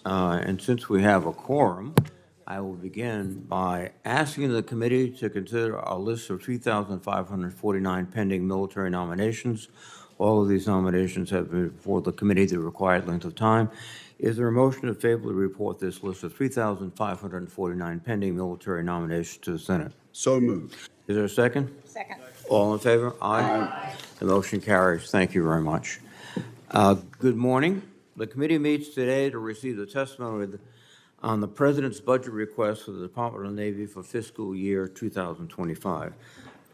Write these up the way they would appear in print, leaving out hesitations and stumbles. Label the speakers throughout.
Speaker 1: And since we have a quorum, I will begin by asking the committee to consider a list of 3,549 pending military nominations. All of these nominations have been before the committee the required length of time. Is there a motion to favorably report this list of 3,549 pending military nominations to the Senate?
Speaker 2: So moved.
Speaker 1: Is there a second?
Speaker 3: Second.
Speaker 1: All in favor? Aye. The motion carries. Thank you very much. Good morning. The committee meets today to receive the testimony on the President's budget request for the Department of the Navy for fiscal year 2025.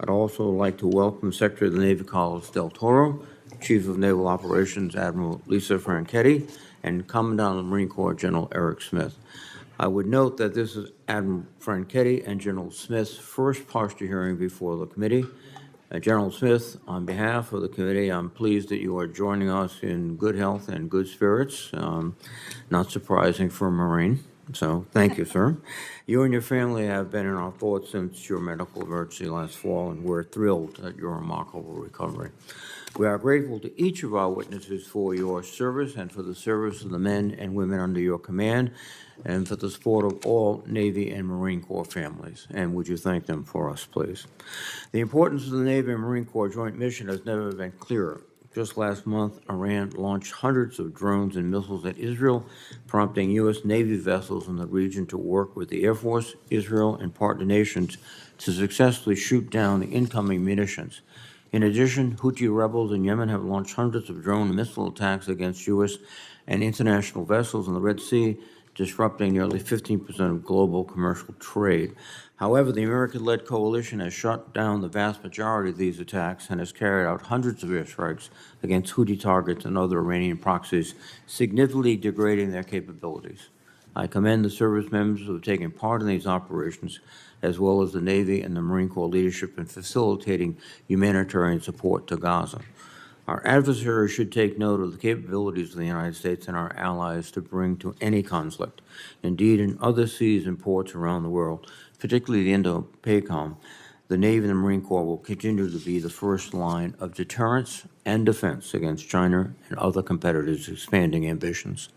Speaker 1: I'd also like to welcome Secretary of the Navy Carlos Del Toro, Chief of Naval Operations Admiral Lisa Franchetti, and Commandant of the Marine Corps General Eric Smith. I would note that this is Admiral Franchetti and General Smith's first posture hearing before the committee. General Smith, on behalf of the committee, I'm pleased that you are joining us in good health and good spirits. Not surprising for a Marine, so thank you, sir. You and your family have been in our thoughts since your medical emergency last fall, and we're thrilled at your remarkable recovery. We are grateful to each of our witnesses for your service and for the service of the men and women under your command, and for the support of all Navy and Marine Corps families. And would you thank them for us, please? The importance of the Navy and Marine Corps joint mission has never been clearer. Just last month, Iran launched hundreds of drones and missiles at Israel, prompting U.S. Navy vessels in the region to work with the Air Force, Israel, and partner nations to successfully shoot down the incoming munitions. In addition, Houthi rebels in Yemen have launched hundreds of drone and missile attacks against U.S. and international vessels in the Red Sea, disrupting nearly 15% of global commercial trade. However, the American-led coalition has shut down the vast majority of these attacks and has carried out hundreds of airstrikes against Houthi targets and other Iranian proxies, significantly degrading their capabilities. I commend the service members who have taken part in these operations, as well as the Navy and the Marine Corps leadership in facilitating humanitarian support to Gaza. Our adversaries should take note of the capabilities of the United States and our allies to bring to any conflict. Indeed, in other seas and ports around the world, particularly the Indo-PACOM, the Navy and the Marine Corps will continue to be the first line of deterrence and defense against China and other competitors' expanding ambitions.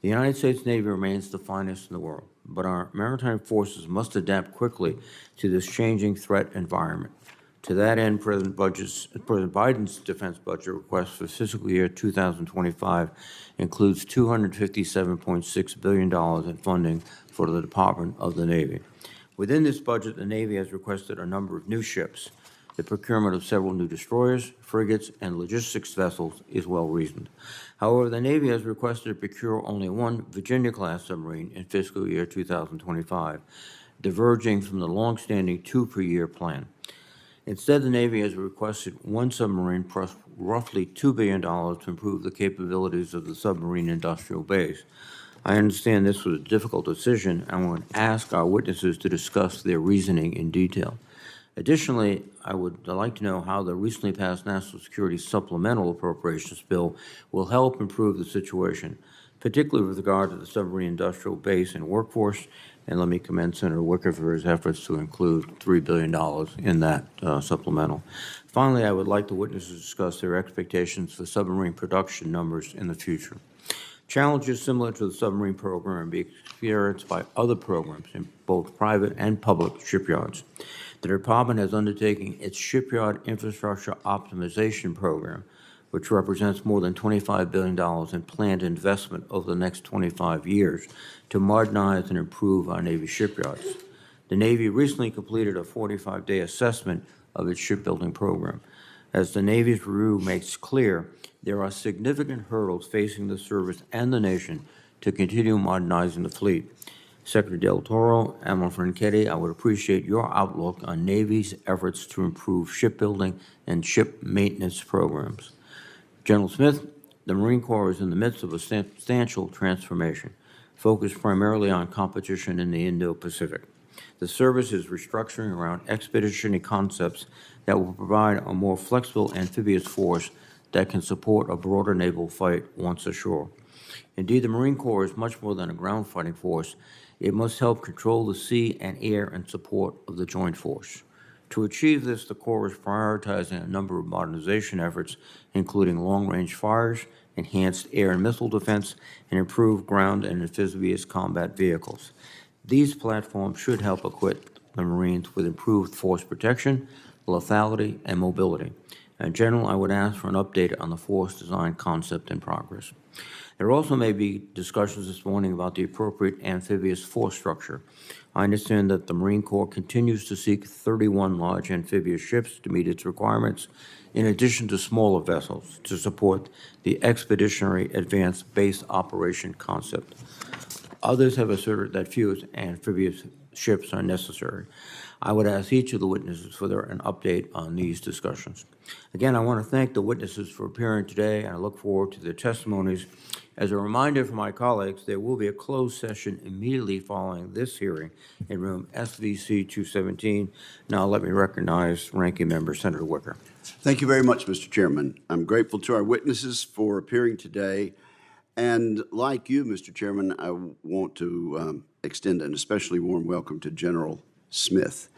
Speaker 1: The United States Navy remains the finest in the world, but our maritime forces must adapt quickly to this changing threat environment. To that end, President Biden's defense budget request for fiscal year 2025 includes $257.6 billion in funding for the Department of the Navy. Within this budget, the Navy has requested a number of new ships. The procurement of several new destroyers, frigates, and logistics vessels is well-reasoned. However, the Navy has requested to procure only one Virginia-class submarine in fiscal year 2025, diverging from the long-standing two-per-year plan. Instead, the Navy has requested one submarine plus roughly $2 billion to improve the capabilities of the submarine industrial base. I understand this was a difficult decision, and I would ask our witnesses to discuss their reasoning in detail. Additionally, I would like to know how the recently passed National Security Supplemental Appropriations Bill will help improve the situation, particularly with regard to the submarine industrial base and workforce. And let me commend Senator Wicker for his efforts to include $3 billion in that supplemental. Finally, I would like the witnesses to discuss their expectations for submarine production numbers in the future. Challenges similar to the submarine program are being experienced by other programs in both private and public shipyards. The Department has undertaken its Shipyard Infrastructure Optimization Program, which represents more than $25 billion in planned investment over the next 25 years to modernize and improve our Navy shipyards. The Navy recently completed a 45-day assessment of its shipbuilding program. As the Navy's review makes clear, there are significant hurdles facing the service and the nation to continue modernizing the fleet. Secretary Del Toro, Admiral Franchetti, I would appreciate your outlook on Navy's efforts to improve shipbuilding and ship maintenance programs. General Smith, the Marine Corps is in the midst of a substantial transformation, focused primarily on competition in the Indo-Pacific. The service is restructuring around expeditionary concepts that will provide a more flexible amphibious force that can support a broader naval fight once ashore. Indeed, the Marine Corps is much more than a ground fighting force. It must help control the sea and air in support of the joint force. To achieve this, the Corps is prioritizing a number of modernization efforts, including long-range fires enhanced air and missile defense, and improved ground and amphibious combat vehicles. These platforms should help equip the Marines with improved force protection, lethality, and mobility. In general, I would ask for an update on the force design concept and progress. There also may be discussions this morning about the appropriate amphibious force structure. I understand that the Marine Corps continues to seek 31 large amphibious ships to meet its requirements, in addition to smaller vessels to support the Expeditionary Advanced Base Operation concept. Others have asserted that few amphibious ships are necessary. I would ask each of the witnesses for an update on these discussions. Again, I want to thank the witnesses for appearing today, and I look forward to their testimonies. As a reminder for my colleagues, there will be a closed session immediately following this hearing in room SVC 217. Now let me recognize Ranking Member Senator Wicker.
Speaker 2: Thank you very much, Mr. Chairman. I'm grateful to our witnesses for appearing today. And like you, Mr. Chairman, I want to extend an especially warm welcome to General Smith.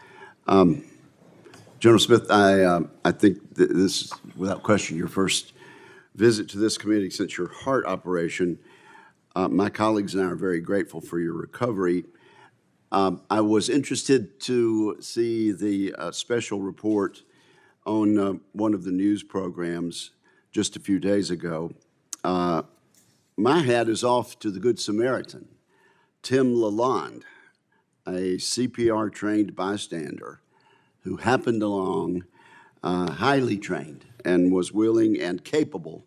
Speaker 2: General Smith, I think this is, without question, your first visit to this committee since your heart operation. My colleagues and I are very grateful for your recovery. I was interested to see the special report on one of the news programs just a few days ago. My hat is off to the Good Samaritan, Tim Lalonde, a CPR-trained bystander who happened along, highly trained, and was willing and capable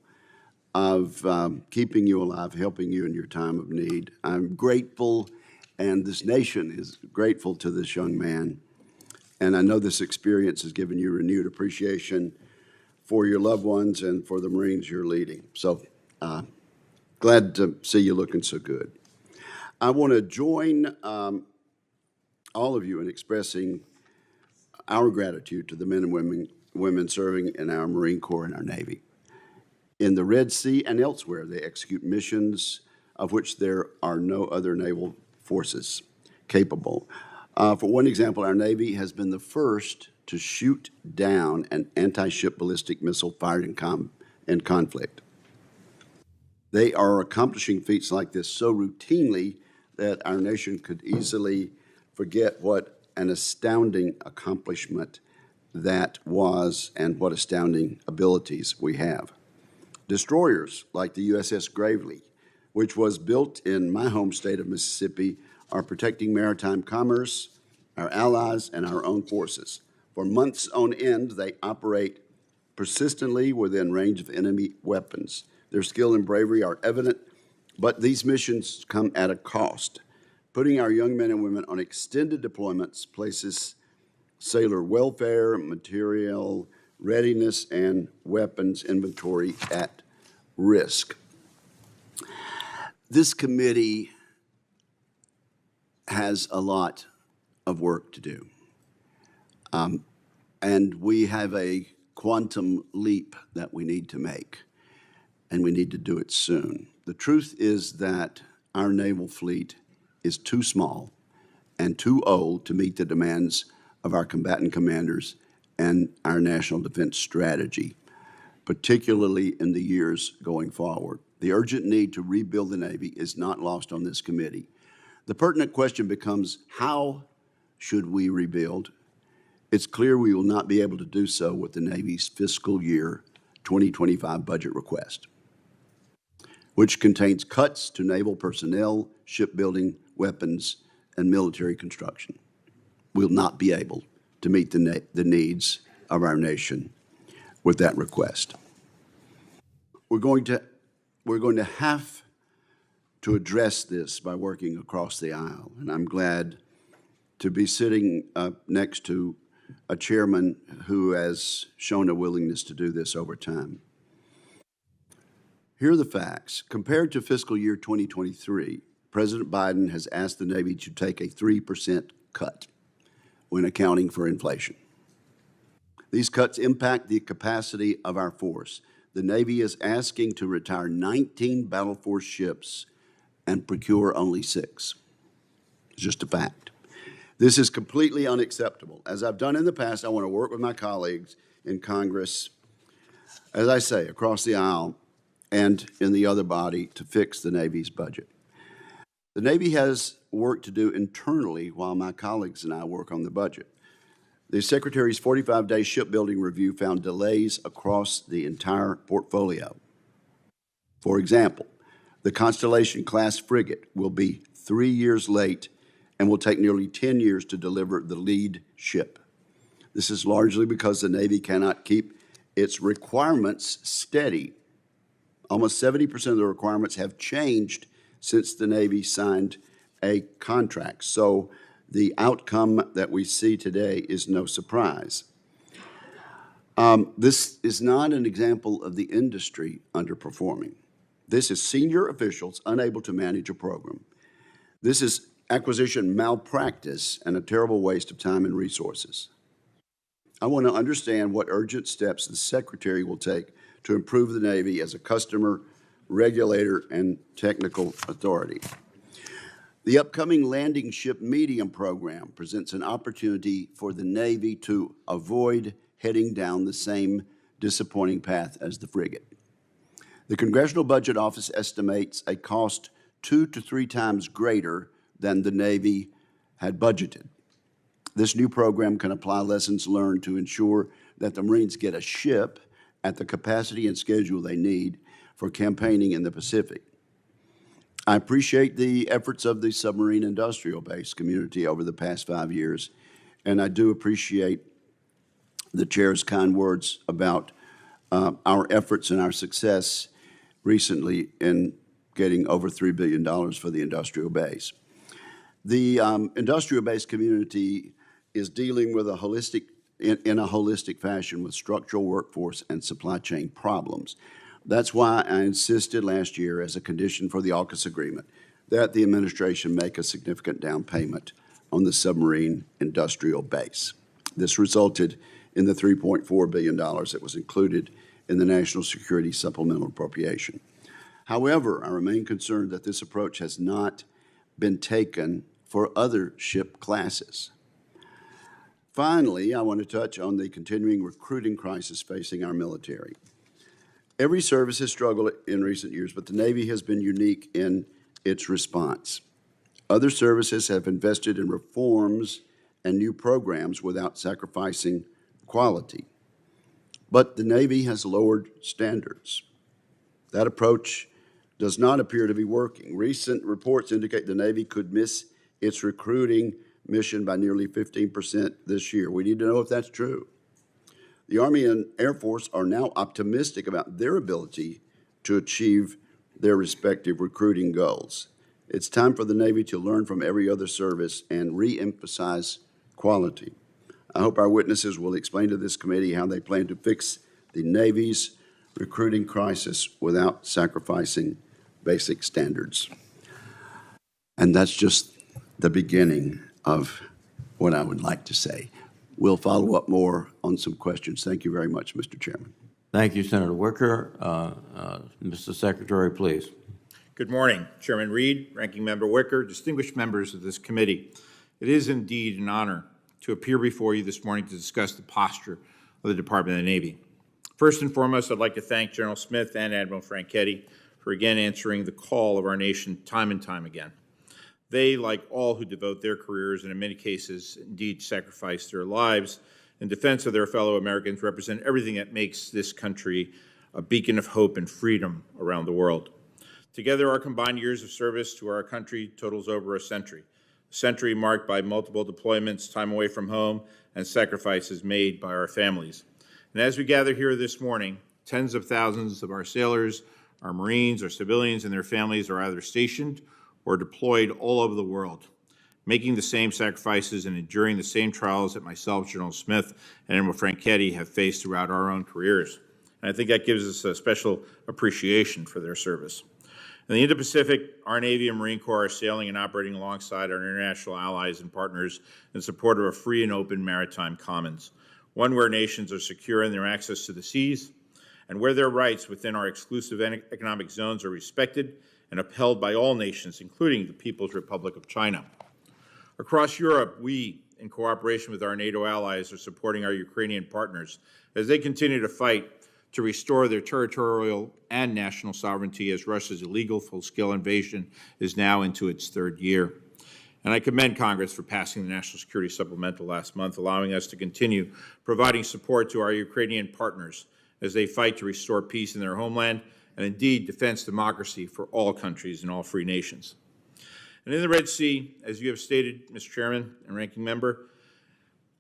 Speaker 2: of keeping you alive, helping you in your time of need. I'm grateful, and this nation is grateful to this young man. And I know this experience has given you renewed appreciation for your loved ones and for the Marines you're leading. So glad to see you looking so good. I want to join all of you in expressing our gratitude to the men and women serving in our Marine Corps and our Navy. In the Red Sea and elsewhere, they execute missions of which there are no other naval forces capable. For one example, our Navy has been the first to shoot down an anti-ship ballistic missile fired in conflict. They are accomplishing feats like this so routinely that our nation could easily forget what an astounding accomplishment that was and what astounding abilities we have. Destroyers like the USS Gravely, which was built in my home state of Mississippi, are protecting maritime commerce, our allies, and our own forces. For months on end, they operate persistently within range of enemy weapons. Their skill and bravery are evident, but these missions come at a cost. Putting our young men and women on extended deployments places sailor welfare, material readiness, and weapons inventory at risk. This committee has a lot of work to do. And we have a quantum leap that we need to make, and we need to do it soon. The truth is that our naval fleet is too small and too old to meet the demands of our combatant commanders and our national defense strategy, particularly in the years going forward. The urgent need to rebuild the Navy is not lost on this committee. The pertinent question becomes, how should we rebuild? It's clear we will not be able to do so with the Navy's fiscal year 2025 budget request, which contains cuts to naval personnel, shipbuilding, weapons, and military construction. We'll not be able to meet the needs of our nation with that request. We're going to have to address this by working across the aisle, and I'm glad to be sitting next to a chairman who has shown a willingness to do this over time. Here are the facts. Compared to fiscal year 2023, President Biden has asked the Navy to take a 3% cut when accounting for inflation. These cuts impact the capacity of our force. The Navy is asking to retire 19 battle force ships and procure only 6. It's just a fact. This is completely unacceptable. As I've done in the past, I want to work with my colleagues in Congress, as I say, across the aisle, and in the other body to fix the Navy's budget. The Navy has work to do internally while my colleagues and I work on the budget. The Secretary's 45-day shipbuilding review found delays across the entire portfolio. For example, the Constellation-class frigate will be 3 years late and will take nearly 10 years to deliver the lead ship. This is largely because the Navy cannot keep its requirements steady. Almost 70% of the requirements have changed since the Navy signed a contract. So the outcome that we see today is no surprise. This is not an example of the industry underperforming. This is senior officials unable to manage a program. This is acquisition malpractice and a terrible waste of time and resources. I want to understand what urgent steps the Secretary will take to improve the Navy as a customer, regulator, and technical authority. The upcoming landing ship medium program presents an opportunity for the Navy to avoid heading down the same disappointing path as the frigate. The Congressional Budget Office estimates a cost 2 to 3 times greater than the Navy had budgeted. This new program can apply lessons learned to ensure that the Marines get a ship at the capacity and schedule they need for campaigning in the Pacific. I appreciate the efforts of the submarine industrial base community over the past 5 years, and I do appreciate the Chair's kind words about our efforts and our success recently in getting over $3 billion for the industrial base. The industrial base community is dealing with a holistic fashion with structural workforce and supply chain problems. That's why I insisted last year as a condition for the AUKUS agreement that the administration make a significant down payment on the submarine industrial base. This resulted in the $3.4 billion that was included in the National Security Supplemental Appropriation. However, I remain concerned that this approach has not been taken for other ship classes. Finally, I want to touch on the continuing recruiting crisis facing our military. Every service has struggled in recent years, but the Navy has been unique in its response. Other services have invested in reforms and new programs without sacrificing quality. But the Navy has lowered standards. That approach does not appear to be working. Recent reports indicate the Navy could miss its recruiting mission by nearly 15% this year. We need to know if that's true. The Army and Air Force are now optimistic about their ability to achieve their respective recruiting goals. It's time for the Navy to learn from every other service and re-emphasize quality. I hope our witnesses will explain to this committee how they plan to fix the Navy's recruiting crisis without sacrificing basic standards. And that's just the beginning of what I would like to say. We'll follow up more on some questions. Thank you very much, Mr. Chairman.
Speaker 1: Thank you, Senator Wicker. Mr. Secretary, please.
Speaker 3: Good morning, Chairman Reed, Ranking Member Wicker, distinguished members of this committee. It is indeed an honor to appear before you this morning to discuss the posture of the Department of the Navy. First and foremost, I'd like to thank General Smith and Admiral Franchetti for again answering the call of our nation time and time again. They, like all who devote their careers and in many cases indeed sacrifice their lives in defense of their fellow Americans, represent everything that makes this country a beacon of hope and freedom around the world. Together, our combined years of service to our country totals over a century marked by multiple deployments, time away from home, and sacrifices made by our families. And as we gather here this morning, tens of thousands of our sailors, our Marines, our civilians, and their families are either stationed or deployed all over the world, making the same sacrifices and enduring the same trials that myself, General Smith, and Admiral Franchetti have faced throughout our own careers. And I think that gives us a special appreciation for their service. In the Indo-Pacific, our Navy and Marine Corps are sailing and operating alongside our international allies and partners in support of a free and open maritime commons, one where nations are secure in their access to the seas and where their rights within our exclusive economic zones are respected and upheld by all nations, including the People's Republic of China. Across Europe, we, in cooperation with our NATO allies, are supporting our Ukrainian partners as they continue to fight to restore their territorial and national sovereignty as Russia's illegal full-scale invasion is now into its third year. And I commend Congress for passing the National Security Supplemental last month, allowing us to continue providing support to our Ukrainian partners as they fight to restore peace in their homeland and indeed defense democracy for all countries and all free nations. And in the Red Sea, as you have stated, Mr. Chairman and Ranking Member,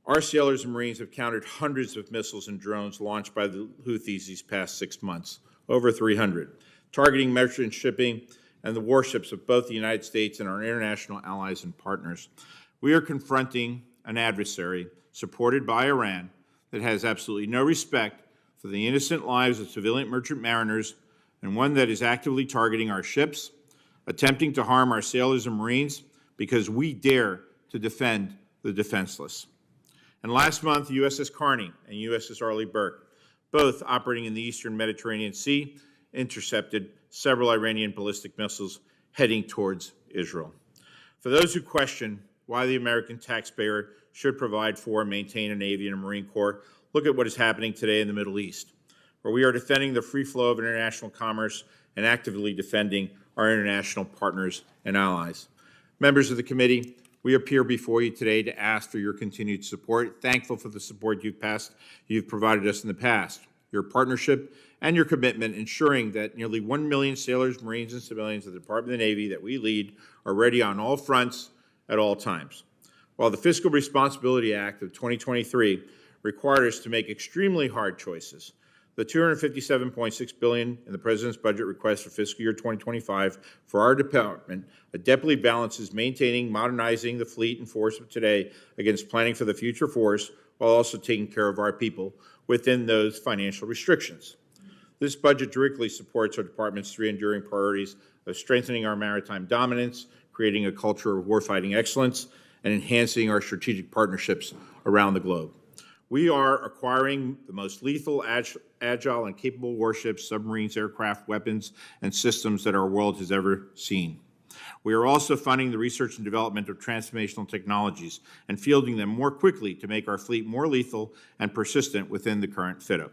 Speaker 3: our sailors and Marines have counted hundreds of missiles and drones launched by the Houthis these past 6 months, over 300, targeting merchant shipping and the warships of both the United States and our international allies and partners. We are confronting an adversary supported by Iran that has absolutely no respect for the innocent lives of civilian merchant mariners, and one that is actively targeting our ships, attempting to harm our sailors and Marines because we dare to defend the defenseless. And last month, USS Carney and USS Arleigh Burke, both operating in the eastern Mediterranean Sea, intercepted several Iranian ballistic missiles heading towards Israel. For those who question why the American taxpayer should provide for and maintain a Navy and a Marine Corps, look at what is happening today in the Middle East, where we are defending the free flow of international commerce and actively defending our international partners and allies. Members of the committee, we appear before you today to ask for your continued support, thankful for the support you've provided us in the past, your partnership and your commitment ensuring that nearly 1 million sailors, Marines, and civilians of the Department of the Navy that we lead are ready on all fronts at all times. While the Fiscal Responsibility Act of 2023 required us to make extremely hard choices, the $257.6 billion in the President's budget request for fiscal year 2025 for our department adeptly balances maintaining, modernizing the fleet and force of today against planning for the future force, while also taking care of our people within those financial restrictions. This budget directly supports our department's three enduring priorities of strengthening our maritime dominance, creating a culture of warfighting excellence, and enhancing our strategic partnerships around the globe. We are acquiring the most lethal, agile, and capable warships, submarines, aircraft, weapons, and systems that our world has ever seen. We are also funding the research and development of transformational technologies and fielding them more quickly to make our fleet more lethal and persistent within the current fit-up.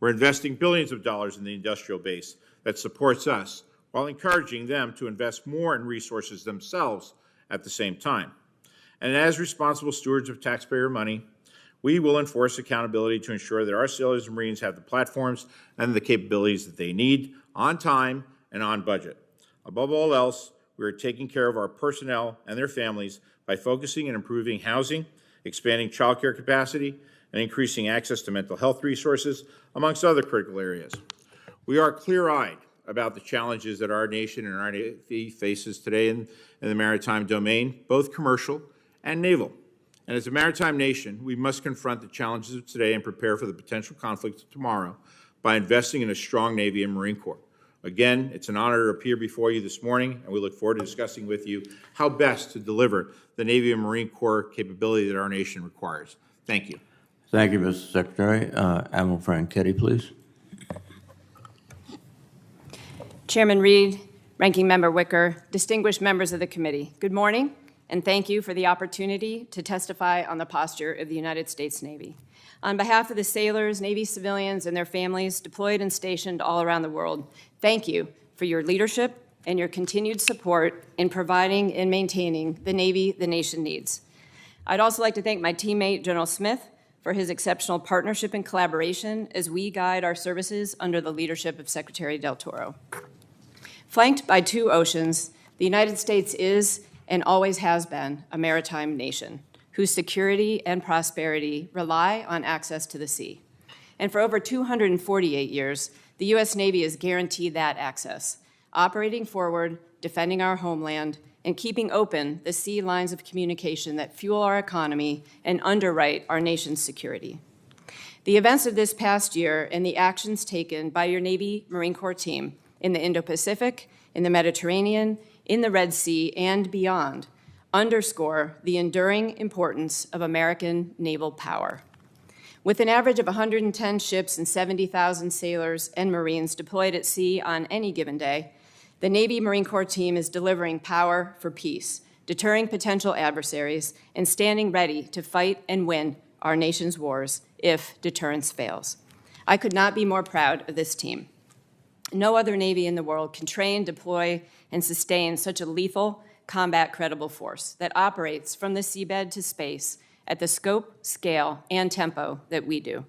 Speaker 3: We're investing billions of dollars in the industrial base that supports us while encouraging them to invest more in resources themselves at the same time. And as responsible stewards of taxpayer money, we will enforce accountability to ensure that our sailors and Marines have the platforms and the capabilities that they need on time and on budget. Above all else, we are taking care of our personnel and their families by focusing and improving housing, expanding child care capacity, and increasing access to mental health resources, amongst other critical areas. We are clear-eyed about the challenges that our nation and our Navy faces today in the maritime domain, both commercial and naval. And as a maritime nation, we must confront the challenges of today and prepare for the potential conflicts of tomorrow by investing in a strong Navy and Marine Corps. Again, it's an honor to appear before you this morning, and we look forward to discussing with you how best to deliver the Navy and Marine Corps capability that our nation requires. Thank you.
Speaker 1: Thank you, Mr. Secretary. Admiral Franchetti, please.
Speaker 4: Chairman Reed, Ranking Member Wicker, distinguished members of the committee, good morning, and thank you for the opportunity to testify on the posture of the United States Navy. On behalf of the sailors, Navy civilians, and their families deployed and stationed all around the world, thank you for your leadership and your continued support in providing and maintaining the Navy the nation needs. I'd also like to thank my teammate, General Smith, for his exceptional partnership and collaboration as we guide our services under the leadership of Secretary Del Toro. Flanked by two oceans, the United States is and always has been a maritime nation whose security and prosperity rely on access to the sea. And for over 248 years, the U.S. Navy has guaranteed that access, operating forward, defending our homeland, and keeping open the sea lines of communication that fuel our economy and underwrite our nation's security. The events of this past year and the actions taken by your Navy Marine Corps team in the Indo-Pacific, in the Mediterranean, in the Red Sea, and beyond underscore the enduring importance of American naval power. With an average of 110 ships and 70,000 sailors and Marines deployed at sea on any given day, the Navy Marine Corps team is delivering power for peace, deterring potential adversaries, and standing ready to fight and win our nation's wars if deterrence fails. I could not be more proud of this team. No other Navy in the world can train, deploy, and sustain such a lethal, combat-credible force that operates from the seabed to space at the scope, scale, and tempo that we do.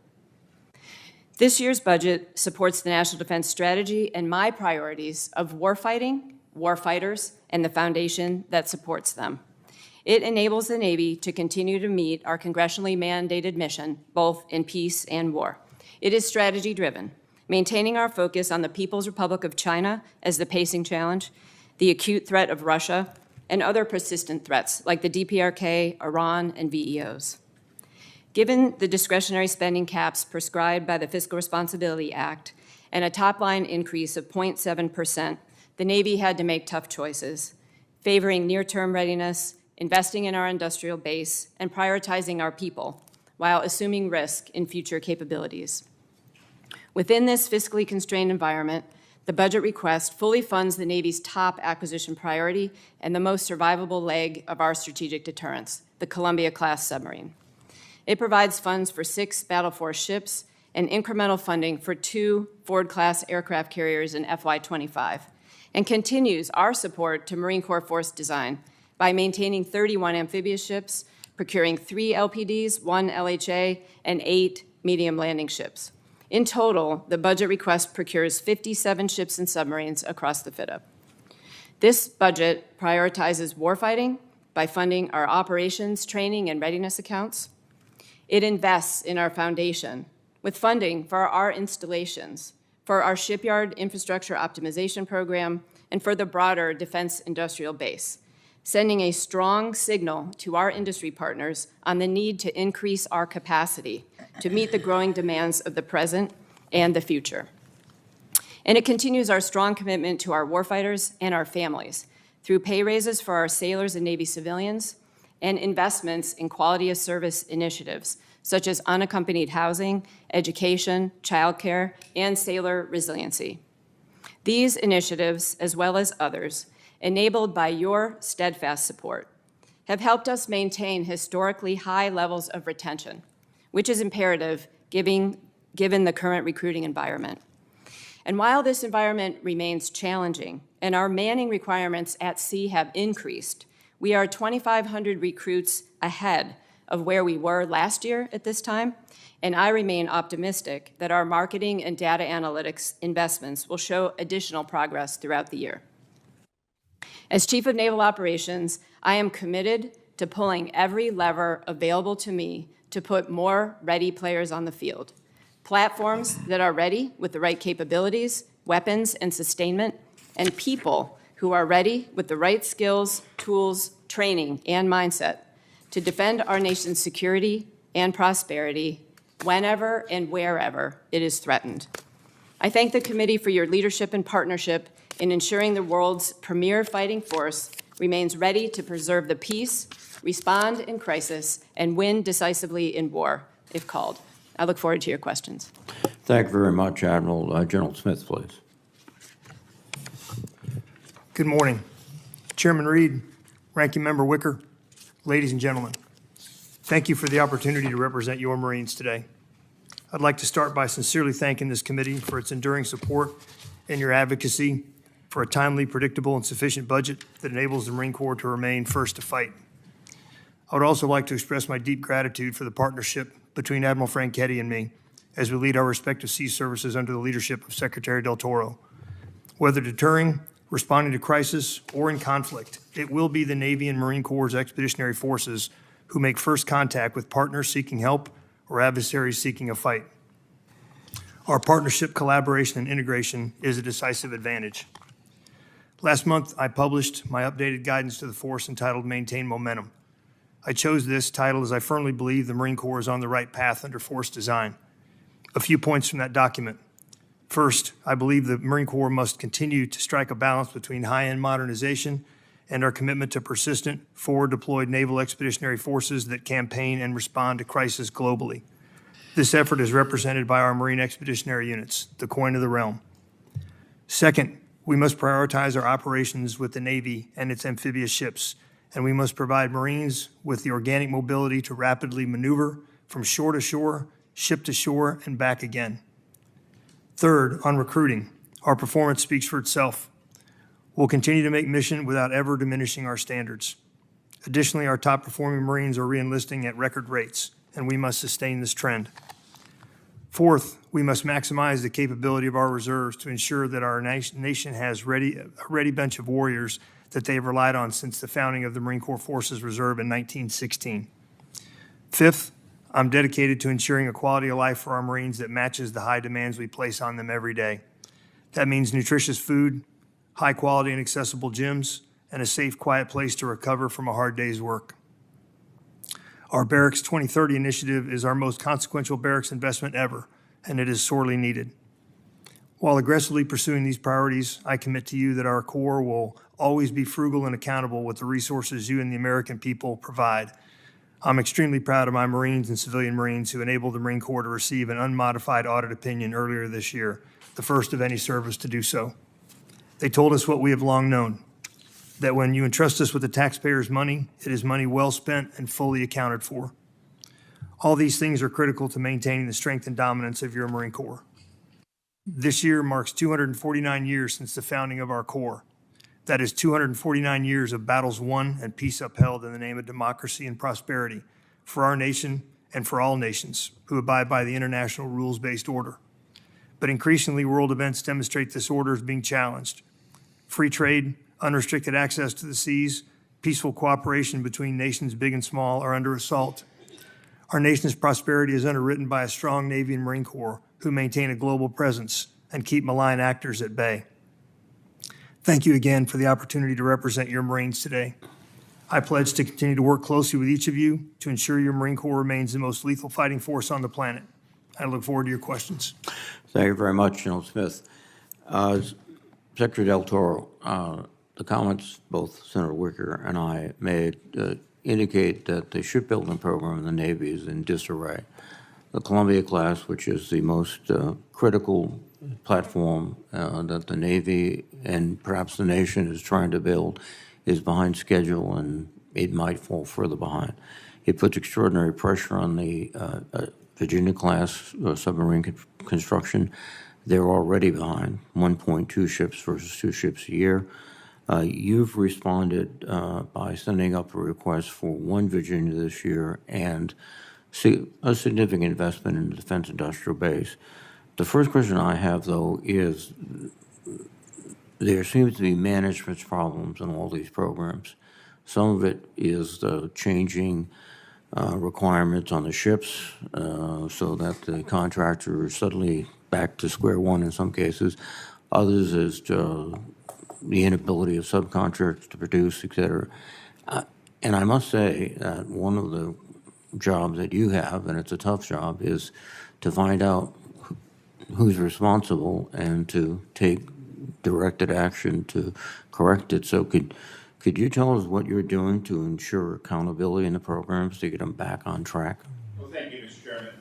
Speaker 4: This year's budget supports the National Defense Strategy and my priorities of warfighting, warfighters, and the foundation that supports them. It enables the Navy to continue to meet our congressionally mandated mission, both in peace and war. It is strategy-driven, maintaining our focus on the People's Republic of China as the pacing challenge, the acute threat of Russia, and other persistent threats like the DPRK, Iran, and VEOs. Given the discretionary spending caps prescribed by the Fiscal Responsibility Act and a top-line increase of 0.7%, the Navy had to make tough choices, favoring near-term readiness, investing in our industrial base, and prioritizing our people, while assuming risk in future capabilities. Within this fiscally constrained environment, the budget request fully funds the Navy's top acquisition priority and the most survivable leg of our strategic deterrence, the Columbia-class submarine. It provides funds for 6 Battle Force ships and incremental funding for 2 Ford-class aircraft carriers in FY25, and continues our support to Marine Corps force design by maintaining 31 amphibious ships, procuring 3 LPDs, 1 LHA, and 8 medium landing ships. In total, the budget request procures 57 ships and submarines across the FIDA. This budget prioritizes warfighting by funding our operations, training, and readiness accounts. It invests in our foundation with funding for our installations, for our shipyard infrastructure optimization program, and for the broader defense industrial base, sending a strong signal to our industry partners on the need to increase our capacity to meet the growing demands of the present and the future. And it continues our strong commitment to our warfighters and our families through pay raises for our sailors and Navy civilians and investments in quality of service initiatives such as unaccompanied housing, education, childcare, and sailor resiliency. These initiatives, as well as others, enabled by your steadfast support, have helped us maintain historically high levels of retention, which is imperative given the current recruiting environment. And while this environment remains challenging and our manning requirements at sea have increased, we are 2,500 recruits ahead of where we were last year at this time, and I remain optimistic that our marketing and data analytics investments will show additional progress throughout the year. As Chief of Naval Operations, I am committed to pulling every lever available to me to put more ready players on the field. Platforms that are ready with the right capabilities, weapons, and sustainment, and people who are ready with the right skills, tools, training, and mindset to defend our nation's security and prosperity whenever and wherever it is threatened. I thank the committee for your leadership and partnership in ensuring the world's premier fighting force remains ready to preserve the peace, respond in crisis, and win decisively in war, if called. I look forward to your questions.
Speaker 1: Thank you very much, Admiral. General Smith, please.
Speaker 5: Good morning. Chairman Reed, Ranking Member Wicker, ladies and gentlemen. Thank you for the opportunity to represent your Marines today. I'd like to start by sincerely thanking this committee for its enduring support and your advocacy for a timely, predictable, and sufficient budget that enables the Marine Corps to remain first to fight. I would also like to express my deep gratitude for the partnership between Admiral Franchetti and me as we lead our respective sea services under the leadership of Secretary Del Toro. Whether deterring, responding to crisis, or in conflict, it will be the Navy and Marine Corps' expeditionary forces who make first contact with partners seeking help or adversaries seeking a fight. Our partnership, collaboration, and integration is a decisive advantage. Last month, I published my updated guidance to the force entitled Maintain Momentum. I chose this title as I firmly believe the Marine Corps is on the right path under force design. A few points from that document. First, I believe the Marine Corps must continue to strike a balance between high-end modernization and our commitment to persistent, forward-deployed naval expeditionary forces that campaign and respond to crisis globally. This effort is represented by our Marine Expeditionary Units, the coin of the realm. Second, we must prioritize our operations with the Navy and its amphibious ships, and we must provide Marines with the organic mobility to rapidly maneuver from shore to shore, ship to shore, and back again. Third, on recruiting, our performance speaks for itself. We'll continue to make mission without ever diminishing our standards. Additionally, our top performing Marines are re-enlisting at record rates, and we must sustain this trend. Fourth, we must maximize the capability of our reserves to ensure that our nation has a ready bench of warriors that they have relied on since the founding of the Marine Corps Forces Reserve in 1916. Fifth, I'm dedicated to ensuring a quality of life for our Marines that matches the high demands we place on them every day. That means nutritious food, high quality and accessible gyms, and a safe, quiet place to recover from a hard day's work. Our Barracks 2030 initiative is our most consequential barracks investment ever, and it is sorely needed. While aggressively pursuing these priorities, I commit to you that our Corps will always be frugal and accountable with the resources you and the American people provide. I'm extremely proud of my Marines and civilian Marines who enabled the Marine Corps to receive an unmodified audit opinion earlier this year, the first of any service to do so. They told us what we have long known, that when you entrust us with the taxpayers' money, it is money well spent and fully accounted for. All these things are critical to maintaining the strength and dominance of your Marine Corps. This year marks 249 years since the founding of our Corps. That is 249 years of battles won and peace upheld in the name of democracy and prosperity for our nation and for all nations who abide by the international rules-based order. But increasingly, world events demonstrate this order is being challenged. Free trade, unrestricted access to the seas, peaceful cooperation between nations big and small are under assault. Our nation's prosperity is underwritten by a strong Navy and Marine Corps who maintain a global presence and keep malign actors at bay. Thank you again for the opportunity to represent your Marines today. I pledge to continue to work closely with each of you to ensure your Marine Corps remains the most lethal fighting force on the planet. I look forward to your questions.
Speaker 1: Thank you very much, General Smith. Secretary Del Toro, the comments both Senator Wicker and I made indicate that the shipbuilding program in the Navy is in disarray. The Columbia class, which is the most critical platform that the Navy and perhaps the nation is trying to build, is behind schedule, and it might fall further behind. It puts extraordinary pressure on the Virginia class submarine construction. They're already behind, 1.2 ships versus 2 ships a year. You've responded by sending up a request for 1 Virginia this year and a significant investment in the defense industrial base. The first question I have, though, is there seems to be management problems in all these programs. Some of it is the changing requirements on the ships so that the contractor is suddenly back to square one in some cases. Others is the inability of subcontractors to produce, et cetera. And I must say that one of the jobs that you have, and it's a tough job, is to find out who's responsible and to take directed action to correct it. So could you tell us what you're doing to ensure accountability in the programs to get them back on track?
Speaker 3: Well, thank you, Mr. Chairman.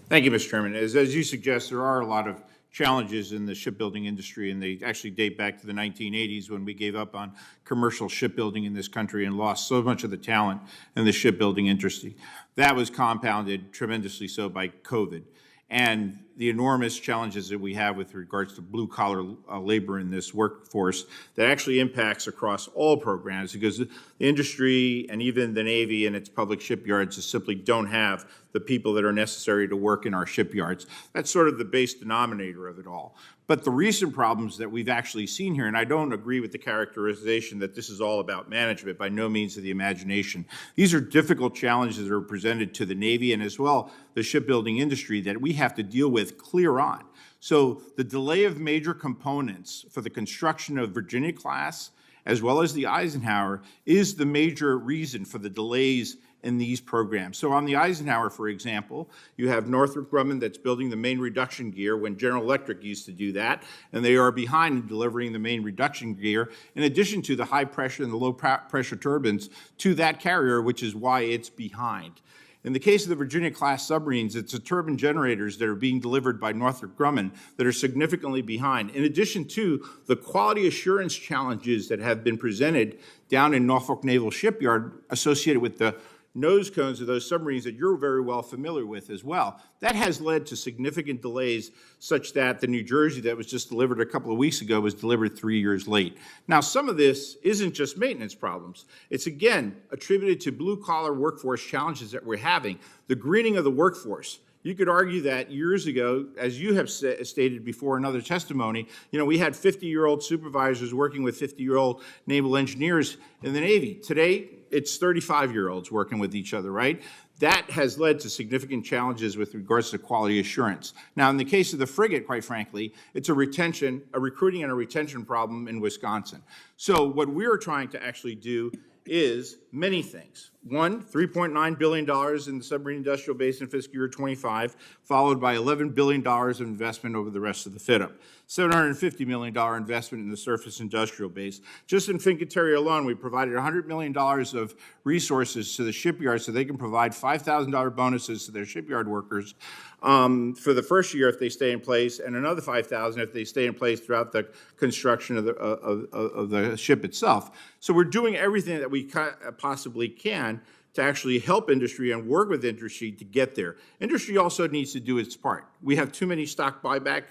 Speaker 3: Thank you, Mr. Chairman. As you suggest, there are a lot of challenges in the shipbuilding industry, and they actually date back to the 1980s when we gave up on commercial shipbuilding in this country and lost so much of the talent in the shipbuilding industry. That was compounded tremendously so by COVID and the enormous challenges that we have with regards to blue-collar labor in this workforce that actually impacts across all programs, because the industry and even the Navy and its public shipyards just simply don't have the people that are necessary to work in our shipyards. That's sort of the base denominator of it all. But the recent problems that we've actually seen here, and I don't agree with the characterization that this is all about management, by no means of the imagination. These are difficult challenges that are presented to the Navy and as well the shipbuilding industry that we have to deal with clear on. So the delay of major components for the construction of Virginia class as well as the Eisenhower is the major reason for the delays in these programs. So on the Eisenhower, for example, you have Northrop Grumman that's building the main reduction gear when General Electric used to do that, and they are behind in delivering the main reduction gear, in addition to the high pressure and the low pressure turbines to that carrier, which is why it's behind. In the case of the Virginia-class submarines, it's the turbine generators that are being delivered by Northrop Grumman that are significantly behind, in addition to the quality assurance challenges that have been presented down in Norfolk Naval Shipyard associated with the nose cones of those submarines that you're very well familiar with as well. That has led to significant delays such that the New Jersey that was just delivered a couple of weeks ago was delivered 3 years late. Now, some of this isn't just maintenance problems. It's, again, attributed to blue-collar workforce challenges that we're having. The greening of the workforce. You could argue that years ago, as you have stated before in other testimony, we had 50-year-old supervisors working with 50-year-old naval engineers in the Navy. Today, it's 35-year-olds working with each other, right? That has led to significant challenges with regards to quality assurance. Now, in the case of the frigate, quite frankly, it's a recruiting and a retention problem in Wisconsin. So what we're trying to actually do is many things. One, $3.9 billion in the submarine industrial base in fiscal year 25, followed by $11 billion of investment over the rest of the fit-up. $750 million investment in the surface industrial base. Just in Fincantieri alone, we provided $100 million of resources to the shipyard so they can provide $5,000 bonuses to their shipyard workers for the first year if they stay in place, and another $5,000 if they stay in place throughout the construction of the ship itself. So we're doing everything that we possibly can to actually help industry and work with industry to get there. Industry also needs to do its part. We have too many stock buyback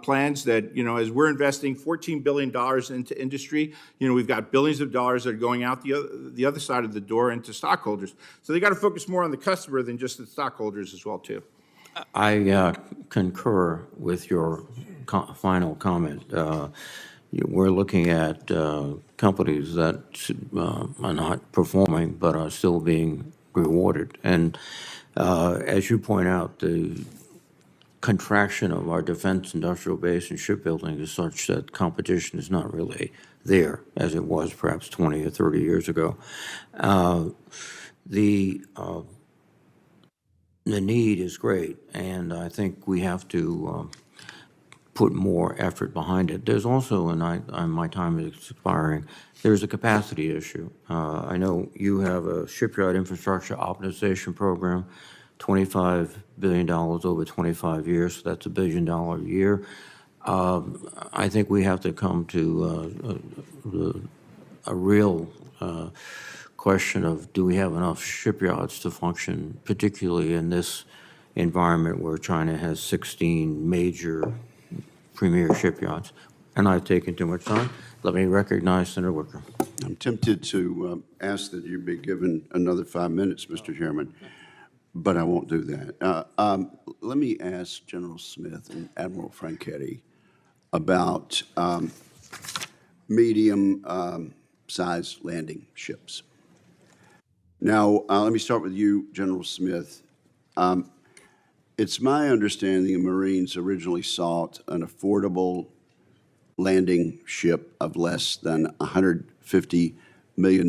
Speaker 3: plans that, as we're investing $14 billion into industry, we've got billions of dollars that are going out the other side of the door into stockholders. So they got to focus more on the customer than just the stockholders as well, too.
Speaker 1: I concur with your final comment. We're looking at companies that are not performing but are still being rewarded. And as you point out, the contraction of our defense industrial base and shipbuilding is such that competition is not really there as it was perhaps 20 or 30 years ago. The need is great, and I think we have to put more effort behind it. There's also, and my time is expiring, there's a capacity issue. I know you have a shipyard infrastructure optimization program, $25 billion over 25 years, so that's $1 billion a year. I think we have to come to a real question of, do we have enough shipyards to function, particularly in this environment where China has 16 major premier shipyards. And I've taken too much time. Let me recognize Senator Wicker.
Speaker 2: I'm tempted to ask that you be given another 5 minutes, Mr. Chairman, but I won't do that. Let me ask General Smith and Admiral Franchetti about medium-sized landing ships. Now, let me start with you, General Smith. It's my understanding the Marines originally sought an affordable landing ship of less than $150 million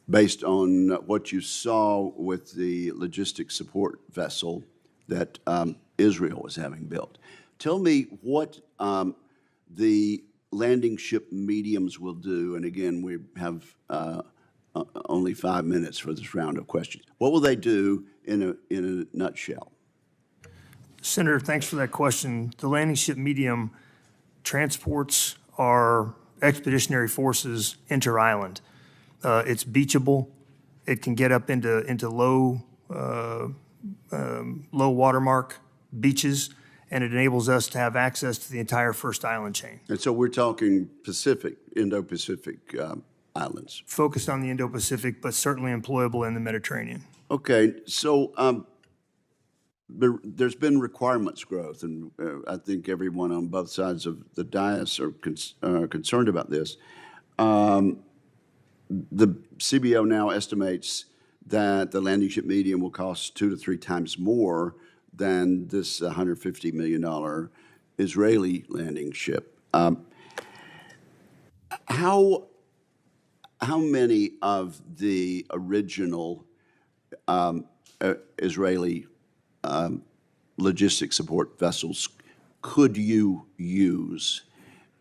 Speaker 2: based on what you saw with the logistics support vessel that Israel was having built. Tell me what the landing ship mediums will do, and again, we have only 5 minutes for this round of questions. What will they do in a nutshell?
Speaker 5: Senator, thanks for that question. The landing ship medium transports our expeditionary forces inter-island. It's beachable. It can get up into low watermark beaches, and it enables us to have access to the entire first island chain.
Speaker 2: And so we're talking Pacific, Indo-Pacific islands.
Speaker 5: Focused on the Indo-Pacific, but certainly employable in the Mediterranean.
Speaker 2: Okay, so there's been requirements growth, and I think everyone on both sides of the dais are concerned about this. The CBO now estimates that the landing ship medium will cost 2 to 3 times more than this $150 million Israeli landing ship. How many of the original Israeli logistic support vessels could you use,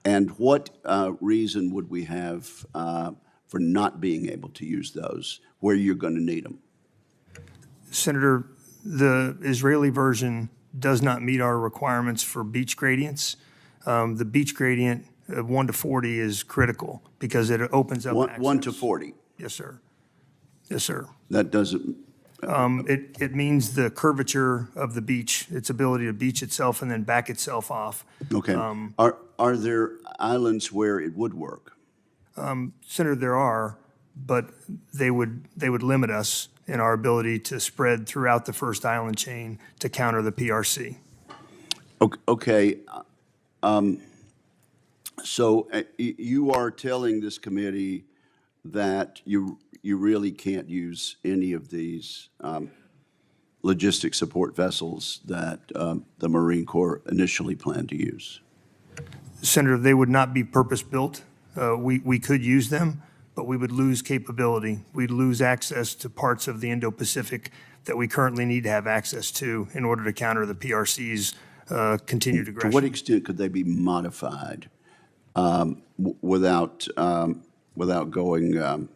Speaker 2: and what reason would we have for not being able to use those where you're going to need them?
Speaker 5: Senator, the Israeli version does not meet our requirements for beach gradients. The beach gradient of 1 to 40 is critical because it opens up access.
Speaker 2: 1 to 40?
Speaker 5: Yes, sir. Yes, sir.
Speaker 2: That doesn't,
Speaker 5: It means the curvature of the beach, its ability to beach itself and then back itself off.
Speaker 2: okay. Are there islands where it would work?
Speaker 5: Senator, there are, but they would limit us in our ability to spread throughout the first island chain to counter the PRC.
Speaker 2: Okay. So you are telling this committee that you really can't use any of these logistic support vessels that the Marine Corps initially planned to use?
Speaker 5: Senator, they would not be purpose-built. We could use them, but we would lose capability. We'd lose access to parts of the Indo-Pacific that we currently need to have access to in order to counter the PRC's continued
Speaker 2: To
Speaker 5: aggression.
Speaker 2: what extent could they be modified without going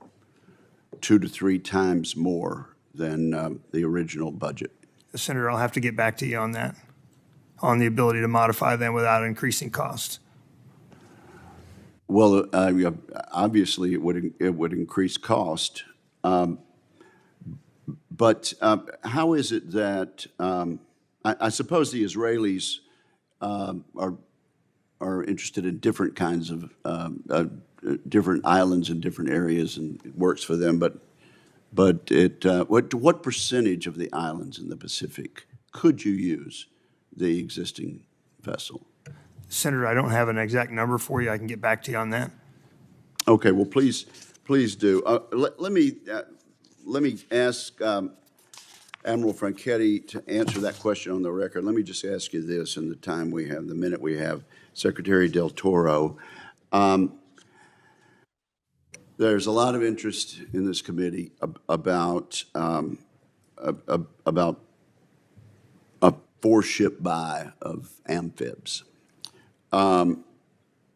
Speaker 2: 2 to 3 times more than the original budget?
Speaker 5: Senator, I'll have to get back to you on that, on the ability to modify them without increasing costs.
Speaker 2: Well, obviously, it would increase cost. But how is it that I suppose the Israelis are interested in different kinds of different islands in different areas, and it works for them. But what percentage of the islands in the Pacific could you use the existing vessel?
Speaker 5: Senator, I don't have an exact number for you. I can get back to you on that.
Speaker 2: Okay, well, please do. Let me ask Admiral Franchetti to answer that question on the record. Let me just ask you this in the time we have, the minute we have. Secretary Del Toro, there's a lot of interest in this committee about a 4-ship buy of amphibs.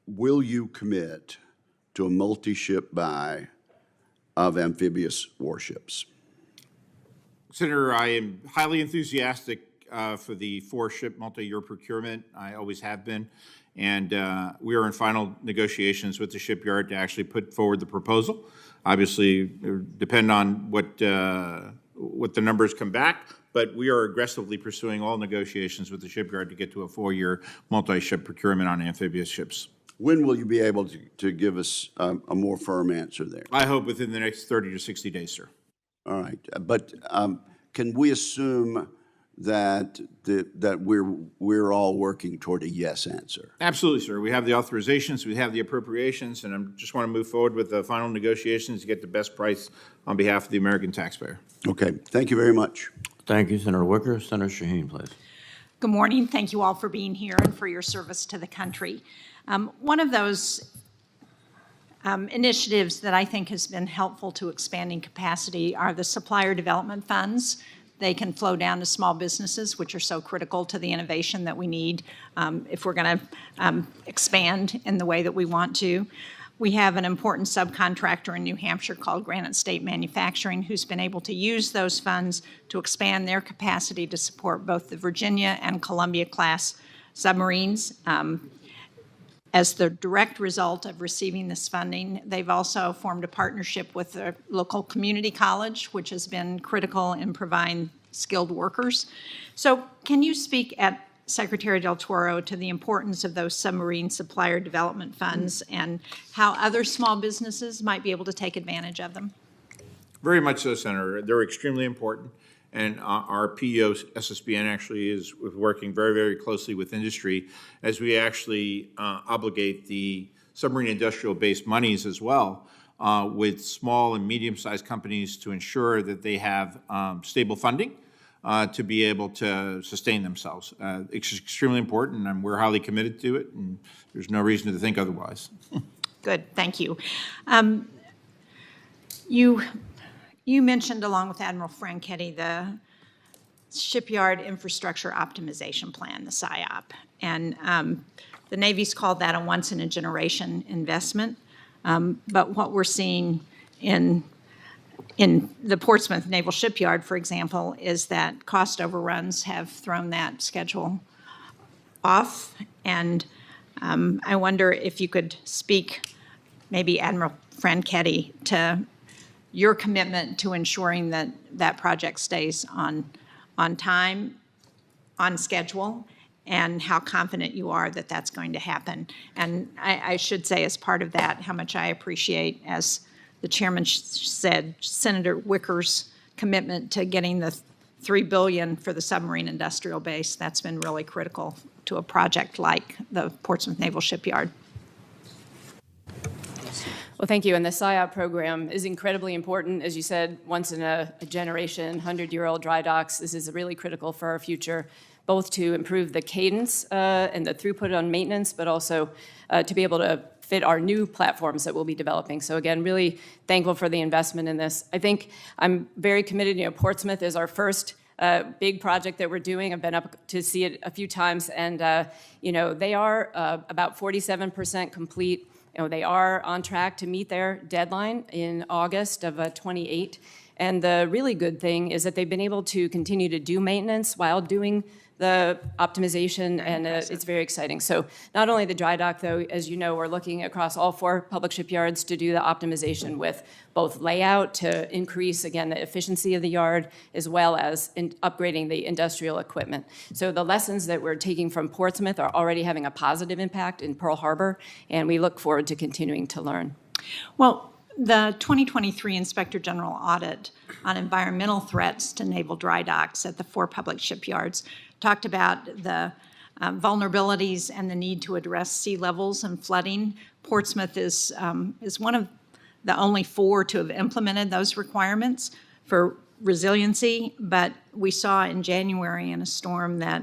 Speaker 2: Will you commit to a multi-ship buy of amphibious warships?
Speaker 3: Senator, I am highly enthusiastic for the 4-ship multi-year procurement. I always have been. And we are in final negotiations with the shipyard to actually put forward the proposal. Obviously, it depend on what the numbers come back, but we are aggressively pursuing all negotiations with the shipyard to get to a 4-year multi-ship procurement on amphibious ships.
Speaker 2: When will you be able to give us a more firm answer there?
Speaker 3: I hope within the next 30 to 60 days, sir.
Speaker 2: All right, but can we assume that we're all working toward a yes answer?
Speaker 3: Absolutely, sir. We have the authorizations, we have the appropriations, and I just want to move forward with the final negotiations to get the best price on behalf of the American taxpayer.
Speaker 2: Okay, thank you very much.
Speaker 1: Thank you, Senator Wicker. Senator Shaheen, please.
Speaker 6: Good morning. Thank you all for being here and for your service to the country. One of those initiatives that I think has been helpful to expanding capacity are the supplier development funds. They can flow down to small businesses, which are so critical to the innovation that we need if we're going to expand in the way that we want to. We have an important subcontractor in New Hampshire called Granite State Manufacturing who's been able to use those funds to expand their capacity to support both the Virginia and Columbia class submarines. As the direct result of receiving this funding, they've also formed a partnership with the local community college, which has been critical in providing skilled workers. So can you speak at Secretary Del Toro to the importance of those submarine supplier development funds and how other small businesses might be able to take advantage of them?
Speaker 3: Very much so, Senator. They're extremely important. And our PEO, SSBN, actually is working very, very closely with industry as we actually obligate the submarine industrial-based monies as well with small and medium-sized companies to ensure that they have stable funding to be able to sustain themselves. It's extremely important, and we're highly committed to it, and there's no reason to think otherwise.
Speaker 6: Good, thank you. You mentioned, along with Admiral Franchetti, the Shipyard Infrastructure Optimization Plan, the SIOP. And the Navy's called that a once-in-a-generation investment. But what we're seeing in the Portsmouth Naval Shipyard, for example, is that cost overruns have thrown that schedule off. And I wonder if you could speak, maybe Admiral Franchetti, to your commitment to ensuring that that project stays on time, on schedule, and how confident you are that that's going to happen. And I should say, as part of that, how much I appreciate, as the chairman said, Senator Wicker's commitment to getting the $3 billion for the submarine industrial base. That's been really critical to a project like the Portsmouth Naval Shipyard.
Speaker 4: Well, thank you. And the SIOP program is incredibly important. As you said, once in a generation, 100-year-old dry docks. This is really critical for our future, both to improve the cadence and the throughput on maintenance, but also to be able to fit our new platforms that we'll be developing. So again, really thankful for the investment in this. I think I'm very committed. Portsmouth is our first big project that we're doing. I've been up to see it a few times, and they are about 47% complete. They are on track to meet their deadline in August of 28. And the really good thing is that they've been able to continue to do maintenance while doing the optimization, and it's very exciting. So not only the dry dock, though, as you know, we're looking across all 4 public shipyards to do the optimization with both layout to increase, again, the efficiency of the yard, as well as upgrading the industrial equipment. So the lessons that we're taking from Portsmouth are already having a positive impact in Pearl Harbor, and we look forward to continuing to learn.
Speaker 6: Well, the 2023 Inspector General audit on environmental threats to naval dry docks at the 4 public shipyards talked about the vulnerabilities and the need to address sea levels and flooding. Portsmouth is one of the only 4 to have implemented those requirements for resiliency, but we saw in January in a storm that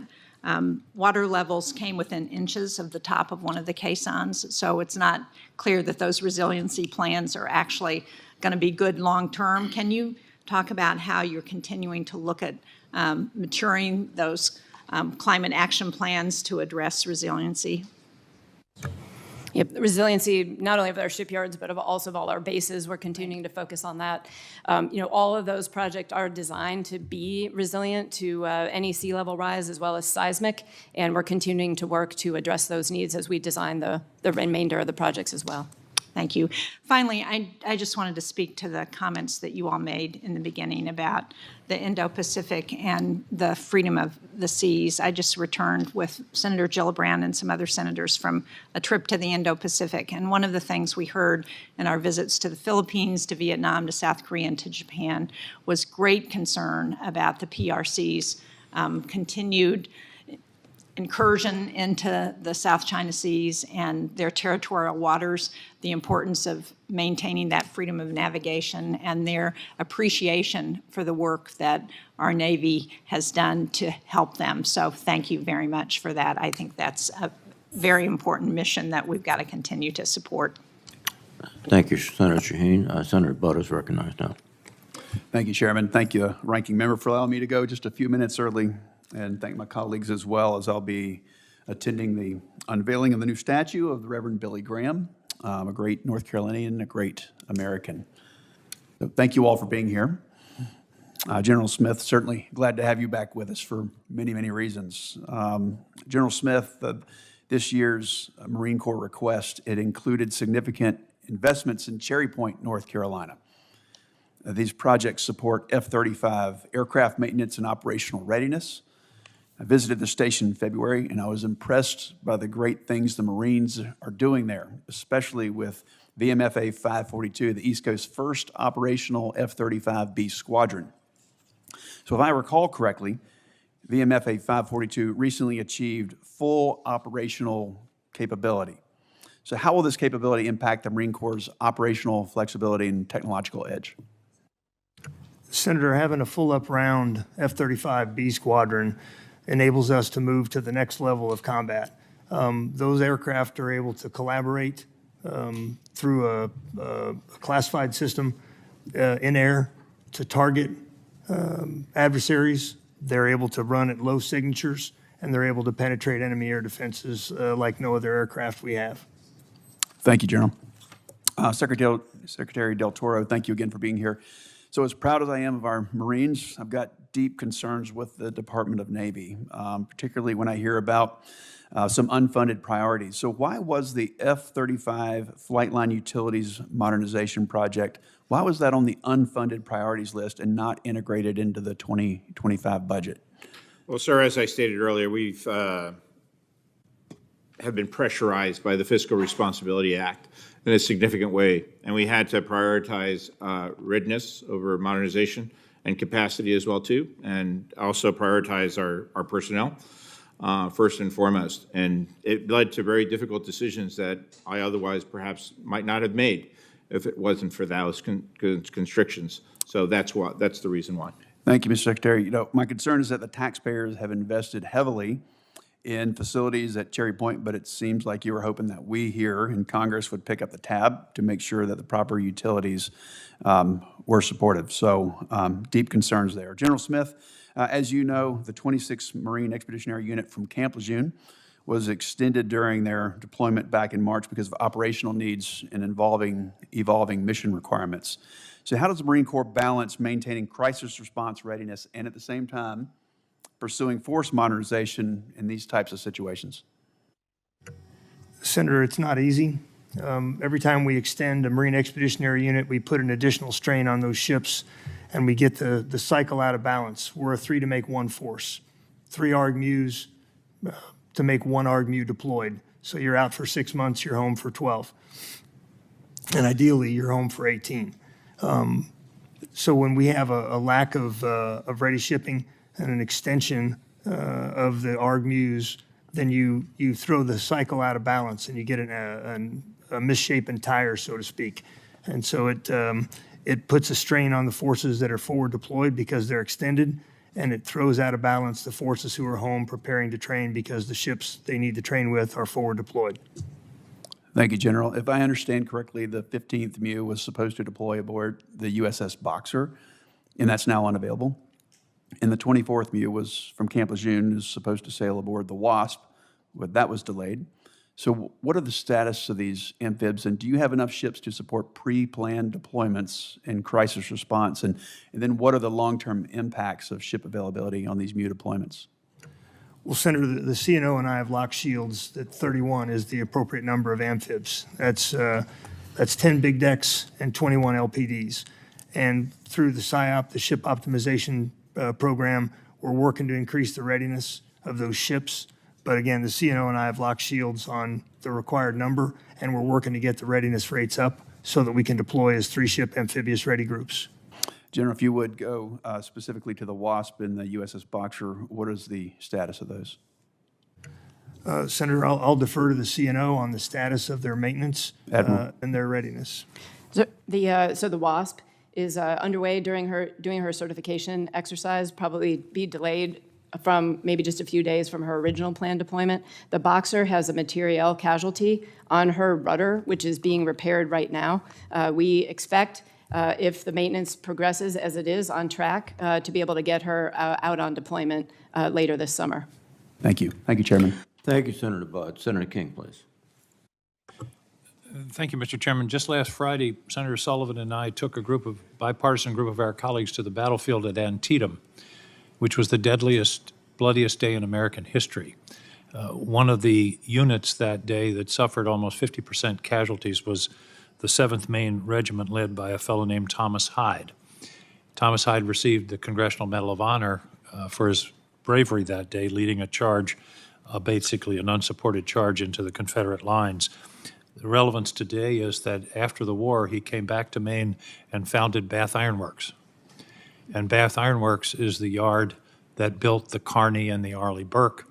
Speaker 6: water levels came within inches of the top of one of the caissons, so it's not clear that those resiliency plans are actually going to be good long-term. Can you talk about how you're continuing to look at maturing those climate action plans to address resiliency?
Speaker 4: Yep, resiliency not only of our shipyards, but also of all our bases. We're continuing to focus on that. All of those projects are designed to be resilient to any sea level rise as well as seismic, and we're continuing to work to address those needs as we design the remainder of the projects as well.
Speaker 6: Thank you. Finally, I just wanted to speak to the comments that you all made in the beginning about the Indo-Pacific and the freedom of the seas. I just returned with Senator Gillibrand and some other senators from a trip to the Indo-Pacific, and one of the things we heard in our visits to the Philippines, to Vietnam, to South Korea, and to Japan was great concern about the PRC's continued incursion into the South China Seas and their territorial waters, the importance of maintaining that freedom of navigation, and their appreciation for the work that our Navy has done to help them. So thank you very much for that. I think that's a very important mission that we've got to continue to support.
Speaker 1: Thank you, Senator Shaheen. Senator Butt is recognized now.
Speaker 7: Thank you, Chairman. Thank you, Ranking Member, for allowing me to go just a few minutes early, and thank my colleagues as well, as I'll be attending the unveiling of the new statue of the Reverend Billy Graham, a great North Carolinian, a great American. So thank you all for being here. General Smith, certainly glad to have you back with us for many, many reasons. General Smith, this year's Marine Corps request, it included significant investments in Cherry Point, North Carolina. These projects support F-35 aircraft maintenance and operational readiness. I visited the station in February, and I was impressed by the great things the Marines are doing there, especially with VMFA 542, the East Coast's first operational F-35B squadron. So if I recall correctly, VMFA 542 recently achieved full operational capability. So how will this capability impact the Marine Corps' operational flexibility and technological edge?
Speaker 5: Senator, having a full up round F-35B squadron enables us to move to the next level of combat. Those aircraft are able to collaborate through a classified system in air to target adversaries. They're able to run at low signatures, and they're able to penetrate enemy air defenses like no other aircraft we have.
Speaker 7: Thank you, General. Secretary Del Toro, thank you again for being here. So as proud as I am of our Marines, I've got deep concerns with the Department of Navy, particularly when I hear about some unfunded priorities. So why was the F-35 Flight Line Utilities Modernization Project, why was that on the unfunded priorities list and not integrated into the 2025 budget?
Speaker 3: Well, sir, as I stated earlier, we've have been pressurized by the Fiscal Responsibility Act in a significant way, and we had to prioritize readiness over modernization and capacity as well too, and also prioritize our personnel first and foremost. And it led to very difficult decisions that I otherwise perhaps might not have made if it wasn't for those constrictions. So that's the reason why.
Speaker 7: Thank you, Mr. Secretary. You know, my concern is that the taxpayers have invested heavily in facilities at Cherry Point, but it seems like you were hoping that we here in Congress would pick up the tab to make sure that the proper utilities were supportive. So deep concerns there. General Smith, as you know, the 26th Marine Expeditionary Unit from Camp Lejeune was extended during their deployment back in March because of operational needs and evolving mission requirements. So how does the Marine Corps balance maintaining crisis response readiness and at the same time pursuing force modernization in these types of situations?
Speaker 5: Senator, it's not easy. Every time we extend a Marine Expeditionary Unit, we put an additional strain on those ships, and we get the cycle out of balance. We're a 3 to make 1 force, 3 ARG-MUs to make 1 ARG-MU deployed. So you're out for 6 months, you're home for 12. And ideally, you're home for 18. So when we have a lack of ready shipping and an extension of the ARG-MUs, then you throw the cycle out of balance and you get a misshapen tire, so to speak. And so it puts a strain on the forces that are forward deployed because they're extended, and it throws out of balance the forces who are home preparing to train because the ships they need to train with are forward deployed.
Speaker 7: Thank you, General. If I understand correctly, the 15th MU was supposed to deploy aboard the USS Boxer, and that's now unavailable. And the 24th MU was from Camp Lejeune, is supposed to sail aboard the Wasp, but that was delayed. So what are the status of these amphibs, and do you have enough ships to support pre-planned deployments and crisis response? And then what are the long-term impacts of ship availability on these MU deployments?
Speaker 5: Well, Senator, the CNO and I have locked shields that 31 is the appropriate number of amphibs. That's 10 big decks and 21 LPDs. And through the SIOP, the Ship Optimization Program, we're working to increase the readiness of those ships. But again, the CNO and I have locked shields on the required number, and we're working to get the readiness rates up so that we can deploy as 3-ship amphibious ready groups.
Speaker 7: General, if you would go specifically to the Wasp and the USS Boxer, what is the status of those?
Speaker 5: Senator, I'll defer to the CNO on the status of their maintenance and their readiness.
Speaker 4: So the WASP is underway doing her certification exercise, probably be delayed from maybe just a few days from her original planned deployment. The Boxer has a materiel casualty on her rudder, which is being repaired right now. We expect, if the maintenance progresses as it is on track, to be able to get her out on deployment later this summer.
Speaker 7: Thank you. Thank you, Chairman.
Speaker 1: Thank you, Senator Budd. Senator King, please.
Speaker 8: Thank you, Mr. Chairman. Just last Friday, Senator Sullivan and I took a bipartisan group of our colleagues to the battlefield at Antietam, which was the deadliest, bloodiest day in American history. One of the units that day that suffered almost 50% casualties was the 7th Maine Regiment, led by a fellow named Thomas Hyde. Thomas Hyde received the Congressional Medal of Honor for his bravery that day, leading a charge, basically an unsupported charge into the Confederate lines. The relevance today is that after the war, he came back to Maine and founded Bath Iron Works. And Bath Iron Works is the yard that built the Kearney and the Arleigh Burke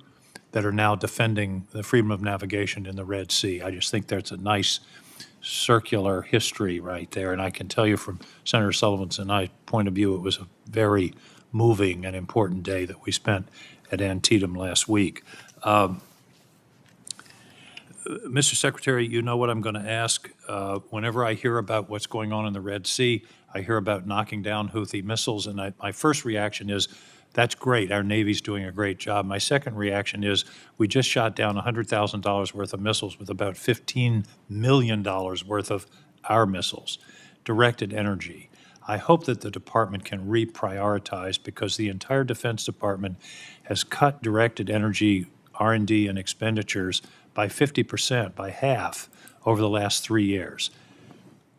Speaker 8: that are now defending the freedom of navigation in the Red Sea. I just think that's a nice circular history right there. And I can tell you from Senator Sullivan's and I point of view, it was a very moving and important day that we spent at Antietam last week. Mr. Secretary, you know what I'm going to ask. Whenever I hear about what's going on in the Red Sea, I hear about knocking down Houthi missiles, and my first reaction is, that's great. Our Navy's doing a great job. My second reaction is, we just shot down $100,000 worth of missiles with about $15 million worth of our missiles, directed energy. I hope that the department can reprioritize because the entire Defense Department has cut directed energy R&D and expenditures by 50%, by half, over the last 3 years.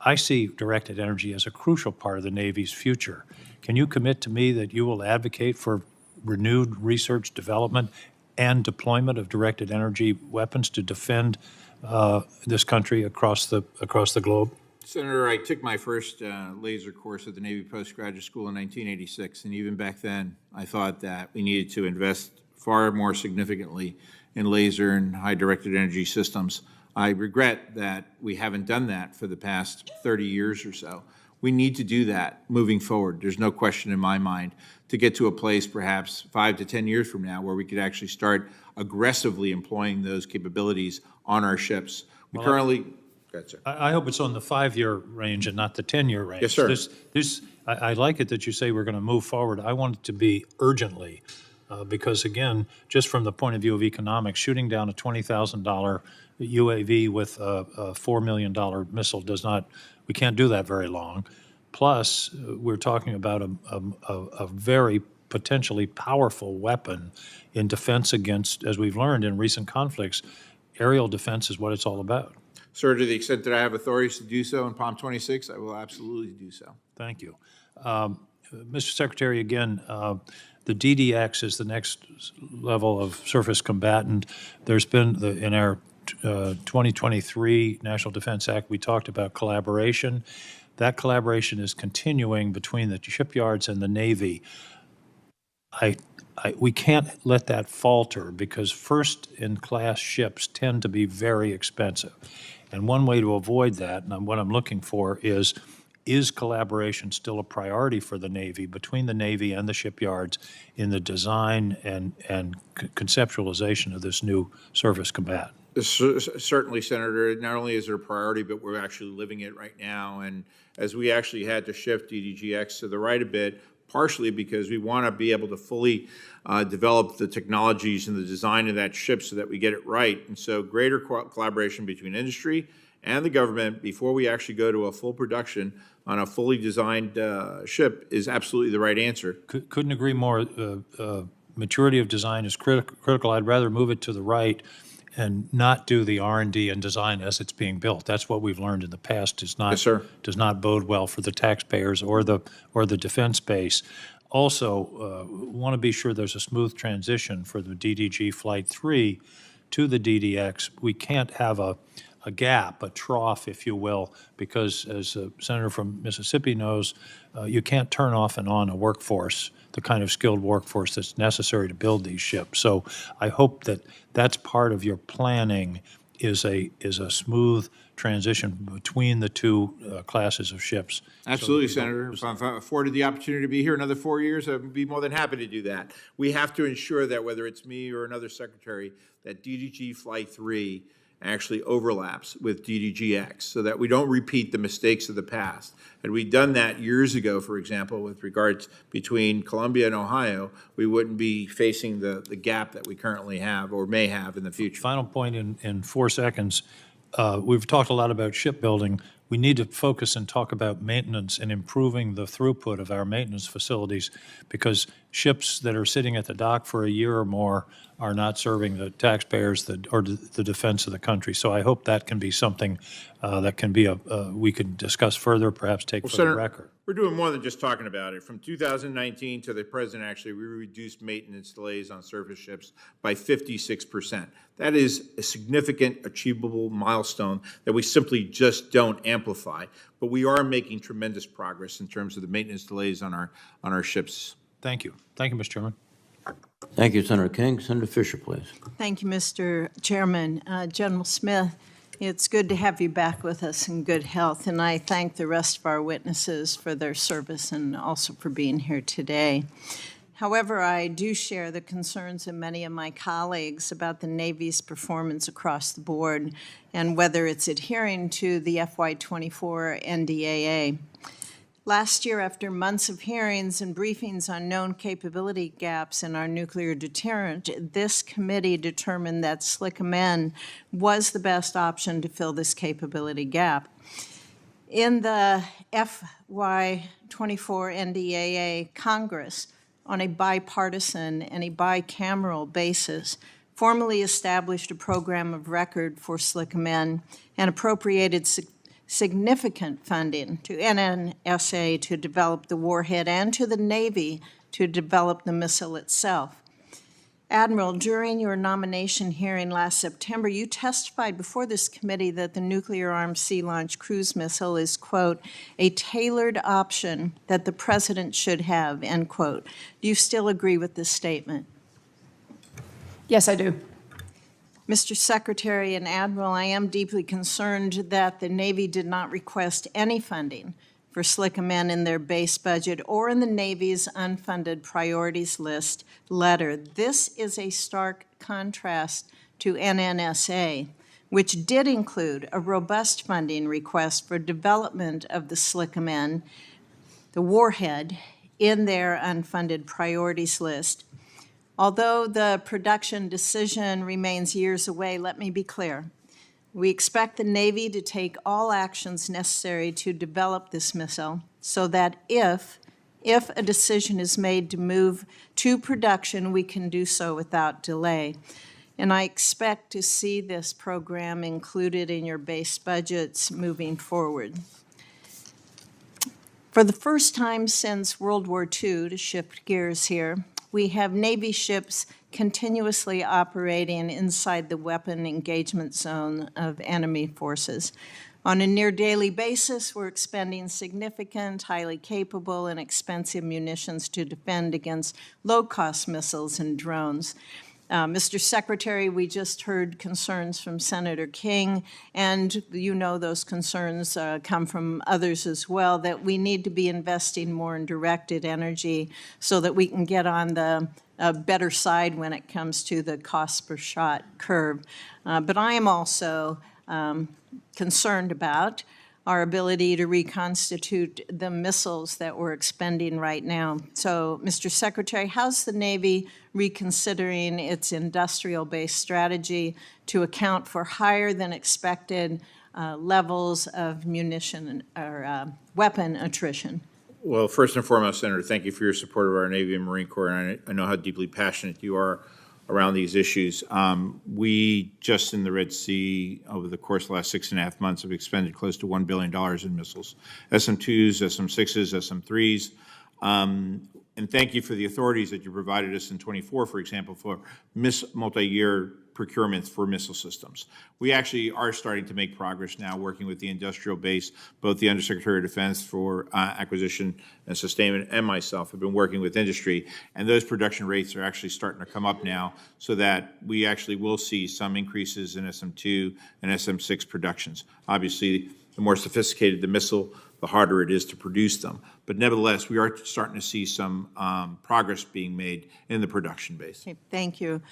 Speaker 8: I see directed energy as a crucial part of the Navy's future. Can you commit to me that you will advocate for renewed research, development, and deployment of directed energy weapons to defend this country across the globe?
Speaker 3: Senator, I took my first laser course at the Navy Postgraduate School in 1986, and even back then, I thought that we needed to invest far more significantly in laser and high-directed energy systems. I regret that we haven't done that for the past 30 years or so. We need to do that moving forward. There's no question in my mind to get to a place perhaps 5 to 10 years from now where we could actually start aggressively employing those capabilities on our ships. We currently... Go ahead, sir.
Speaker 8: I hope it's on the 5-year range and not the 10-year range.
Speaker 3: Yes, sir.
Speaker 8: I like it that you say we're going to move forward. I want it to be urgently, because again, just from the point of view of economics, shooting down a $20,000 UAV with a $4 million missile we can't do that very long. Plus, we're talking about a very potentially powerful weapon in defense against, as we've learned in recent conflicts, aerial defense is what it's all about.
Speaker 3: Sir, to the extent that I have authorities to do so in POM 26, I will absolutely do so.
Speaker 8: Thank you. Mr. Secretary, again, the DDX is the next level of surface combatant. There's been, in our 2023 National Defense Act, we talked about collaboration. That collaboration is continuing between the shipyards and the Navy. We can't let that falter because first-in-class ships tend to be very expensive. And one way to avoid that, and what I'm looking for, is collaboration still a priority for the Navy, between the Navy and the shipyards in the design and conceptualization of this new surface combatant?
Speaker 3: Certainly, Senator. Not only is it a priority, but we're actually living it right now. And as we actually had to shift DDGX to the right a bit, partially because we want to be able to fully develop the technologies and the design of that ship so that we get it right. And so greater collaboration between industry and the government before we actually go to a full production on a fully designed ship is absolutely the right answer.
Speaker 8: Couldn't agree more. Maturity of design is critical. I'd rather move it to the right and not do the R&D and design as it's being built. That's what we've learned in the past. Does not bode well for the taxpayers or the defense base. Also, want to be sure there's a smooth transition for the DDG Flight 3 to the DDX. We can't have a gap, a trough, if you will, because as a senator from Mississippi knows, you can't turn off and on a workforce, the kind of skilled workforce that's necessary to build these ships. So I hope that that's part of your planning is a smooth transition between the two classes of ships.
Speaker 3: Absolutely, Senator. If I'm afforded the opportunity to be here another 4 years, I'd be more than happy to do that. We have to ensure that whether it's me or another secretary, that DDG Flight 3 actually overlaps with DDGX so that we don't repeat the mistakes of the past. Had we done that years ago, for example, with regards between Columbia and Ohio, we wouldn't be facing the gap that we currently have or may have in the future.
Speaker 8: Final point in 4 seconds. We've talked a lot about shipbuilding. We need to focus and talk about maintenance and improving the throughput of our maintenance facilities because ships that are sitting at the dock for a year or more are not serving the taxpayers or the defense of the country. So I hope that can be something that can be we could discuss further, perhaps take for the record.
Speaker 3: We're doing more than just talking about it. From 2019 to the present, actually, we reduced maintenance delays on surface ships by 56%. That is a significant, achievable milestone that we simply just don't amplify. But we are making tremendous progress in terms of the maintenance delays on our ships.
Speaker 8: Thank you. Thank you, Mr. Chairman.
Speaker 1: Thank you, Senator King. Senator Fisher, please.
Speaker 9: Thank you, Mr. Chairman. General Smith, it's good to have you back with us in good health, and I thank the rest of our witnesses for their service and also for being here today. However, I do share the concerns of many of my colleagues about the Navy's performance across the board and whether it's adhering to the FY24 NDAA. Last year, after months of hearings and briefings on known capability gaps in our nuclear deterrent, this committee determined that SLCMN was the best option to fill this capability gap. In the FY24 NDAA, Congress, on a bipartisan and a bicameral basis, formally established a program of record for SLCMN and appropriated significant funding to NNSA to develop the warhead and to the Navy to develop the missile itself. Admiral, during your nomination hearing last September, you testified before this committee that the nuclear-armed sea-launched cruise missile is, quote, a tailored option that the President should have, end quote. Do you still agree with this statement?
Speaker 4: Yes, I do.
Speaker 9: Mr. Secretary and Admiral, I am deeply concerned that the Navy did not request any funding for SLCMN in their base budget or in the Navy's unfunded priorities list letter. This is a stark contrast to NNSA, which did include a robust funding request for development of the SLCMN, the warhead, in their unfunded priorities list. Although the production decision remains years away, let me be clear. We expect the Navy to take all actions necessary to develop this missile so that if a decision is made to move to production, we can do so without delay. And I expect to see this program included in your base budgets moving forward. For the first time since World War II, to shift gears here, we have Navy ships continuously operating inside the weapon engagement zone of enemy forces. On a near daily basis, we're expending significant, highly capable, and expensive munitions to defend against low-cost missiles and drones. Mr. Secretary, we just heard concerns from Senator King, and you know those concerns come from others as well, that we need to be investing more in directed energy so that we can get on the better side when it comes to the cost per shot curve. But I am also concerned about our ability to reconstitute the missiles that we're expending right now. So, Mr. Secretary, how's the Navy reconsidering its industrial-based strategy to account for higher than expected levels of munition or weapon attrition?
Speaker 3: Well, first and foremost, Senator, thank you for your support of our Navy and Marine Corps, and I know how deeply passionate you are around these issues. We just in the Red Sea, over the course of the last 6.5 months, have expended close to $1 billion in missiles, SM-2s, SM-6s, SM-3s. And thank you for the authorities that you provided us in 24, for example, for multi-year procurements for missile systems. We actually are starting to make progress now working with the industrial base. Both the Undersecretary of Defense for Acquisition and Sustainment and myself have been working with industry, and those production rates are actually starting to come up now so that we actually will see some increases in SM-2 and SM-6 productions. Obviously, the more sophisticated the missile, the harder it is to produce them. But nevertheless, we are starting to see some progress being made in the production base.
Speaker 9: Okay, thank you.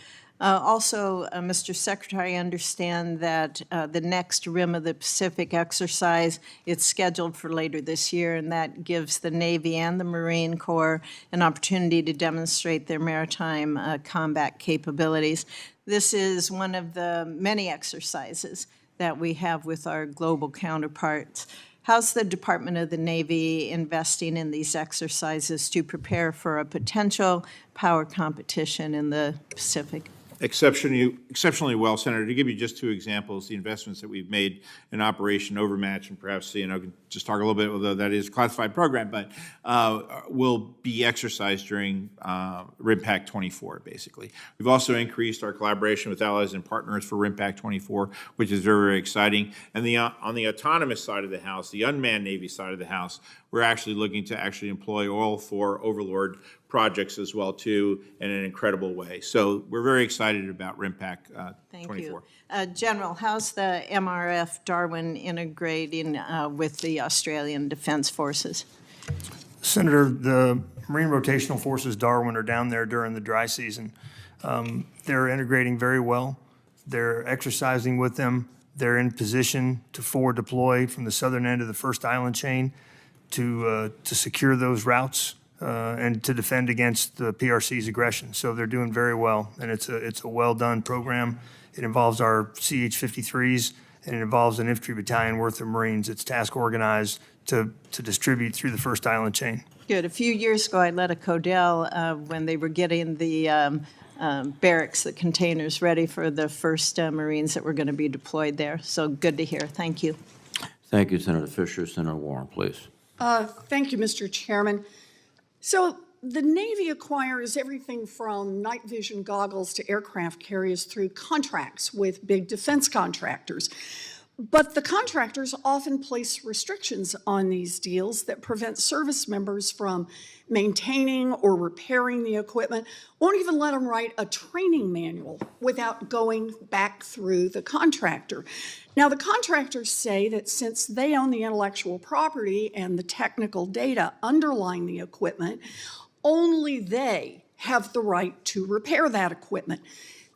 Speaker 9: Also, Mr. Secretary, I understand that the next Rim of the Pacific exercise, it's scheduled for later this year, and that gives the Navy and the Marine Corps an opportunity to demonstrate their maritime combat capabilities. This is one of the many exercises that we have with our global counterparts. How's the Department of the Navy investing in these exercises to prepare for a potential power competition in the Pacific?
Speaker 3: Exceptionally well, Senator. To give you just two examples, the investments that we've made in Operation Overmatch, and perhaps, I can just talk a little bit, although that is a classified program, but will be exercised during RIMPAC 24, basically. We've also increased our collaboration with allies and partners for RIMPAC 24, which is very, very exciting. And on the autonomous side of the house, the unmanned Navy side of the house, we're actually looking to actually employ all four Overlord projects as well, too, in an incredible way. So we're very excited about RIMPAC 24.
Speaker 9: Thank you. General, how's the MRF Darwin integrating with the Australian Defence Forces?
Speaker 5: Senator, the Marine Rotational Forces Darwin are down there during the dry season. They're integrating very well. They're exercising with them. They're in position to forward deploy from the southern end of the first island chain to secure those routes and to defend against the PRC's aggression. So they're doing very well, and it's a well-done program. It involves our CH-53s and it involves an infantry battalion worth of Marines. It's task organized to distribute through the first island chain.
Speaker 9: Good. A few years ago, I led a Codell when they were getting the barracks, the containers ready for the first Marines that were going to be deployed there. So good to hear. Thank you.
Speaker 1: Thank you, Senator Fisher. Senator Warren, please.
Speaker 10: Thank you, Mr. Chairman. So the Navy acquires everything from night vision goggles to aircraft carriers through contracts with big defense contractors. But the contractors often place restrictions on these deals that prevent service members from maintaining or repairing the equipment, won't even let them write a training manual without going back through the contractor. Now, the contractors say that since they own the intellectual property and the technical data underlying the equipment, only they have the right to repair that equipment.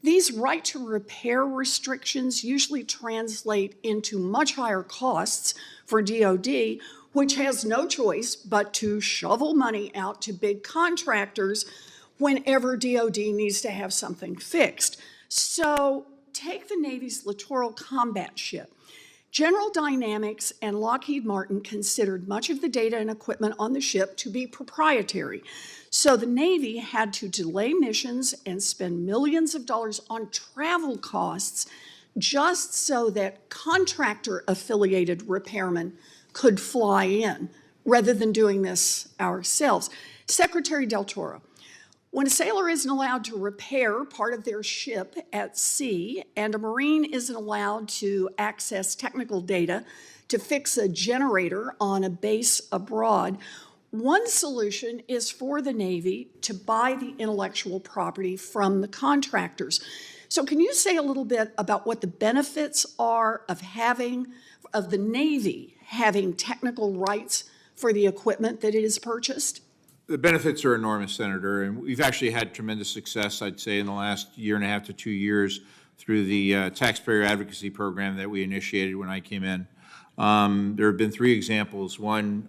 Speaker 10: These right to repair restrictions usually translate into much higher costs for DoD, which has no choice but to shovel money out to big contractors whenever DoD needs to have something fixed. So take the Navy's Littoral Combat Ship. General Dynamics and Lockheed Martin considered much of the data and equipment on the ship to be proprietary. So the Navy had to delay missions and spend millions of dollars on travel costs just so that contractor-affiliated repairmen could fly in rather than doing this ourselves. Secretary Del Toro, when a sailor isn't allowed to repair part of their ship at sea and a Marine isn't allowed to access technical data to fix a generator on a base abroad, one solution is for the Navy to buy the intellectual property from the contractors. So can you say a little bit about what the benefits are of the Navy having technical rights for the equipment that it has purchased?
Speaker 3: The benefits are enormous, Senator, and we've actually had tremendous success, I'd say, in the last year and a half to 2 years through the taxpayer advocacy program that we initiated when I came in. There have been 3 examples. One,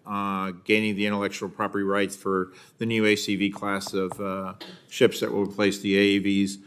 Speaker 3: gaining the intellectual property rights for the new ACV class of ships that will replace the AAVs.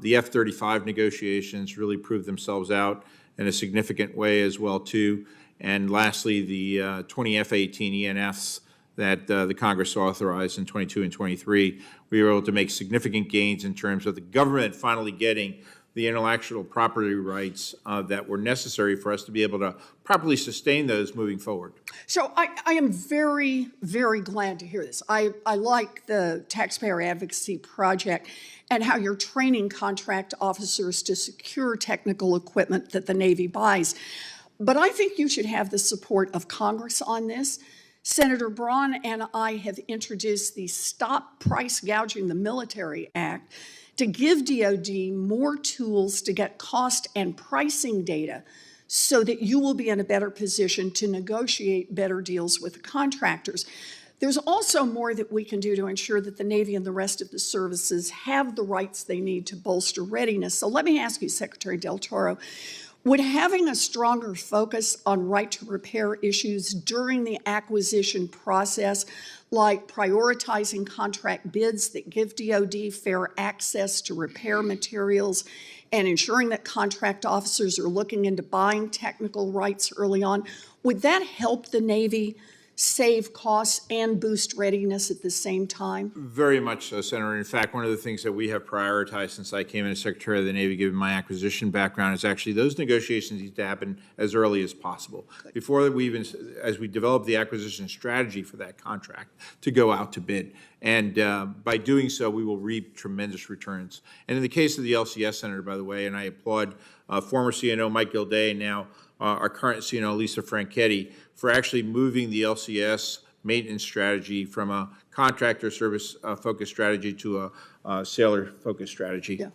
Speaker 3: The F-35 negotiations really proved themselves out in a significant way as well, too. And lastly, the 20 F-18 ENFs that the Congress authorized in 22 and 23. We were able to make significant gains in terms of the government finally getting the intellectual property rights that were necessary for us to be able to properly sustain those moving forward.
Speaker 10: So I am very, very glad to hear this. I like the Taxpayer Advocacy Project and how you're training contract officers to secure technical equipment that the Navy buys. But I think you should have the support of Congress on this. Senator Braun and I have introduced the Stop Price Gouging the Military Act to give DoD more tools to get cost and pricing data so that you will be in a better position to negotiate better deals with the contractors. There's also more that we can do to ensure that the Navy and the rest of the services have the rights they need to bolster readiness. So let me ask you, Secretary Del Toro, would having a stronger focus on right to repair issues during the acquisition process, like prioritizing contract bids that give DoD fair access to repair materials and ensuring that contract officers are looking into buying technical rights early on, would that help the Navy save costs and boost readiness at the same time?
Speaker 3: Very much so, Senator. In fact, one of the things that we have prioritized since I came in as Secretary of the Navy, given my acquisition background, is actually those negotiations need to happen as early as possible. Before we even, as we develop the acquisition strategy for that contract to go out to bid. And by doing so, we will reap tremendous returns. And in the case of the LCS, Senator, by the way, and I applaud former CNO Mike Gilday, now our current CNO Lisa Franchetti, for actually moving the LCS maintenance strategy from a contractor service focused strategy to a sailor focused strategy.
Speaker 10: Yeah.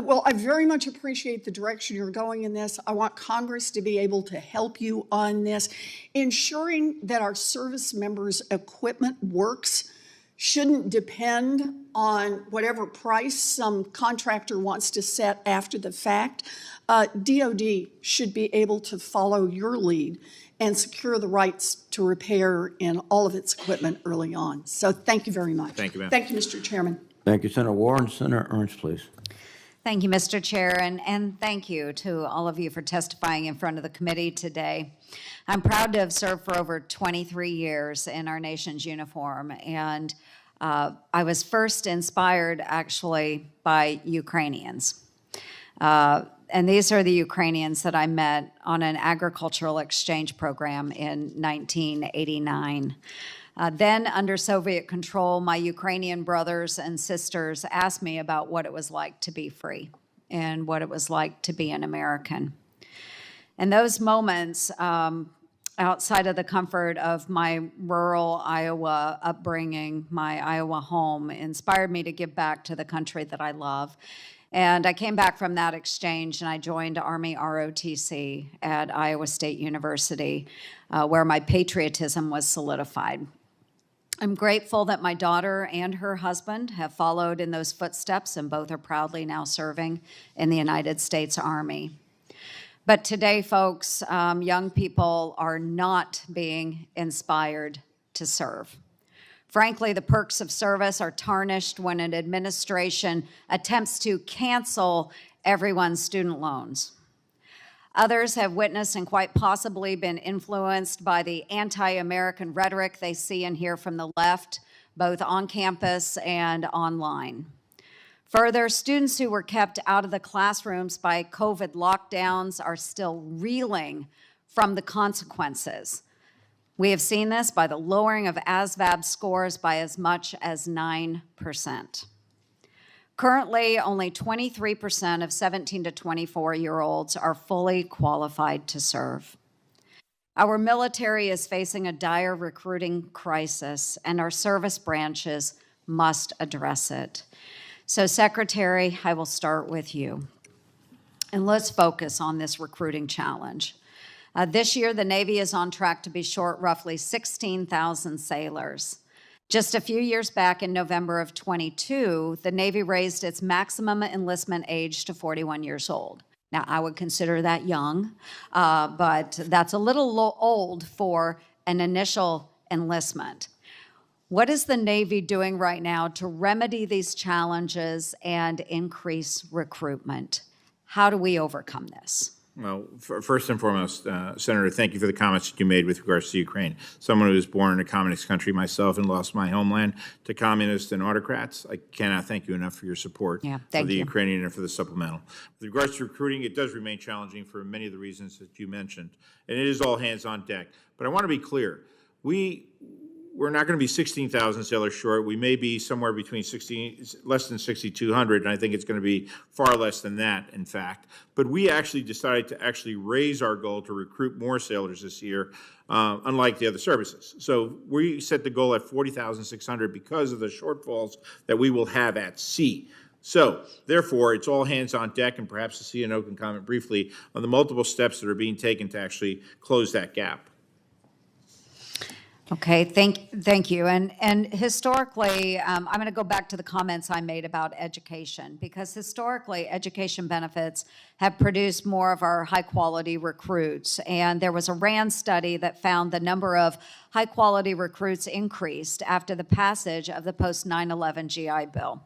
Speaker 10: Well, I very much appreciate the direction you're going in this. I want Congress to be able to help you on this. Ensuring that our service members' equipment works shouldn't depend on whatever price some contractor wants to set after the fact. DoD should be able to follow your lead and secure the rights to repair in all of its equipment early on. So thank you very much.
Speaker 3: Thank you, ma'am.
Speaker 10: Thank you, Mr. Chairman.
Speaker 1: Thank you, Senator Warren. Senator Ernst, please.
Speaker 11: Thank you, Mr. Chair, and thank you to all of you for testifying in front of the committee today. I'm proud to have served for over 23 years in our nation's uniform, and I was first inspired, actually, by Ukrainians. And these are the Ukrainians that I met on an agricultural exchange program in 1989. Then, under Soviet control, my Ukrainian brothers and sisters asked me about what it was like to be free and what it was like to be an American. And those moments, outside of the comfort of my rural Iowa upbringing, my Iowa home, inspired me to give back to the country that I love. And I came back from that exchange and I joined Army ROTC at Iowa State University, where my patriotism was solidified. I'm grateful that my daughter and her husband have followed in those footsteps, and both are proudly now serving in the United States Army. But today, folks, young people are not being inspired to serve. Frankly, the perks of service are tarnished when an administration attempts to cancel everyone's student loans. Others have witnessed and quite possibly been influenced by the anti-American rhetoric they see and hear from the left, both on campus and online. Further, students who were kept out of the classrooms by COVID lockdowns are still reeling from the consequences. We have seen this by the lowering of ASVAB scores by as much as 9%. Currently, only 23% of 17 to 24-year-olds are fully qualified to serve. Our military is facing a dire recruiting crisis, and our service branches must address it. So, Secretary, I will start with you. And let's focus on this recruiting challenge. This year, the Navy is on track to be short roughly 16,000 sailors. Just a few years back in November of 22, the Navy raised its maximum enlistment age to 41 years old. Now, I would consider that young, but that's a little old for an initial enlistment. What is the Navy doing right now to remedy these challenges and increase recruitment? How do we overcome this?
Speaker 3: Well, first and foremost, Senator, thank you for the comments that you made with regards to Ukraine. Someone who was born in a communist country myself and lost my homeland to communists and autocrats, I cannot thank you enough for your support for the Ukrainian and for the supplemental. With regards to recruiting, it does remain challenging for many of the reasons that you mentioned, and it is all hands on deck. But I want to be clear. We're not going to be 16,000 sailors short. We may be somewhere between less than 6,200, and I think it's going to be far less than that, in fact. But we actually decided to raise our goal to recruit more sailors this year, unlike the other services. So we set the goal at 40,600 because of the shortfalls that we will have at sea. So, therefore, it's all hands on deck, and perhaps the CNO can comment briefly on the multiple steps that are being taken to actually close that gap.
Speaker 11: Okay, thank you. And historically, I'm going to go back to the comments I made about education, because historically, education benefits have produced more of our high-quality recruits. And there was a RAND study that found the number of high-quality recruits increased after the passage of the post-9/11 GI Bill.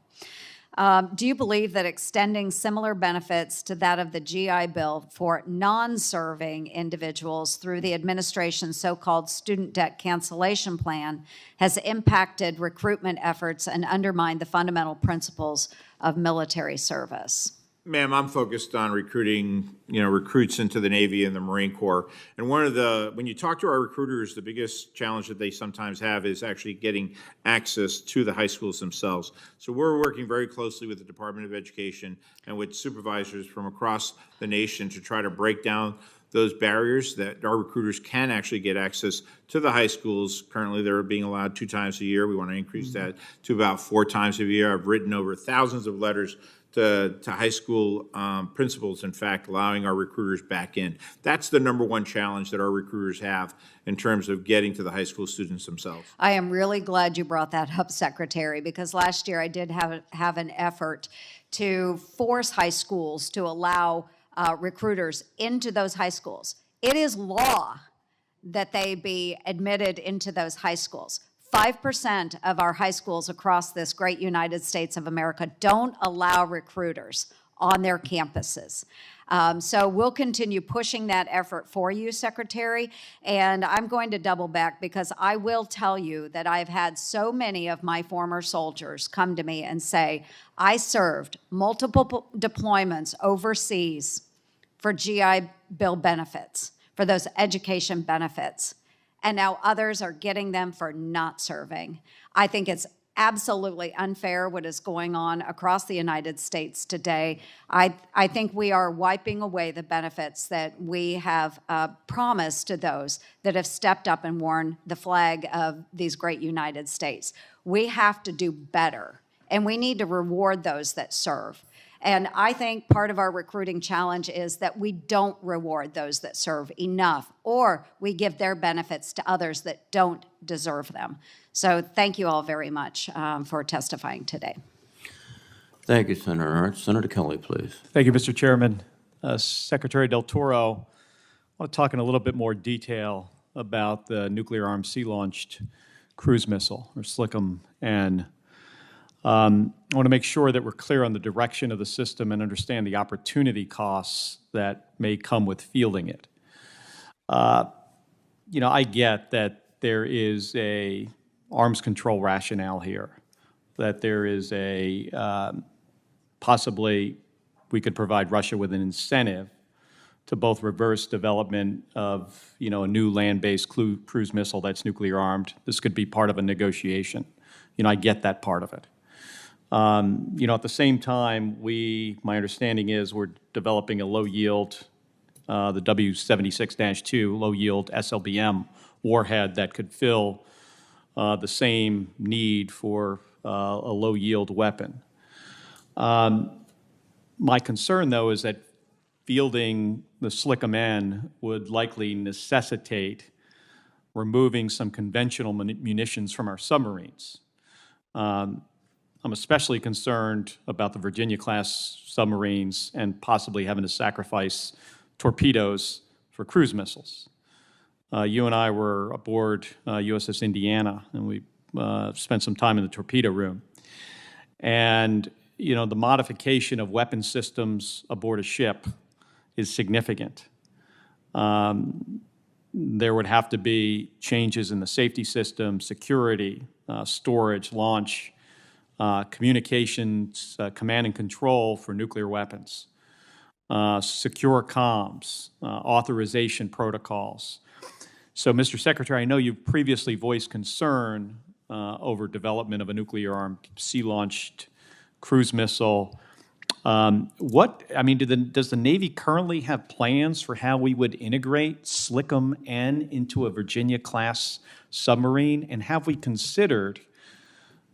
Speaker 11: Do you believe that extending similar benefits to that of the GI Bill for non-serving individuals through the administration's so-called student debt cancellation plan has impacted recruitment efforts and undermined the fundamental principles of military service?
Speaker 3: Ma'am, I'm focused on recruiting, recruits into the Navy and the Marine Corps. And when you talk to our recruiters, the biggest challenge that they sometimes have is actually getting access to the high schools themselves. So we're working very closely with the Department of Education and with supervisors from across the nation to try to break down those barriers that our recruiters can actually get access to the high schools. Currently, they're being allowed 2 times a year. We want to increase that to about 4 times a year. I've written over thousands of letters to high school principals, in fact, allowing our recruiters back in. That's the number one challenge that our recruiters have in terms of getting to the high school students themselves.
Speaker 11: I am really glad you brought that up, Secretary, because last year I did have an effort to force high schools to allow recruiters into those high schools. It is law that they be admitted into those high schools. 5% of our high schools across this great United States of America don't allow recruiters. on their campuses. So we'll continue pushing that effort for you, Secretary. And I'm going to double back because I will tell you that I've had so many of my former soldiers come to me and say, I served multiple deployments overseas for GI Bill benefits, for those education benefits. And now others are getting them for not serving. I think it's absolutely unfair what is going on across the United States today. I think we are wiping away the benefits that we have promised to those that have stepped up and worn the flag of these great United States. We have to do better, and we need to reward those that serve. And I think part of our recruiting challenge is that we don't reward those that serve enough, or we give their benefits to others that don't deserve them. So thank you all very much for testifying today.
Speaker 1: Thank you, Senator Ernst. Senator Kelly, please.
Speaker 12: Thank you, Mr. Chairman. Secretary Del Toro, I want to talk in a little bit more detail about the nuclear-armed sea-launched cruise missile, or SLCM-N. I want to make sure that we're clear on the direction of the system and understand the opportunity costs that may come with fielding it. I get that there is a arms control rationale here, that there is a possibly we could provide Russia with an incentive to both reverse development of a new land-based cruise missile that's nuclear armed. This could be part of a negotiation. I get that part of it. At the same time, my understanding is we're developing a low-yield, the W76-2 low-yield SLBM warhead that could fill the same need for a low-yield weapon. My concern, though, is that fielding the SLCM-N would likely necessitate removing some conventional munitions from our submarines. I'm especially concerned about the Virginia-class submarines and possibly having to sacrifice torpedoes for cruise missiles. You and I were aboard USS Indiana, and we spent some time in the torpedo room. And, the modification of weapon systems aboard a ship is significant. There would have to be changes in the safety system, security, storage, launch, communications, command and control for nuclear weapons, secure comms, authorization protocols. So, Mr. Secretary, I know you've previously voiced concern over development of a nuclear-armed sea-launched cruise missile. Does the Navy currently have plans for how we would integrate SLCM-N into a Virginia-class submarine? And have we considered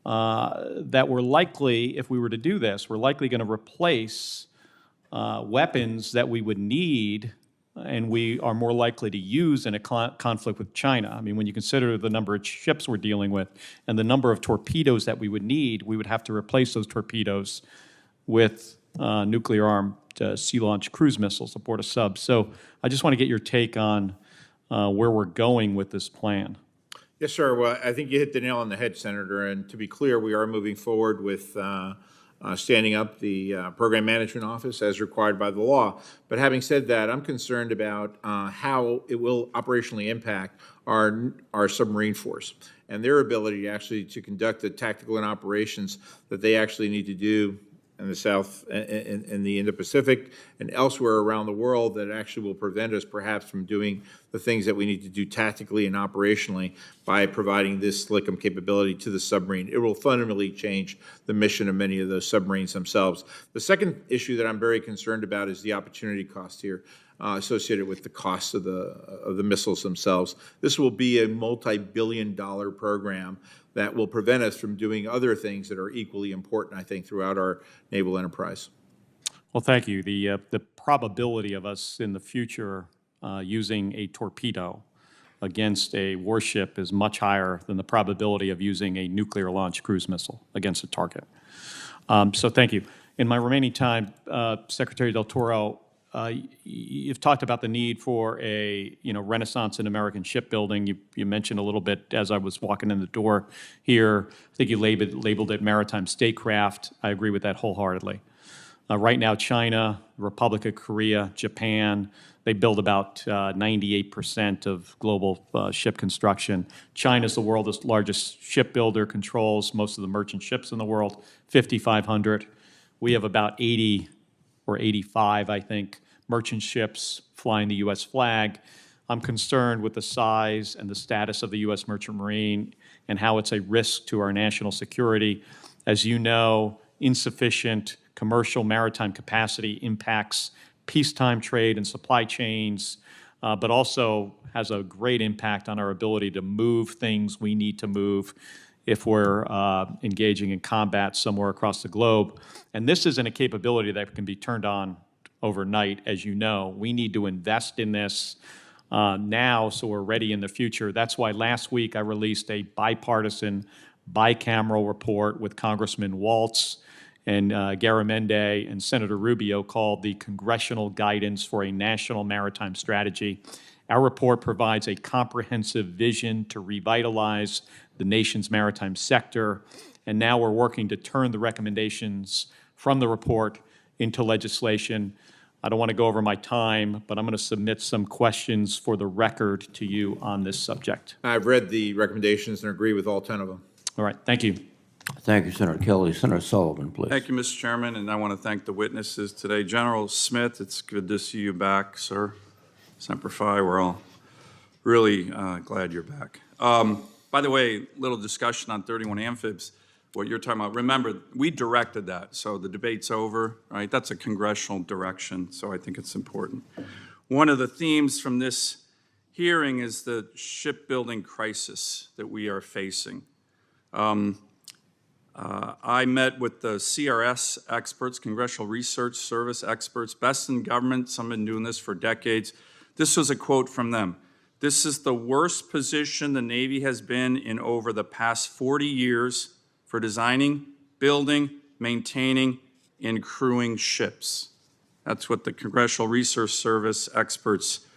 Speaker 12: that we're likely, if we were to do this, we're likely going to replace weapons that we would need and we are more likely to use in a conflict with China? When you consider the number of ships we're dealing with and the number of torpedoes that we would need, we would have to replace those torpedoes with nuclear-armed sea-launched cruise missiles aboard a sub. So I just want to get your take on where we're going with this plan.
Speaker 3: Yes, sir. Well, I think you hit the nail on the head, Senator. And to be clear, we are moving forward with standing up the Program Management Office as required by the law. But having said that, I'm concerned about how it will operationally impact our submarine force and their ability actually to conduct the tactical and operations that they actually need to do in the South, in the Indo-Pacific, and elsewhere around the world that actually will prevent us perhaps from doing the things that we need to do tactically and operationally by providing this SLCM capability to the submarine. It will fundamentally change the mission of many of those submarines themselves. The second issue that I'm very concerned about is the opportunity cost here associated with the cost of the missiles themselves. This will be a multi-billion-dollar program that will prevent us from doing other things that are equally important, I think, throughout our naval enterprise.
Speaker 12: Well, thank you. The probability of us in the future using a torpedo against a warship is much higher than the probability of using a nuclear-launched cruise missile against a target. So thank you. In my remaining time, Secretary Del Toro, you've talked about the need for a renaissance in American shipbuilding. You mentioned a little bit as I was walking in the door here. I think you labeled it maritime statecraft. I agree with that wholeheartedly. Right now, China, Republic of Korea, Japan, they build about 98% of global ship construction. China is the world's largest shipbuilder, controls most of the merchant ships in the world, 5,500. We have about 80 or 85, I think, merchant ships flying the U.S. flag. I'm concerned with the size and the status of the U.S. Merchant Marine and how it's a risk to our national security. As you know, insufficient commercial maritime capacity impacts peacetime trade and supply chains, but also has a great impact on our ability to move things we need to move if we're engaging in combat somewhere across the globe. And this isn't a capability that can be turned on overnight, as you know. We need to invest in this now so we're ready in the future. That's why last week I released a bipartisan, bicameral report with Congressman Waltz and Garamendi and Senator Rubio called the Congressional Guidance for a National Maritime Strategy. Our report provides a comprehensive vision to revitalize the nation's maritime sector, and now we're working to turn the recommendations from the report into legislation. I don't want to go over my time, but I'm going to submit some questions for the record to you on this subject.
Speaker 3: I've read the recommendations and agree with all 10 of them.
Speaker 12: All right, thank you.
Speaker 1: Thank you, Senator Kelly. Senator Sullivan, please.
Speaker 13: Thank you, Mr. Chairman, and I want to thank the witnesses today. General Smith, it's good to see you back, sir. Semper Fi, we're all really glad you're back. By the way, little discussion on 31 amphibs, what you're talking about. Remember, we directed that, so the debate's over, right? That's a congressional direction, so I think it's important. One of the themes from this hearing is the shipbuilding crisis that we are facing. I met with the CRS experts, Congressional Research Service experts, best in government. Some have been doing this for decades. This was a quote from them. "This is the worst position the Navy has been in over the past 40 years for designing, building, maintaining, and crewing ships." That's what the Congressional Research Service experts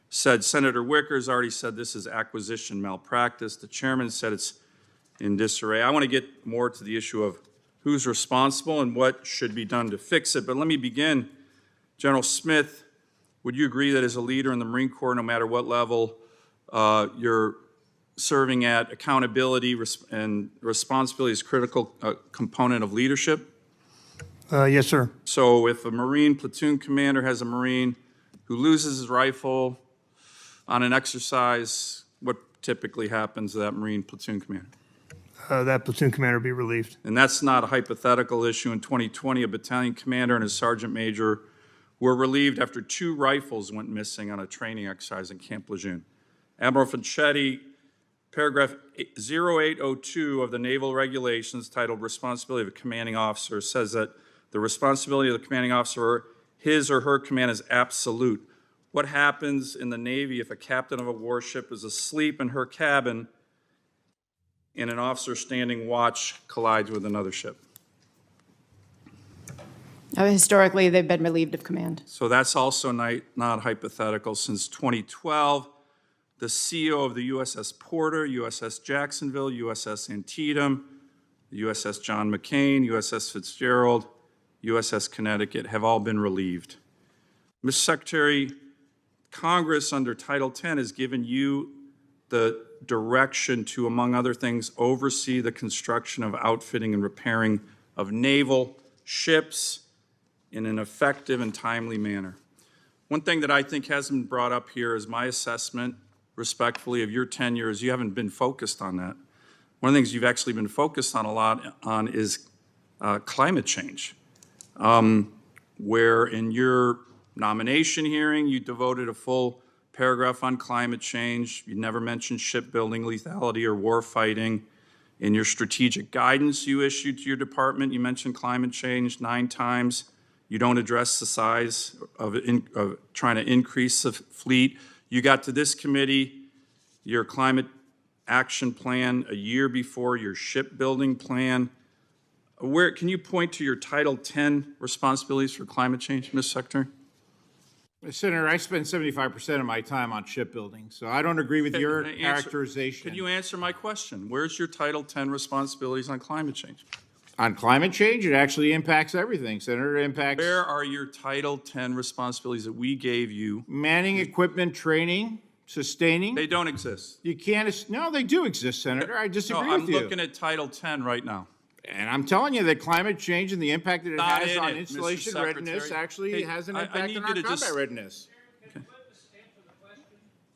Speaker 13: said. Senator Wicker's already said this is acquisition malpractice. The chairman said it's in disarray. I want to get more to the issue of who's responsible and what should be done to fix it. But let me begin. General Smith, would you agree that as a leader in the Marine Corps, no matter what level you're serving at, accountability and responsibility is a critical component of leadership?
Speaker 5: Yes, sir.
Speaker 13: So if a Marine platoon commander has a Marine who loses his rifle on an exercise, what typically happens to that Marine platoon commander?
Speaker 5: That platoon commander be relieved.
Speaker 13: And that's not a hypothetical issue. In 2020, a battalion commander and a sergeant major were relieved after 2 rifles went missing on a training exercise in Camp Lejeune. Admiral Franchetti, paragraph 0802 of the Naval Regulations titled Responsibility of a Commanding Officer says that the responsibility of the commanding officer, his or her command, is absolute. What happens in the Navy if a captain of a warship is asleep in her cabin and an officer standing watch collides with another ship?
Speaker 4: Historically, they've been relieved of command.
Speaker 13: So that's also not hypothetical. Since 2012, the CEO of the USS Porter, USS Jacksonville, USS Antietam, the USS John McCain, USS Fitzgerald, USS Connecticut have all been relieved. Mr. Secretary, Congress under Title X has given you the direction to, among other things, oversee the construction of outfitting and repairing of naval ships in an effective and timely manner. One thing that I think hasn't been brought up here is my assessment, respectfully, of your tenure is you haven't been focused on that. One of the things you've actually been focused on a lot on is climate change, where in your nomination hearing you devoted a full paragraph on climate change. You never mentioned shipbuilding, lethality, or war fighting. In your strategic guidance you issued to your department, you mentioned climate change 9 times. You don't address the size of trying to increase the fleet. You got to this committee, your climate action plan a year before your shipbuilding plan. Where can you point to your Title X responsibilities for climate change, Mr. Secretary?
Speaker 3: Senator, I spend 75% of my time on shipbuilding, so I don't agree with your characterization.
Speaker 13: Could you answer my question? Where's your Title X responsibilities on climate change?
Speaker 3: On climate change, it actually impacts everything, Senator. It impacts
Speaker 13: Where are your Title X responsibilities that we gave you?
Speaker 3: manning, equipment, training, sustaining.
Speaker 13: They don't exist.
Speaker 3: You can't, no, they do exist, Senator. I
Speaker 13: No,
Speaker 3: disagree
Speaker 13: I'm
Speaker 3: with you.
Speaker 13: looking at Title X right now.
Speaker 3: And I'm telling you that climate change and the impact that it
Speaker 13: Not
Speaker 3: has
Speaker 13: in
Speaker 3: on
Speaker 13: it, Mr.
Speaker 3: installation readiness
Speaker 13: Secretary.
Speaker 3: actually
Speaker 13: Hey,
Speaker 3: has an
Speaker 13: I
Speaker 3: impact
Speaker 13: need
Speaker 3: on
Speaker 13: you
Speaker 3: our
Speaker 13: to
Speaker 3: combat
Speaker 13: just-
Speaker 3: readiness.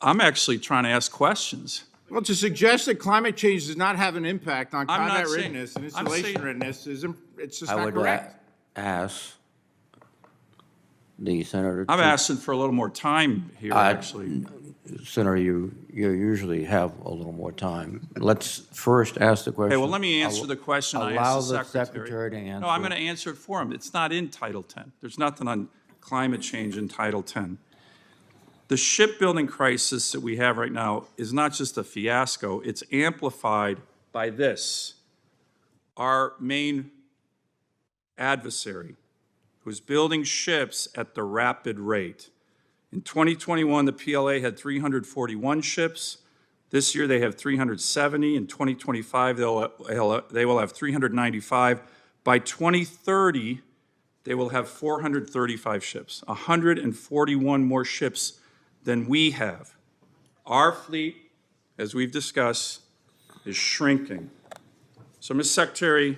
Speaker 13: I'm actually trying to ask questions.
Speaker 3: Well, to suggest that climate change does not have an impact on
Speaker 13: I'm
Speaker 3: combat
Speaker 13: not saying-
Speaker 3: readiness and
Speaker 13: I'm
Speaker 3: installation
Speaker 13: saying-
Speaker 3: readiness is, it's just
Speaker 1: I
Speaker 3: not
Speaker 1: would
Speaker 3: correct.
Speaker 1: ask the senator.
Speaker 13: I'm
Speaker 1: to-
Speaker 13: asking for a little more time here, actually.
Speaker 1: Senator, you usually have a little more time. Let's first ask the question.
Speaker 13: Okay, well, let me answer the question I
Speaker 1: Allow
Speaker 13: asked the
Speaker 1: the
Speaker 13: Secretary.
Speaker 1: Secretary to answer.
Speaker 13: No, I'm going to answer it for him. It's not in Title X. There's nothing on climate change in Title X. The shipbuilding crisis that we have right now is not just a fiasco, it's amplified by this. Our main adversary, who's building ships at the rapid rate. In 2021, the PLA had 341 ships. This year, they have 370. In 2025, they will have 395. By 2030, they will have 435 ships, 141 more ships than we have. Our fleet, as we've discussed, is shrinking. So, Ms. Secretary,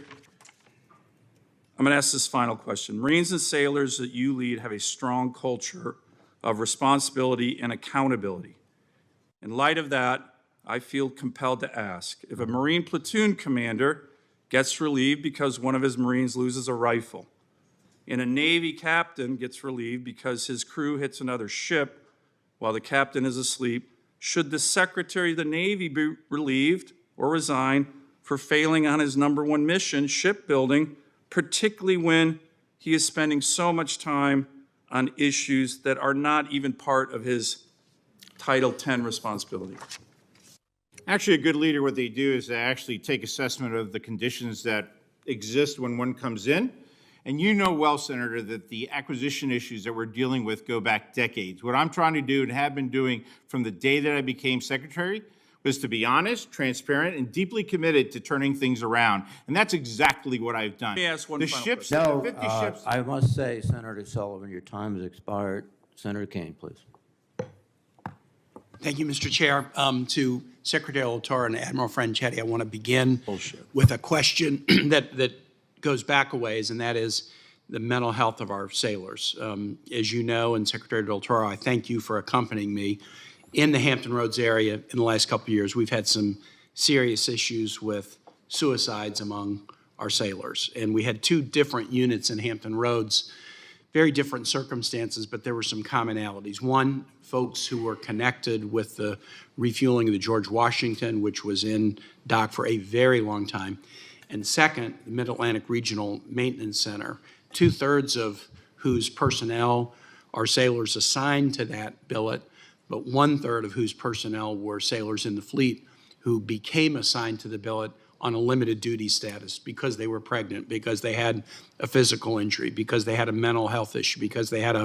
Speaker 13: I'm going to ask this final question. Marines and sailors that you lead have a strong culture of responsibility and accountability. In light of that, I feel compelled to ask, if a Marine platoon commander gets relieved because one of his Marines loses a rifle, and a Navy captain gets relieved because his crew hits another ship while the captain is asleep, should the Secretary of the Navy be relieved or resign for failing on his #1 mission, shipbuilding, particularly when he is spending so much time on issues that are not even part of his Title X responsibility?
Speaker 3: Actually, a good leader, what they do is they actually take assessment of the conditions that exist when one comes in. And you know well, Senator, that the acquisition issues that we're dealing with go back decades. What I'm trying to do and have been doing from the day that I became secretary was to be honest, transparent, and deeply committed to turning things around. And that's exactly what I've done.
Speaker 13: Let me ask one
Speaker 3: The
Speaker 13: final
Speaker 3: ships,
Speaker 1: No,
Speaker 3: 50 ships.
Speaker 1: I must say, Senator Sullivan, your time has expired. Senator Kane, please.
Speaker 14: Thank you, Mr. Chair. To Secretary Del Toro and Admiral Franchetti, I want to begin with a question that goes back a ways, and that is the mental health of our sailors. As you know, and Secretary Del Toro, I thank you for accompanying me. In the Hampton Roads area in the last couple of years, we've had some serious issues with suicides among our sailors. And we had 2 different units in Hampton Roads, very different circumstances, but there were some commonalities. One, folks who were connected with the refueling of the George Washington, which was in dock for a very long time. And second, the Mid-Atlantic Regional Maintenance Center, 2/3 of whose personnel are sailors assigned to that billet, but 1/3 of whose personnel were sailors in the fleet who became assigned to the billet on a limited duty status because they were pregnant, because they had a physical injury, because they had a mental health issue, because they had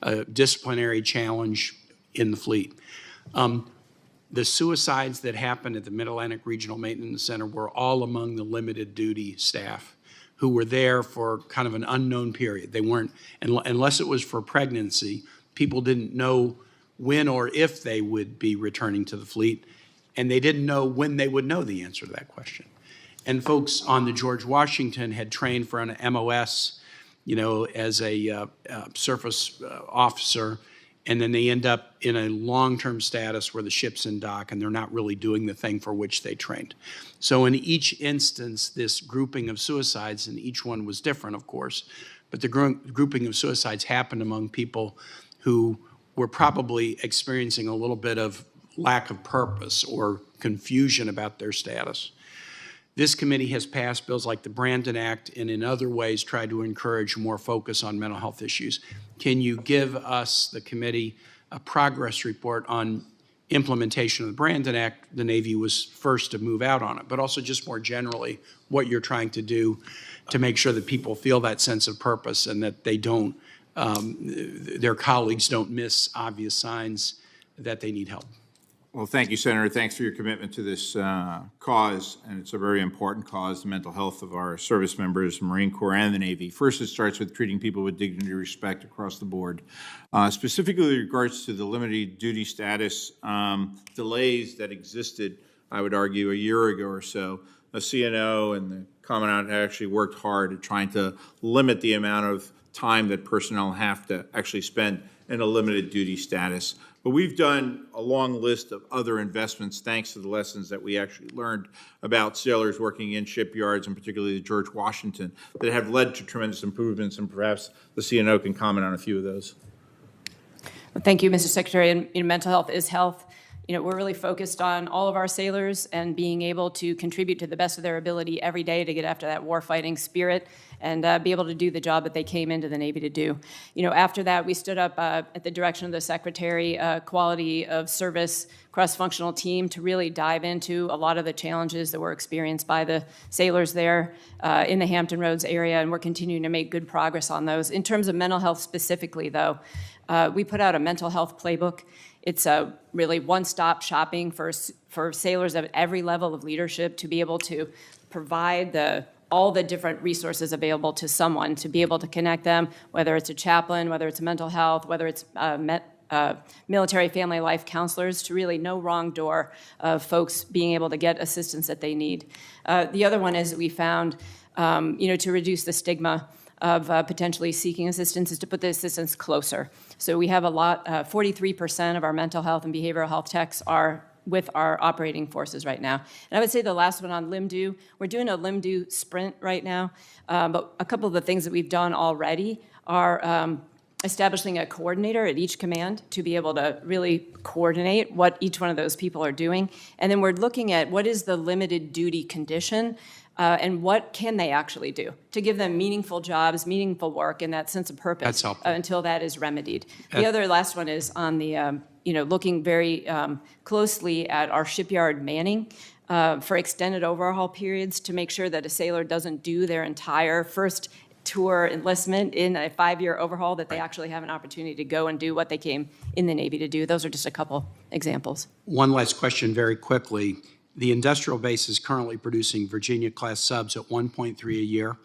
Speaker 14: a disciplinary challenge in the fleet. The suicides that happened at the Mid-Atlantic Regional Maintenance Center were all among the limited duty staff who were there for kind of an unknown period. They weren't, unless it was for pregnancy, people didn't know when or if they would be returning to the fleet, and they didn't know when they would know the answer to that question. And folks on the George Washington had trained for an MOS, as a surface officer, and then they end up in a long-term status where the ship's in dock and they're not really doing the thing for which they trained. So in each instance, this grouping of suicides, and each one was different, of course, but the grouping of suicides happened among people who were probably experiencing a little bit of lack of purpose or confusion about their status. This committee has passed bills like the Brandon Act and in other ways tried to encourage more focus on mental health issues. Can you give us, the committee, a progress report on implementation of the Brandon Act? The Navy was first to move out on it, but also just more generally, what you're trying to do to make sure that people feel that sense of purpose and that they don't, their colleagues don't miss obvious signs that they need help.
Speaker 3: Well, thank you, Senator. Thanks for your commitment to this cause, and it's a very important cause, the mental health of our service members, Marine Corps and the Navy. First, it starts with treating people with dignity and respect across the board. Specifically in regards to the limited duty status delays that existed, I would argue, a year ago or so, the CNO and the Commandant actually worked hard at trying to limit the amount of time that personnel have to actually spend in a limited duty status. But we've done a long list of other investments thanks to the lessons that we actually learned about sailors working in shipyards, and particularly the George Washington, that have led to tremendous improvements, and perhaps the CNO can comment on a few of those.
Speaker 4: Well, thank you, Mr. Secretary. And mental health is health. We're really focused on all of our sailors and being able to contribute to the best of their ability every day to get after that warfighting spirit and be able to do the job that they came into the Navy to do. After that, we stood up at the direction of the Secretary, quality of service cross-functional team to really dive into a lot of the challenges that were experienced by the sailors there in the Hampton Roads area, and we're continuing to make good progress on those. In terms of mental health specifically, though, we put out a mental health playbook. It's a really one-stop shopping for sailors at every level of leadership to be able to provide all the different resources available to someone, to be able to connect them, whether it's a chaplain, whether it's mental health, whether it's military family life counselors, to really no wrong door of folks being able to get assistance that they need. The other one is that we found, to reduce the stigma of potentially seeking assistance is to put the assistance closer. So we have 43% of our mental health and behavioral health techs are with our operating forces right now. And I would say the last one on LIMDO, we're doing a LIMDO sprint right now, but a couple of the things that we've done already are establishing a coordinator at each command to be able to really coordinate what each one of those people are doing. And then we're looking at what is the limited duty condition and what can they actually do to give them meaningful jobs, meaningful work, and that sense of purpose until that is remedied. The other last one is on the, looking very closely at our shipyard manning for extended overhaul periods to make sure that a sailor doesn't do their entire first tour enlistment in a 5-year overhaul, that they actually have an opportunity to go and do what they came in the Navy to do. Those are just a couple examples.
Speaker 14: One last question very quickly. The industrial base is currently producing Virginia-class subs at 1.3 a year.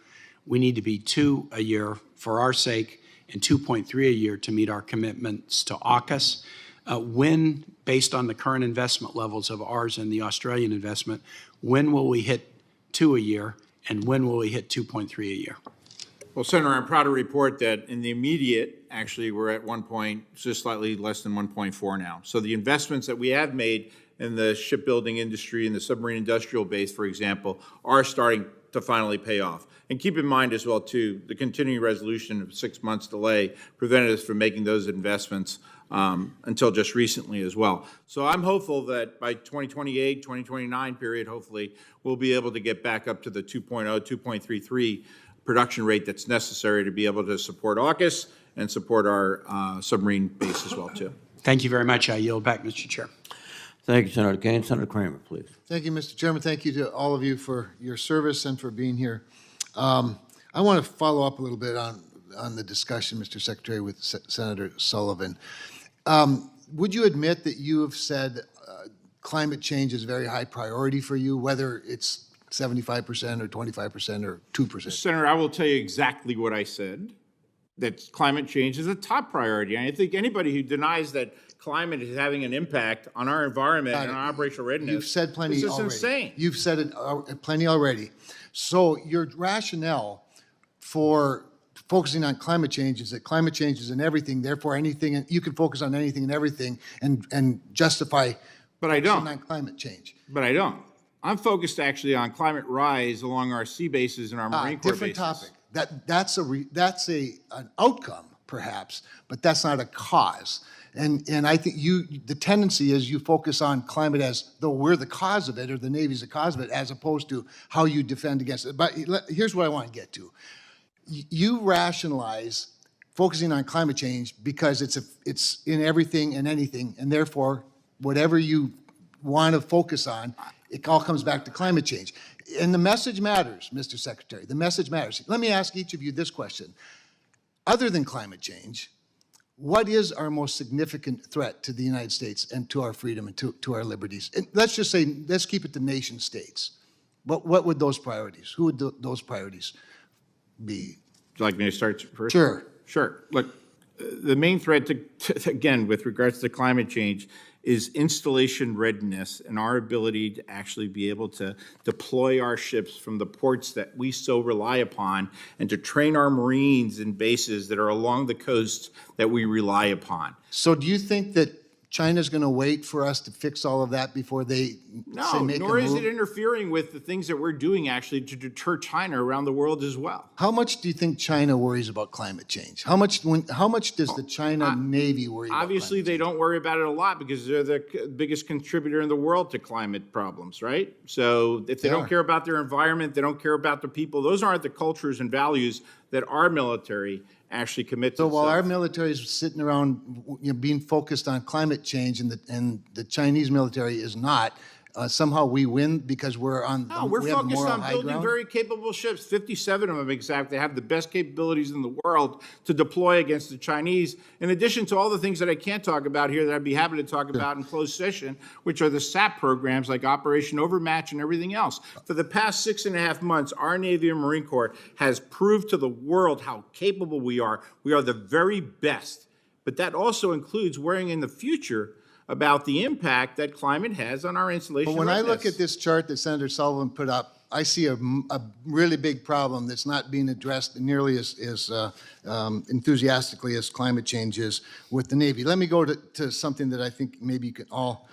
Speaker 14: We need to be 2 a year for our sake and 2.3 a year to meet our commitments to AUKUS. When, based on the current investment levels of ours and the Australian investment, when will we hit 2 a year, and when will we hit 2.3 a year?
Speaker 3: Well, Senator, I'm proud to report that in the immediate, actually, we're at just slightly less than 1.4 now. So the investments that we have made in the shipbuilding industry and the submarine industrial base, for example, are starting to finally pay off. And keep in mind as well, too, the continuing resolution of 6 months delay prevented us from making those investments until just recently as well. So I'm hopeful that by 2028, 2029 period, hopefully, we'll be able to get back up to the 2.0, 2.33 production rate that's necessary to be able to support AUKUS and support our submarine base as well, too.
Speaker 14: Thank you very much. I yield back, Mr. Chair.
Speaker 1: Thank you, Senator Kane. Senator Kramer, please.
Speaker 15: Thank you, Mr. Chairman. Thank you to all of you for your service and for being here. I want to follow up a little bit on the discussion, Mr. Secretary, with Senator Sullivan. Would you admit that you have said climate change is a very high priority for you, whether it's 75% or 25% or 2%?
Speaker 3: Senator, I will tell you exactly what I said, that climate change is a top priority. And I think anybody who denies that climate is having an impact on our environment and our operational readiness,
Speaker 15: you've said plenty
Speaker 3: this is
Speaker 15: already.
Speaker 3: Insane.
Speaker 15: You've said it plenty already. So your rationale for focusing on climate change is that climate change is in everything, therefore anything, and you can focus on anything and everything and justify
Speaker 3: but I don't.
Speaker 15: on climate change.
Speaker 3: But I don't. I'm focused actually on climate rise along our sea bases and our Marine Corps
Speaker 15: different
Speaker 3: bases.
Speaker 15: Topic. That's an outcome, perhaps, but that's not a cause. And I think the tendency is you focus on climate as though we're the cause of it or the Navy's the cause of it, as opposed to how you defend against it. But here's what I want to get to. You rationalize focusing on climate change because it's in everything and anything, and therefore whatever you want to focus on, it all comes back to climate change. And the message matters, Mr. Secretary. The message matters. Let me ask each of you this question. Other than climate change, what is our most significant threat to the United States and to our freedom and to our liberties? And let's just say, let's keep it to nation states. What would those priorities, who would those priorities be?
Speaker 3: Would you like me to start first?
Speaker 15: Sure.
Speaker 3: Sure. Look, the main threat, again, with regards to climate change, is installation readiness and our ability to actually be able to deploy our ships from the ports that we so rely upon and to train our Marines in bases that are along the coast that we rely upon.
Speaker 15: So do you think that China's going to wait for us to fix all of that before they say
Speaker 3: No,
Speaker 15: make
Speaker 3: nor
Speaker 15: a
Speaker 3: is
Speaker 15: move?
Speaker 3: it interfering with the things that we're doing actually to deter China around the world as well.
Speaker 15: How much do you think China worries about climate change? How much does the China Navy worry about
Speaker 3: Obviously, they don't worry about it a lot because they're the biggest contributor in the world to climate problems, right? So if they don't care about their environment, they don't care about the people, those aren't the cultures and values that our military actually commits
Speaker 15: So while
Speaker 3: itself.
Speaker 15: our military is sitting around, being focused on climate change, and the Chinese military is not, somehow we win because we're on.
Speaker 3: No, we're
Speaker 15: we have
Speaker 3: focused
Speaker 15: moral
Speaker 3: on
Speaker 15: high
Speaker 3: building
Speaker 15: ground?
Speaker 3: very capable ships, 57 of them exactly, have the best capabilities in the world to deploy against the Chinese, in addition to all the things that I can't talk about here that I'd be happy to talk about in closed session, which are the SAP programs like Operation Overmatch and everything else. For the past 6.5 months, our Navy and Marine Corps has proved to the world how capable we are. We are the very best. But that also includes worrying in the future about the impact that climate has on our installation
Speaker 15: But when I look
Speaker 3: readiness.
Speaker 15: at this chart that Senator Sullivan put up, I see a really big problem that's not being addressed nearly as enthusiastically as climate change is with the Navy. Let me go to something that I think maybe you can all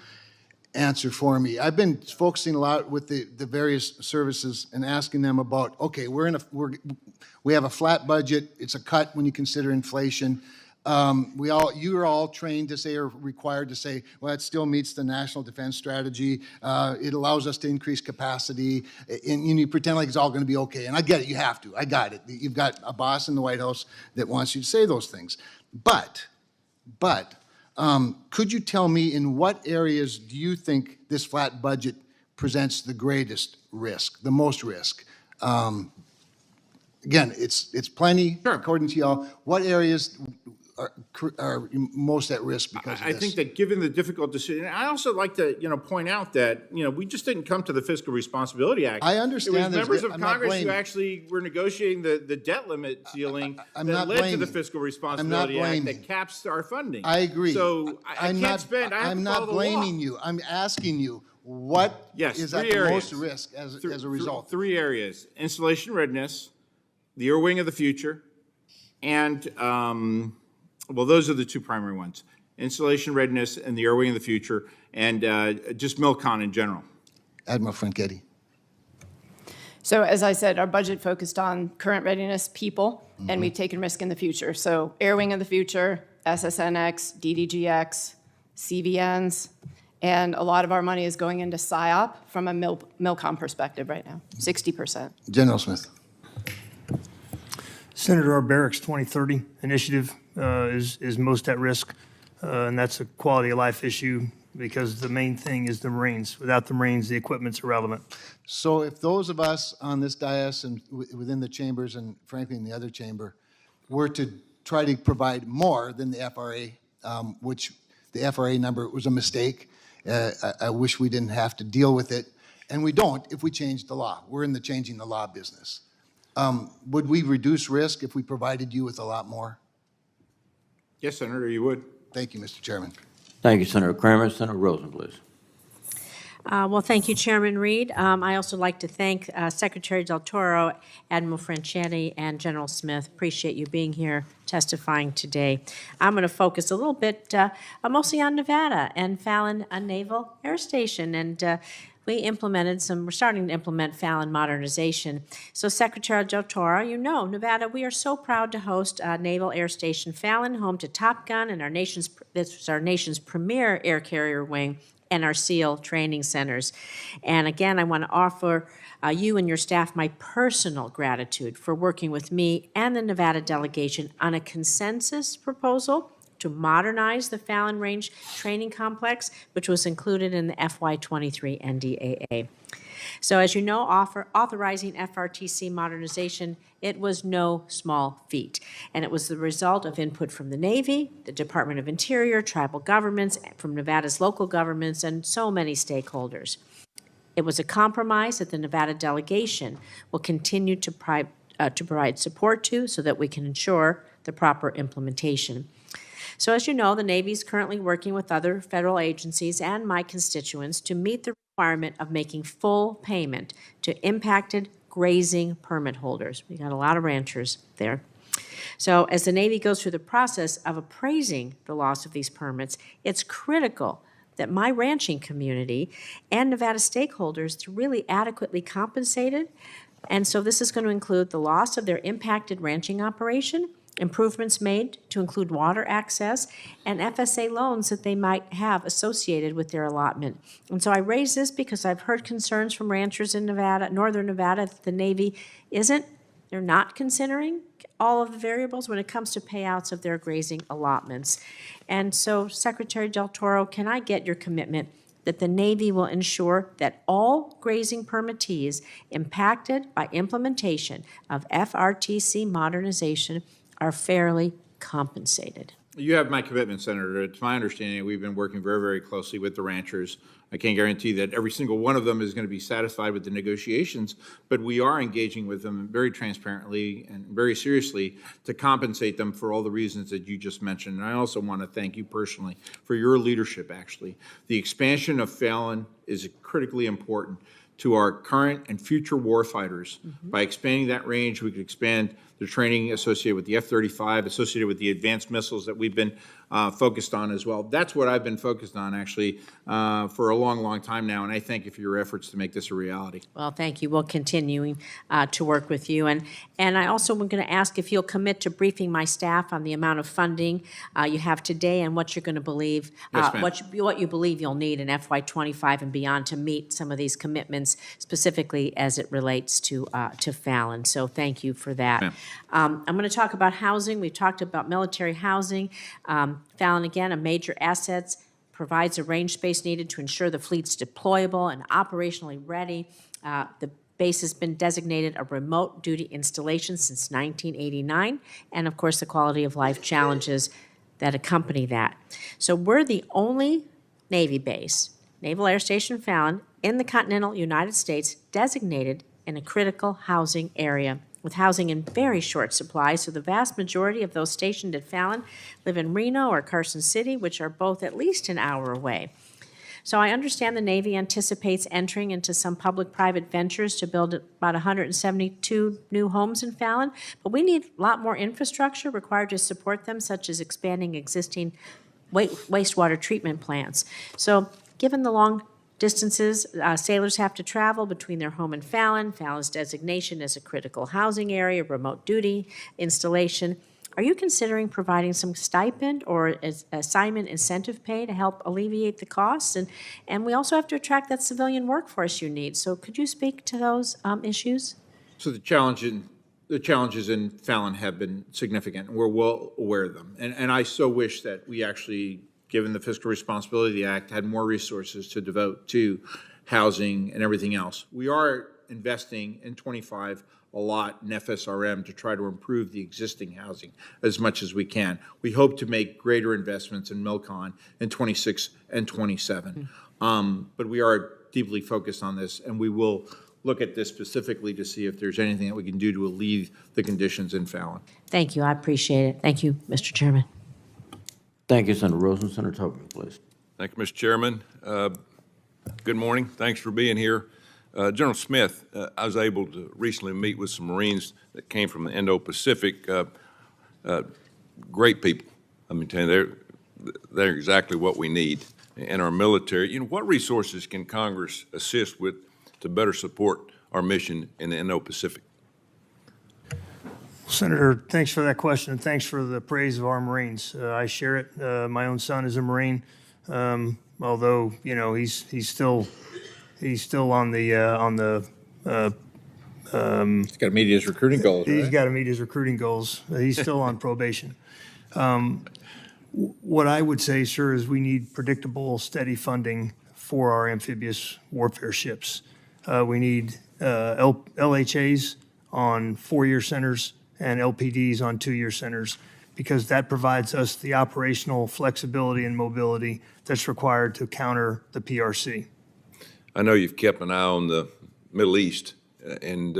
Speaker 15: answer for me. I've been focusing a lot with the various services and asking them about, okay, we have a flat budget. It's a cut when you consider inflation. You are all trained to say, or required to say, well, it still meets the national defense strategy. It allows us to increase capacity, and you pretend like it's all going to be okay. And I get it, you have to. I got it. You've got a boss in the White House that wants you to say those things. But could you tell me in what areas do you think this flat budget presents the greatest risk, the most risk? Again, it's plenty, according to y'all. What areas are most at risk because of
Speaker 3: I
Speaker 15: this?
Speaker 3: think that given the difficult decision, I also like to, point out that, we just didn't come to the Fiscal Responsibility Act.
Speaker 15: I understand
Speaker 3: It was
Speaker 15: there's
Speaker 3: members of
Speaker 15: I'm not
Speaker 3: Congress who
Speaker 15: blaming.
Speaker 3: actually were negotiating the debt limit ceiling
Speaker 15: I'm
Speaker 3: that
Speaker 15: not
Speaker 3: led to
Speaker 15: blaming.
Speaker 3: the Fiscal Responsibility Act
Speaker 15: blaming.
Speaker 3: that caps our funding.
Speaker 15: I agree.
Speaker 3: So I
Speaker 15: I'm
Speaker 3: can't
Speaker 15: not,
Speaker 3: spend, I have
Speaker 15: I'm
Speaker 3: to
Speaker 15: not
Speaker 3: follow the law.
Speaker 15: blaming you. I'm asking you, what
Speaker 3: Yes,
Speaker 15: is at
Speaker 3: three
Speaker 15: the
Speaker 3: areas.
Speaker 15: most risk as a result?
Speaker 3: Three areas: installation readiness, the air wing of the future, and well, those are the two primary ones: installation readiness and the air wing of the future, and just MILCON in general.
Speaker 15: Admiral Franchetti.
Speaker 4: So as I said, our budget focused on current readiness, people, and we've taken risk in the future. So Air Wing of the Future, SSNX, DDGX, CVNs, and a lot of our money is going into PSYOP from a MILCOM perspective right now, 60%.
Speaker 15: General Smith.
Speaker 5: Senator, our Barracks 2030 initiative is most at risk, and that's a quality of life issue because the main thing is the Marines. Without the Marines, the equipment's irrelevant.
Speaker 15: So if those of us on this dais and within the chambers and frankly in the other chamber were to try to provide more than the FRA, which the FRA number was a mistake, I wish we didn't have to deal with it, and we don't if we change the law. We're in the changing the law business. Would we reduce risk if we provided you with a lot more?
Speaker 3: Yes, Senator, you would.
Speaker 15: Thank you, Mr. Chairman.
Speaker 1: Thank you, Senator Kramer. Senator Rosen, please.
Speaker 16: Well, thank you, Chairman Reed. I also like to thank Secretary Del Toro, Admiral Franchetti, and General Smith. Appreciate you being here testifying today. I'm going to focus a little bit mostly on Nevada and Fallon Naval Air Station. And we're starting to implement Fallon modernization. So Secretary Del Toro, Nevada, we are so proud to host Naval Air Station Fallon, home to Top Gun and this is our nation's premier air carrier wing, and our SEAL training centers. And again, I want to offer you and your staff my personal gratitude for working with me and the Nevada delegation on a consensus proposal to modernize the Fallon Range Training Complex, which was included in the FY23 NDAA. So as you know, authorizing FRTC modernization, it was no small feat. And it was the result of input from the Navy, the Department of Interior, tribal governments, from Nevada's local governments, and so many stakeholders. It was a compromise that the Nevada delegation will continue to provide support to so that we can ensure the proper implementation. So as you know, the Navy is currently working with other federal agencies and my constituents to meet the requirement of making full payment to impacted grazing permit holders. We got a lot of ranchers there. So as the Navy goes through the process of appraising the loss of these permits, it's critical that my ranching community and Nevada stakeholders are really adequately compensated. And so this is going to include the loss of their impacted ranching operation, improvements made to include water access, and FSA loans that they might have associated with their allotment. And so I raise this because I've heard concerns from ranchers in Nevada, northern Nevada, that the Navy they're not considering all of the variables when it comes to payouts of their grazing allotments. And so, Secretary Del Toro, can I get your commitment that the Navy will ensure that all grazing permittees impacted by implementation of FRTC modernization are fairly compensated?
Speaker 3: You have my commitment, Senator. It's my understanding we've been working very, very closely with the ranchers. I can't guarantee that every single one of them is going to be satisfied with the negotiations, but we are engaging with them very transparently and very seriously to compensate them for all the reasons that you just mentioned. And I also want to thank you personally for your leadership, actually. The expansion of Fallon is critically important to our current and future warfighters. By expanding that range, we could expand the training associated with the F-35, associated with the advanced missiles that we've been focused on as well. That's what I've been focused on, actually, for a long, long time now, and I thank you for your efforts to make this a reality.
Speaker 16: Well, thank you. We'll continue to work with you. And I also am going to ask if you'll commit to briefing my staff on the amount of funding you have today and what you're going to believe,
Speaker 3: Yes, ma'am.
Speaker 16: what you believe you'll need in FY25 and beyond to meet some of these commitments, specifically as it relates to Fallon. So thank you for that. I'm going to talk about housing. We've talked about military housing. Fallon, again, a major asset, provides a range space needed to ensure the fleet's deployable and operationally ready. The base has been designated a remote duty installation since 1989, and of course the quality of life challenges that accompany that. So we're the only Navy base, Naval Air Station Fallon, in the continental United States designated in a critical housing area, with housing in very short supply. So the vast majority of those stationed at Fallon live in Reno or Carson City, which are both at least an hour away. So I understand the Navy anticipates entering into some public-private ventures to build about 172 new homes in Fallon, but we need a lot more infrastructure required to support them, such as expanding existing wastewater treatment plants. So given the long distances sailors have to travel between their home and Fallon, Fallon's designation as a critical housing area, remote duty installation, are you considering providing some stipend or assignment incentive pay to help alleviate the costs? And we also have to attract that civilian workforce you need. So could you speak to those issues?
Speaker 3: So the challenges in Fallon have been significant, and we're well aware of them. And I so wish that we actually, given the Fiscal Responsibility Act, had more resources to devote to housing and everything else. We are investing in 25 a lot in FSRM to try to improve the existing housing as much as we can. We hope to make greater investments in MILCON in 26 and 27. But we are deeply focused on this, and we will look at this specifically to see if there's anything that we can do to alleviate the conditions in Fallon.
Speaker 16: Thank you. I appreciate it. Thank you, Mr. Chairman.
Speaker 1: Thank you, Senator Rosen. Senator Tobin, please.
Speaker 17: Thank you, Mr. Chairman. Good morning. Thanks for being here. General Smith, I was able to recently meet with some Marines that came from the Indo-Pacific. Great people. I mean, they're exactly what we need in our military. You know, what resources can Congress assist with to better support our mission in the Indo-Pacific?
Speaker 5: Senator, thanks for that question, and thanks for the praise of our Marines. I share it. My own son is a Marine, although he's still on the.
Speaker 3: He's got to meet his recruiting goals.
Speaker 5: He's got to meet his recruiting goals. He's still on probation. What I would say, sir, is we need predictable, steady funding for our amphibious warfare ships. We need LHAs on 4-year centers and LPDs on 2-year centers, because that provides us the operational flexibility and mobility that's required to counter the PRC.
Speaker 17: I know you've kept an eye on the Middle East, and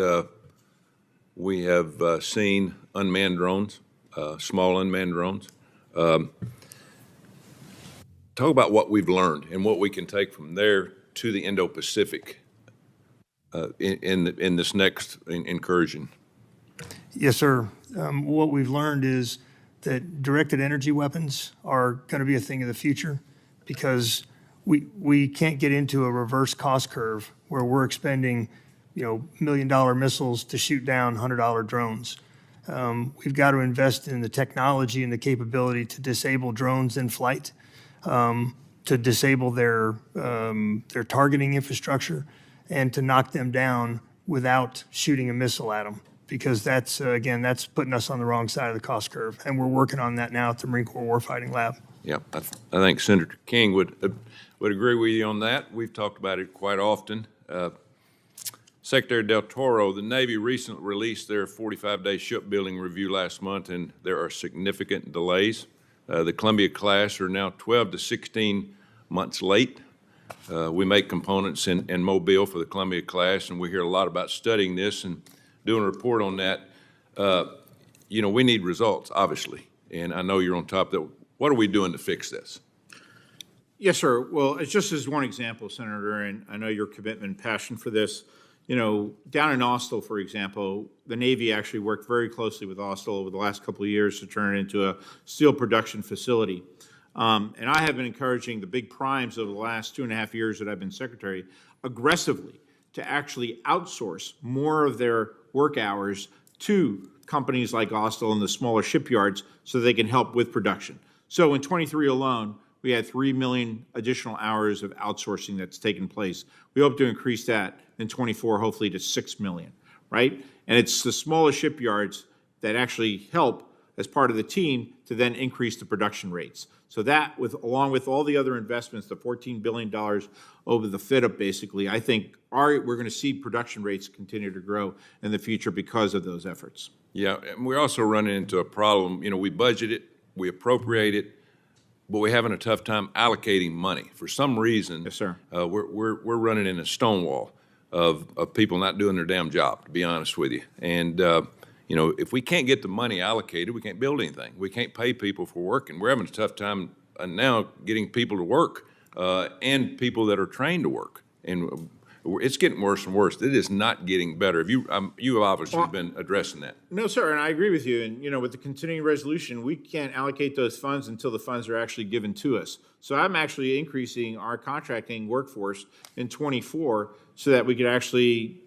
Speaker 17: we have seen unmanned drones, small unmanned drones. Talk about what we've learned and what we can take from there to the Indo-Pacific in this next incursion.
Speaker 5: Yes, sir. What we've learned is that directed energy weapons are going to be a thing of the future, because we can't get into a reverse cost curve where we're expending, $1 million missiles to shoot down $100 drones. We've got to invest in the technology and the capability to disable drones in flight, to disable their targeting infrastructure, and to knock them down without shooting a missile at them, because that's putting us on the wrong side of the cost curve. And we're working on that now at the Marine Corps Warfighting Lab.
Speaker 17: Yeah, I think Senator King would agree with you on that. We've talked about it quite often. Secretary Del Toro, the Navy recently released their 45-day shipbuilding review last month, and there are significant delays. The Columbia class are now 12 to 16 months late. We make components in Mobile for the Columbia class, and we hear a lot about studying this and doing a report on that. We need results, obviously, and I know you're on top of that. What are we doing to fix this?
Speaker 3: Yes, sir. Well, it's just as one example, Senator, and I know your commitment and passion for this. Down in Austell, for example, the Navy actually worked very closely with Austell over the last couple of years to turn it into a steel production facility. And I have been encouraging the big primes over the last 2.5 years that I've been secretary aggressively to actually outsource more of their work hours to companies like Austell and the smaller shipyards so they can help with production. So in 23 alone, we had 3 million additional hours of outsourcing that's taken place. We hope to increase that in 24, hopefully to 6 million, right? And it's the smaller shipyards that actually help as part of the team to then increase the production rates. So that, along with all the other investments, the $14 billion over the FIDUP, basically, I think we're going to see production rates continue to grow in the future because of those efforts.
Speaker 17: Yeah, and we're also running into a problem. We budget it, we appropriate it, but we're having a tough time allocating money. For some reason,
Speaker 3: yes, sir.
Speaker 17: We're running in a stonewall of people not doing their damn job, to be honest with you. And if we can't get the money allocated, we can't build anything. We can't pay people for working. We're having a tough time now getting people to work and people that are trained to work. And it's getting worse and worse. It is not getting better. You have obviously been addressing that.
Speaker 3: No, sir, and I agree with you. And, with the continuing resolution, we can't allocate those funds until the funds are actually given to us. So I'm actually increasing our contracting workforce in 24 so that we could actually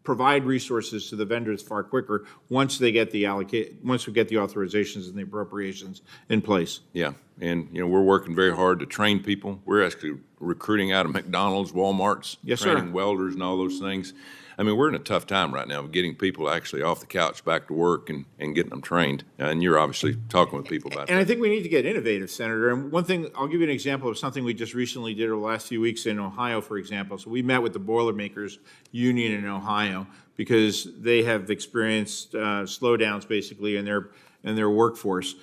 Speaker 3: provide resources to the vendors far quicker once we get the authorizations and the appropriations in place.
Speaker 17: Yeah, and we're working very hard to train people. We're actually recruiting out of McDonald's, Walmart's,
Speaker 3: yes,
Speaker 17: training
Speaker 3: sir.
Speaker 17: welders and all those things. I mean, we're in a tough time right now of getting people actually off the couch back to work and getting them trained. And you're obviously talking with people about that.
Speaker 3: And I think we need to get innovative, Senator. And one thing, I'll give you an example of something we just recently did over the last few weeks in Ohio, for example. So we met with the Boilermakers Union in Ohio because they have experienced slowdowns basically in their workforce.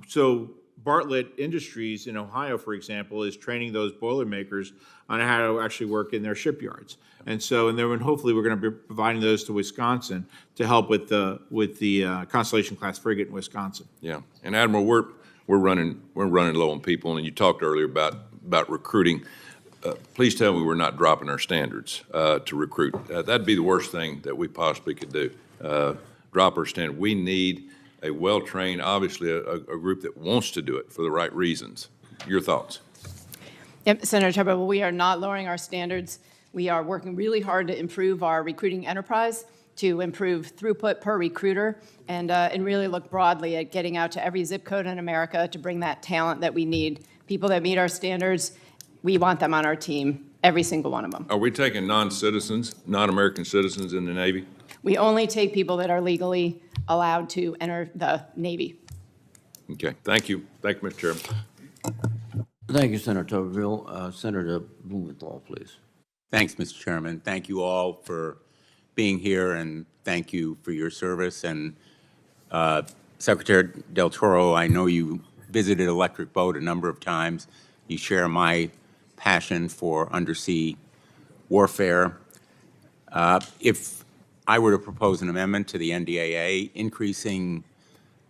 Speaker 3: So Bartlett Industries in Ohio, for example, is training those Boilermakers on how to actually work in their shipyards. And then hopefully we're going to be providing those to Wisconsin to help with the Constellation class frigate in Wisconsin.
Speaker 17: Yeah, and Admiral, we're running low on people, and you talked earlier about recruiting. Please tell me we're not dropping our standards to recruit. That'd be the worst thing that we possibly could do. Drop our standard. We need a well-trained, obviously a group that wants to do it for the right reasons. Your thoughts?
Speaker 4: Yep, Senator Tubber, we are not lowering our standards. We are working really hard to improve our recruiting enterprise, to improve throughput per recruiter, and really look broadly at getting out to every zip code in America to bring that talent that we need. People that meet our standards, we want them on our team, every single one of them.
Speaker 17: Are we taking non-citizens, non-American citizens in the Navy?
Speaker 4: We only take people that are legally allowed to enter the Navy.
Speaker 17: Okay, thank you. Thank you, Mr. Chairman.
Speaker 1: Thank you, Senator Tuberville. Senator Blumenthal, please.
Speaker 18: Thanks, Mr. Chairman. Thank you all for being here, and thank you for your service. And Secretary Del Toro, I know you visited Electric Boat a number of times. You share my passion for undersea warfare. If I were to propose an amendment to the NDAA increasing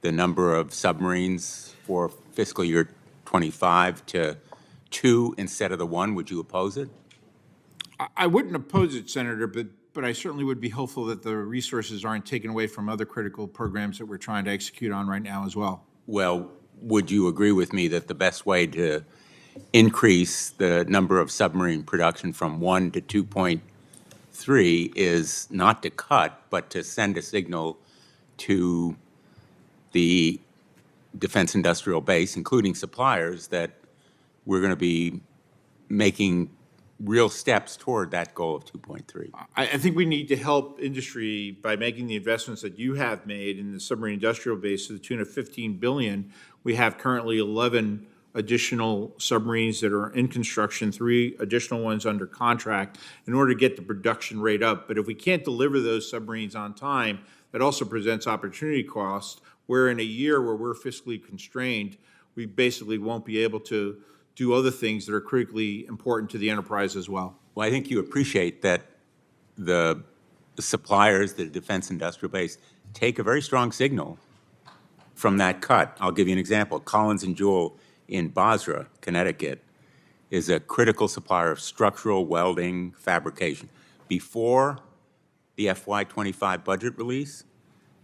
Speaker 18: the number of submarines for fiscal year 25 to 2 instead of the 1, would you oppose it?
Speaker 3: I wouldn't oppose it, Senator, but I certainly would be hopeful that the resources aren't taken away from other critical programs that we're trying to execute on right now as well.
Speaker 18: Well, would you agree with me that the best way to increase the number of submarine production from 1 to 2.3 is not to cut, but to send a signal to the defense industrial base, including suppliers, that we're going to be making real steps toward that goal of 2.3.
Speaker 3: I think we need to help industry by making the investments that you have made in the submarine industrial base to the tune of $15 billion. We have currently 11 additional submarines that are in construction, 3 additional ones under contract in order to get the production rate up. But if we can't deliver those submarines on time, that also presents opportunity costs, where in a year where we're fiscally constrained, we basically won't be able to do other things that are critically important to the enterprise as well.
Speaker 18: Well, I think you appreciate that the suppliers, the defense industrial base, take a very strong signal from that cut. I'll give you an example. Collins and Jewell in Basra, Connecticut, is a critical supplier of structural welding fabrication. Before the FY25 budget release,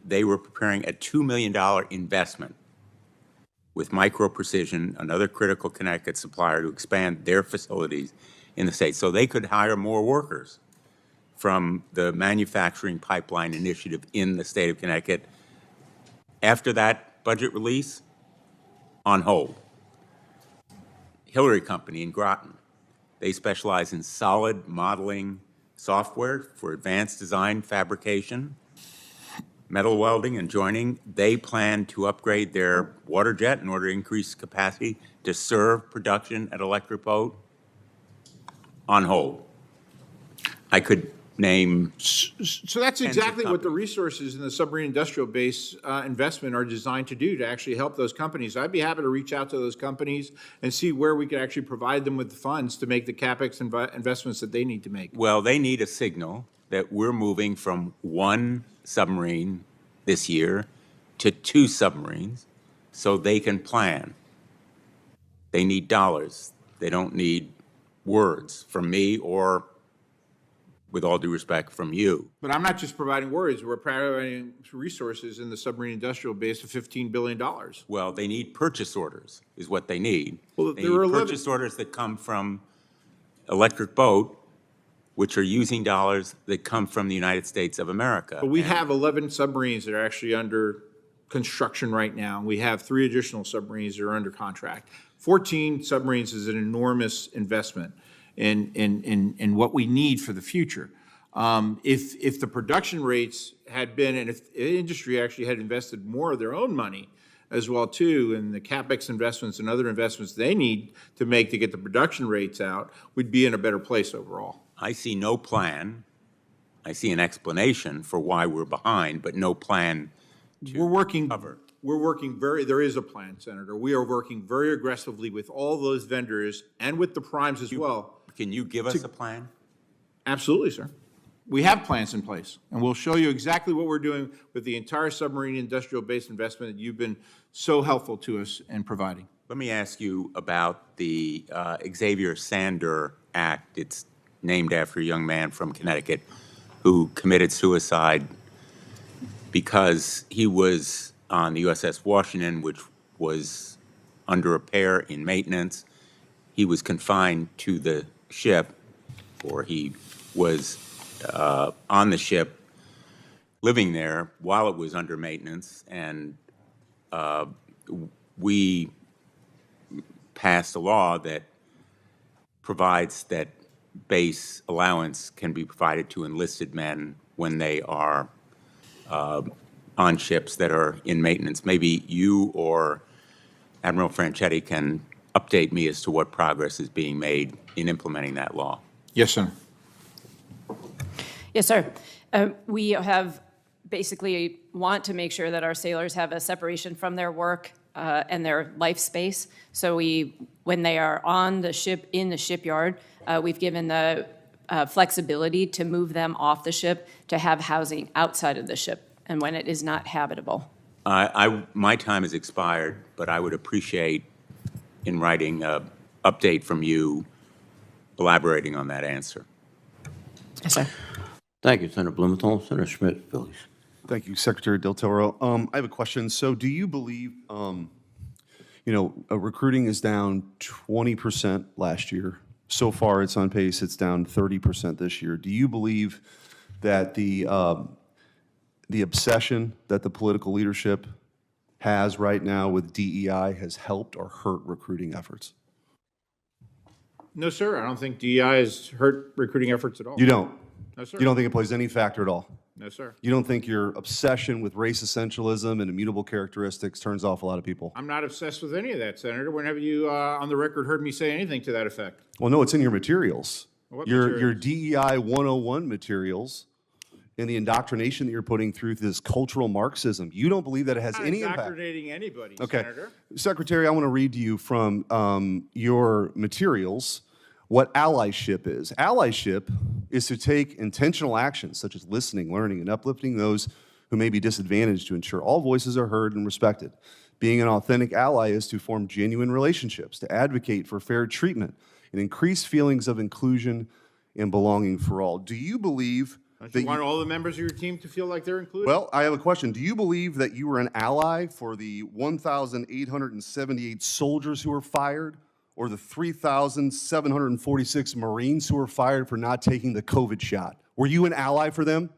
Speaker 18: they were preparing a $2 million investment with Micro Precision, another critical Connecticut supplier, to expand their facilities in the state so they could hire more workers from the manufacturing pipeline initiative in the state of Connecticut. After that budget release, on hold. Hillary Company in Groton, they specialize in solid modeling software for advanced design fabrication, metal welding and joining. They plan to upgrade their water jet in order to increase capacity to serve production at Electric Boat. On hold. I could name.
Speaker 3: So that's exactly what the resources in the submarine industrial base investment are designed to do, to actually help those companies. I'd be happy to reach out to those companies and see where we could actually provide them with the funds to make the CapEx investments that they need to make.
Speaker 18: Well, they need a signal that we're moving from 1 submarine this year to 2 submarines so they can plan. They need dollars. They don't need words from me or, with all due respect, from you.
Speaker 3: But I'm not just providing words. We're providing resources in the submarine industrial base of $15 billion.
Speaker 18: Well, they need purchase orders is what they need.
Speaker 3: Well,
Speaker 18: they need purchase orders that come from Electric Boat, which are using dollars that come from the United States of America.
Speaker 3: But we have 11 submarines that are actually under construction right now. We have 3 additional submarines that are under contract. 14 submarines is an enormous investment in what we need for the future. If the production rates had been, and if the industry actually had invested more of their own money as well too, and the CapEx investments and other investments they need to make to get the production rates out, we'd be in a better place overall.
Speaker 18: I see no plan. I see an explanation for why we're behind, but no plan to cover.
Speaker 3: We're working there is a plan, Senator. We are working very aggressively with all those vendors and with the primes as well.
Speaker 18: Can you give us a plan?
Speaker 3: Absolutely, sir. We have plans in place, and we'll show you exactly what we're doing with the entire submarine industrial base investment that you've been so helpful to us in providing.
Speaker 18: Let me ask you about the Xavier Sander Act. It's named after a young man from Connecticut who committed suicide because he was on the USS Washington, which was under repair in maintenance. He was confined to the ship, or he was on the ship living there while it was under maintenance, and we passed a law that provides that base allowance can be provided to enlisted men when they are on ships that are in maintenance. Maybe you or Admiral Franchetti can update me as to what progress is being made in implementing that law.
Speaker 3: Yes, sir.
Speaker 4: Yes, sir. We have basically want to make sure that our sailors have a separation from their work and their life space. So when they are on the ship, in the shipyard, we've given the flexibility to move them off the ship to have housing outside of the ship and when it is not habitable.
Speaker 18: My time has expired, but I would appreciate in writing an update from you elaborating on that answer.
Speaker 4: Yes, sir.
Speaker 1: Thank you, Senator Blumenthal. Senator Schmidt, Phillies.
Speaker 19: Thank you, Secretary Del Toro. I have a question. So do you believe, recruiting is down 20% last year. So far, it's on pace, it's down 30% this year. Do you believe that the obsession that the political leadership has right now with DEI has helped or hurt recruiting efforts?
Speaker 3: No, sir. I don't think DEI has hurt recruiting efforts at all.
Speaker 19: You don't?
Speaker 3: No, sir.
Speaker 19: You don't think it plays any factor at all?
Speaker 3: No, sir.
Speaker 19: You don't think your obsession with race essentialism and immutable characteristics turns off a lot of people?
Speaker 3: I'm not obsessed with any of that, Senator. When have you, on the record, heard me say anything to that effect?
Speaker 19: Well, no, it's in your materials.
Speaker 3: What
Speaker 19: Your
Speaker 3: materials?
Speaker 19: DEI 101 materials and the indoctrination that you're putting through this cultural Marxism. You don't believe that it has
Speaker 3: I'm not
Speaker 19: any impact?
Speaker 3: indoctrinating anybody,
Speaker 19: Okay.
Speaker 3: Senator.
Speaker 19: Secretary, I want to read to you from your materials what allyship is. Allyship is to take intentional actions such as listening, learning, and uplifting those who may be disadvantaged to ensure all voices are heard and respected. Being an authentic ally is to form genuine relationships, to advocate for fair treatment, and increase feelings of inclusion and belonging for all. Do you believe
Speaker 3: Don't
Speaker 19: that
Speaker 3: you want all the members of your team to feel like they're included?
Speaker 19: Well, I have a question. Do you believe that you were an ally for the 1,878 soldiers who were fired, or the 3,746 Marines who were fired for not taking the COVID shot? Were you an ally for them?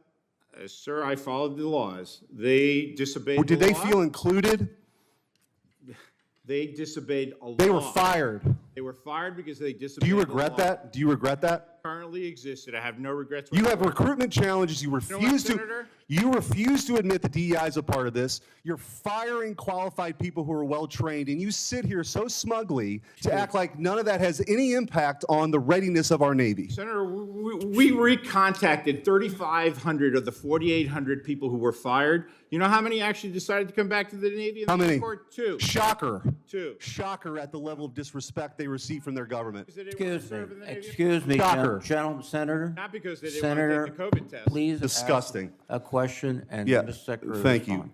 Speaker 3: Sir, I followed the laws. They disobeyed
Speaker 19: Or did
Speaker 3: the
Speaker 19: they
Speaker 3: law.
Speaker 19: feel included?
Speaker 3: They disobeyed a law.
Speaker 19: They were fired.
Speaker 3: They were fired because they disobeyed
Speaker 19: Do you
Speaker 3: the
Speaker 19: regret
Speaker 3: law.
Speaker 19: that? Do you regret that?
Speaker 3: Currently existed. I have no regrets.
Speaker 19: You have
Speaker 3: whatsoever.
Speaker 19: recruitment challenges. You
Speaker 3: know what,
Speaker 19: refuse to.
Speaker 3: Senator?
Speaker 19: You refuse to admit that DEI is a part of this. You're firing qualified people who are well trained, and you sit here so smugly to act like none of that has any impact on the readiness of our Navy.
Speaker 3: Senator, we recontacted 3,500 of the 4,800 people who were fired. You know how many actually decided to come back to the Navy? And
Speaker 19: How
Speaker 3: the
Speaker 19: many?
Speaker 3: Court? Two.
Speaker 19: Shocker.
Speaker 3: Two.
Speaker 19: Shocker at the level of disrespect they receive from their government.
Speaker 1: Excuse me,
Speaker 19: Shocker.
Speaker 1: gentleman, Senator.
Speaker 3: Not because they didn't
Speaker 1: Senator,
Speaker 3: want to take the COVID test.
Speaker 1: please
Speaker 19: Disgusting.
Speaker 1: ask a question and
Speaker 19: Yeah,
Speaker 1: Mr. Secretary
Speaker 19: thank
Speaker 1: respond.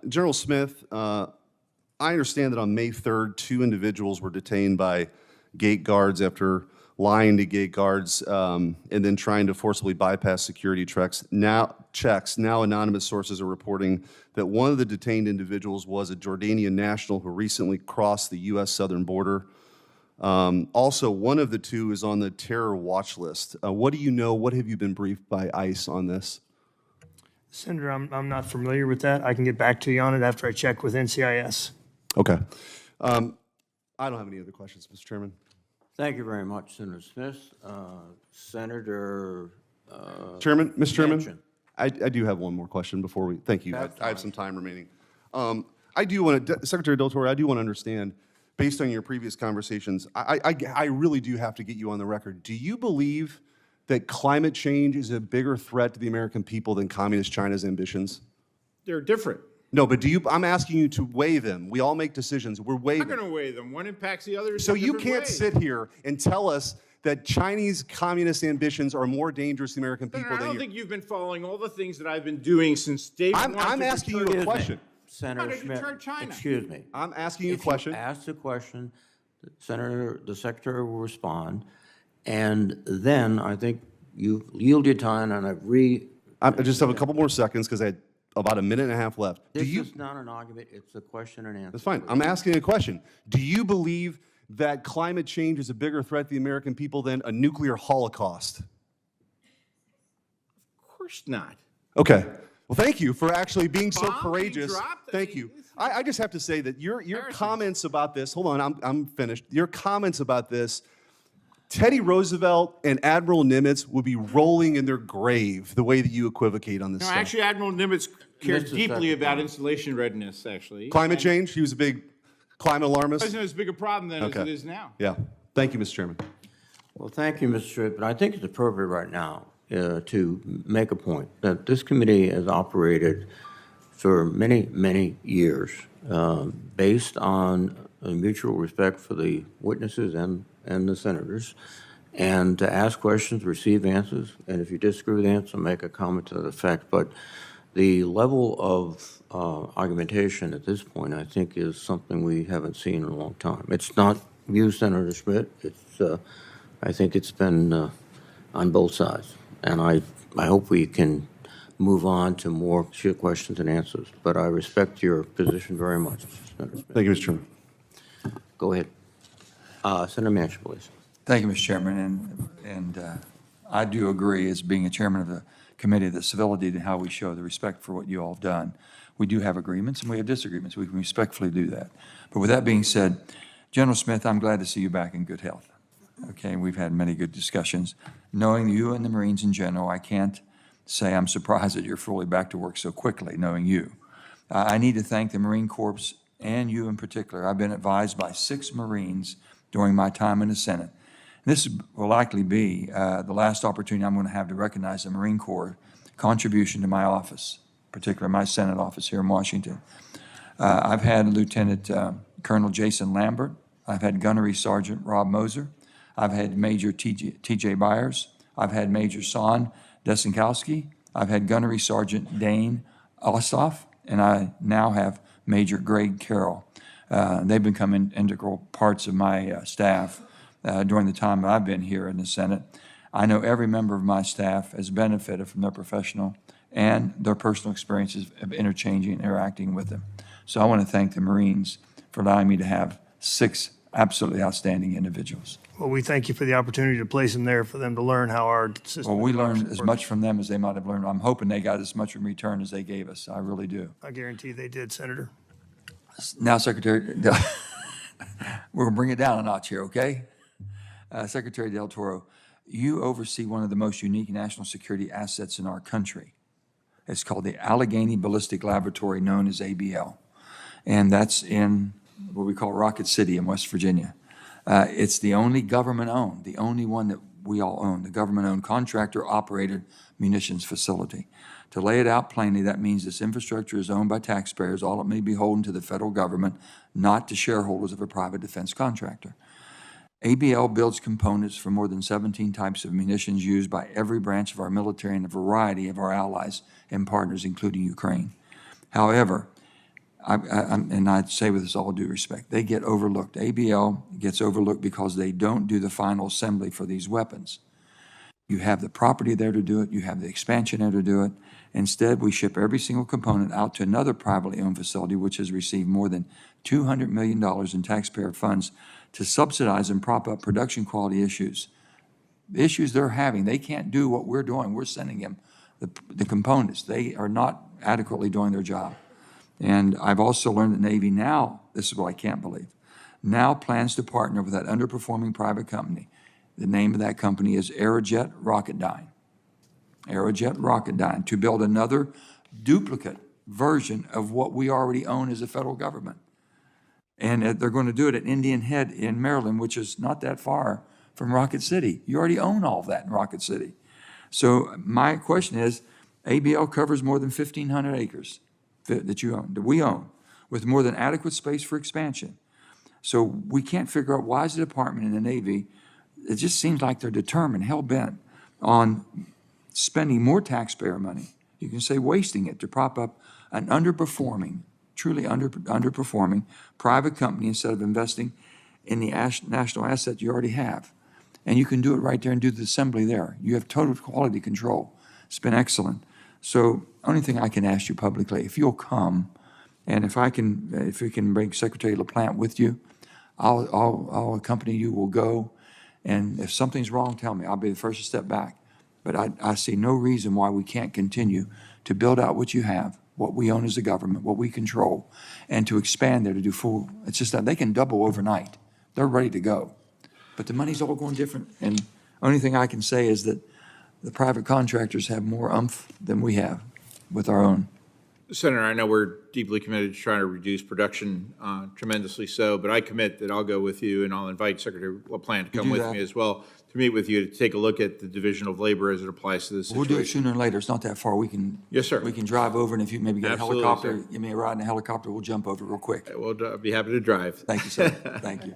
Speaker 19: you. General Smith, I understand that on May 3rd, 2 individuals were detained by gate guards after lying to gate guards and then trying to forcibly bypass security checks. Now, anonymous sources are reporting that one of the detained individuals was a Jordanian national who recently crossed the U.S. southern border. Also, one of the 2 is on the terror watch list. What do you know? What have you been briefed by ICE on this?
Speaker 5: Senator, I'm not familiar with that. I can get back to you on it after I check with NCIS.
Speaker 19: Okay. I don't have any other questions, Mr. Chairman.
Speaker 1: Thank you very much, Senator Smith. Senator
Speaker 19: Chairman, Mr. Chairman,
Speaker 1: Manchin.
Speaker 19: I do have one more question before we, thank you.
Speaker 1: That's
Speaker 19: I have some time remaining. I do want to, Secretary Del Toro, I do want to understand, based on your previous conversations, I really do have to get you on the record. Do you believe that climate change is a bigger threat to the American people than Communist China's ambitions?
Speaker 3: They're different.
Speaker 19: No, but I'm asking you to weigh them. We all make decisions. We're weighing
Speaker 3: I'm not going to weigh them. One impacts the other.
Speaker 19: So you
Speaker 3: different
Speaker 19: can't
Speaker 3: ways.
Speaker 19: sit here and tell us that Chinese communist ambitions are more dangerous to the American people
Speaker 3: Senator, I
Speaker 19: than
Speaker 3: don't
Speaker 19: you.
Speaker 3: think you've been following all the things that I've been doing since day one.
Speaker 19: I'm
Speaker 3: to
Speaker 19: asking you
Speaker 3: deter-
Speaker 19: a question.
Speaker 1: Senator
Speaker 3: How to
Speaker 1: Schmidt,
Speaker 3: deter China.
Speaker 1: excuse me.
Speaker 19: I'm asking you a
Speaker 1: If
Speaker 19: question.
Speaker 1: you ask the question, the Secretary will respond, and then I think you've yielded time, and
Speaker 19: I just have a couple more seconds because I had about a minute and a half left.
Speaker 1: This is not an argument, it's a question and answer.
Speaker 19: That's fine. I'm asking a question. Do you believe that climate change is a bigger threat to the American people than a nuclear holocaust?
Speaker 3: Of course not.
Speaker 19: Okay. Well, thank you for actually being so
Speaker 3: Bomb being
Speaker 19: courageous.
Speaker 3: dropped?
Speaker 19: Thank you. I just have to say that your comments about this, hold on, I'm finished. Your comments about this, Teddy Roosevelt and Admiral Nimitz would be rolling in their grave the way that you equivocate on this
Speaker 3: No,
Speaker 19: stuff.
Speaker 3: actually, Admiral Nimitz cared
Speaker 1: Mr.
Speaker 3: deeply about
Speaker 1: Secretary.
Speaker 3: installation readiness, actually.
Speaker 19: Climate change, he was a big climate
Speaker 3: It
Speaker 19: alarmist.
Speaker 3: wasn't as big a problem then as
Speaker 19: Okay.
Speaker 3: it is now.
Speaker 19: Yeah. Thank you, Mr. Chairman.
Speaker 1: Well, thank you, Mr. Schmidt, but I think it's appropriate right now to make a point that this committee has operated for many, many years based on a mutual respect for the witnesses and the senators, and to ask questions, receive answers, and if you disagree with the answer, make a comment to that effect. But the level of argumentation at this point, I think, is something we haven't seen in a long time. It's not you, Senator Schmidt. It's I think it's been on both sides, and I hope we can move on to more questions and answers. But I respect your position very much, Senator Schmidt.
Speaker 19: Thank you, Mr. Chairman.
Speaker 1: Go ahead. Senator Manchin, please.
Speaker 20: Thank you, Mr. Chairman, and I do agree, as being a chairman of the committee, the civility to how we show the respect for what you all have done. We do have agreements and we have disagreements. We can respectfully do that. But with that being said, General Smith, I'm glad to see you back in good health. Okay, we've had many good discussions. Knowing you and the Marines in general, I can't say I'm surprised that you're fully back to work so quickly, knowing you. I need to thank the Marine Corps and you in particular. I've been advised by 6 Marines during my time in the Senate. This will likely be the last opportunity I'm going to have to recognize the Marine Corps contribution to my office, particularly my Senate office here in Washington. I've had Lieutenant Colonel Jason Lambert. I've had Gunnery Sergeant Rob Moser. I've had Major T.J. Byers. I've had Major Son Desinkowski. I've had Gunnery Sergeant Dane Ossoff, and I now have Major Greg Carroll. They've become integral parts of my staff during the time I've been here in the Senate. I know every member of my staff has benefited from their professional and their personal experiences of interchanging and interacting with them. So I want to thank the Marines for allowing me to have 6 absolutely outstanding individuals.
Speaker 5: Well, we thank you for the opportunity to place them there for them to learn how our system.
Speaker 20: Well, we learned as much from them as they might have learned. I'm hoping they got as much in return as they gave us. I really do.
Speaker 5: I guarantee they did, Senator.
Speaker 20: Now, Secretary, we're going to bring it down a notch here, okay? Secretary Del Toro, you oversee one of the most unique national security assets in our country. It's called the Allegheny Ballistic Laboratory, known as ABL. And that's in what we call Rocket City in West Virginia. It's the only government-owned, the only one that we all own, the government-owned contractor-operated munitions facility. To lay it out plainly, that means this infrastructure is owned by taxpayers, all it may be beholden to the federal government, not to shareholders of a private defense contractor. ABL builds components for more than 17 types of munitions used by every branch of our military and a variety of our allies and partners, including Ukraine. However, and I'd say with this all due respect, they get overlooked. ABL gets overlooked because they don't do the final assembly for these weapons. You have the property there to do it. You have the expansion there to do it. Instead, we ship every single component out to another privately owned facility, which has received more than $200 million in taxpayer funds to subsidize and prop up production quality issues. The issues they're having, they can't do what we're doing. We're sending them the components. They are not adequately doing their job. And I've also learned that Navy now, this is what I can't believe, now plans to partner with that underperforming private company. The name of that company is Aerojet Rocketdyne. Aerojet Rocketdyne, to build another duplicate version of what we already own as a federal government. And they're going to do it at Indian Head in Maryland, which is not that far from Rocket City. You already own all of that in Rocket City. So my question is, ABL covers more than 1,500 acres that you own, that we own, with more than adequate space for expansion. So we can't figure out why is the department in the Navy, it just seems like they're determined, hell-bent on spending more taxpayer money. You can say wasting it to prop up an underperforming, truly underperforming private company instead of investing in the national asset you already have. And you can do it right there and do the assembly there. You have total quality control. It's been excellent. So only thing I can ask you publicly, if you'll come, and if you can bring Secretary LaPlante with you, I'll accompany you, we'll go. And if something's wrong, tell me. I'll be the first to step back. But I see no reason why we can't continue to build out what you have, what we own as a government, what we control, and to expand there to do full. It's just that they can double overnight. They're ready to go. But the money's all going different. And only thing I can say is that the private contractors have more oomph than we have with our own
Speaker 3: Senator, I know we're deeply committed to trying to reduce production tremendously so, but I commit that I'll go with you, and I'll invite Secretary LaPlante to come with me as well to meet with you to take a look at the division of labor as it applies to this situation.
Speaker 20: We'll do it sooner or later. It's not that far. We can.
Speaker 3: Yes, sir.
Speaker 20: We can drive over, and if you maybe get
Speaker 3: Absolutely,
Speaker 20: a helicopter,
Speaker 3: sir.
Speaker 20: give me a ride in a helicopter, we'll jump over real quick.
Speaker 3: I'll be happy to drive.
Speaker 20: Thank you, sir. Thank you.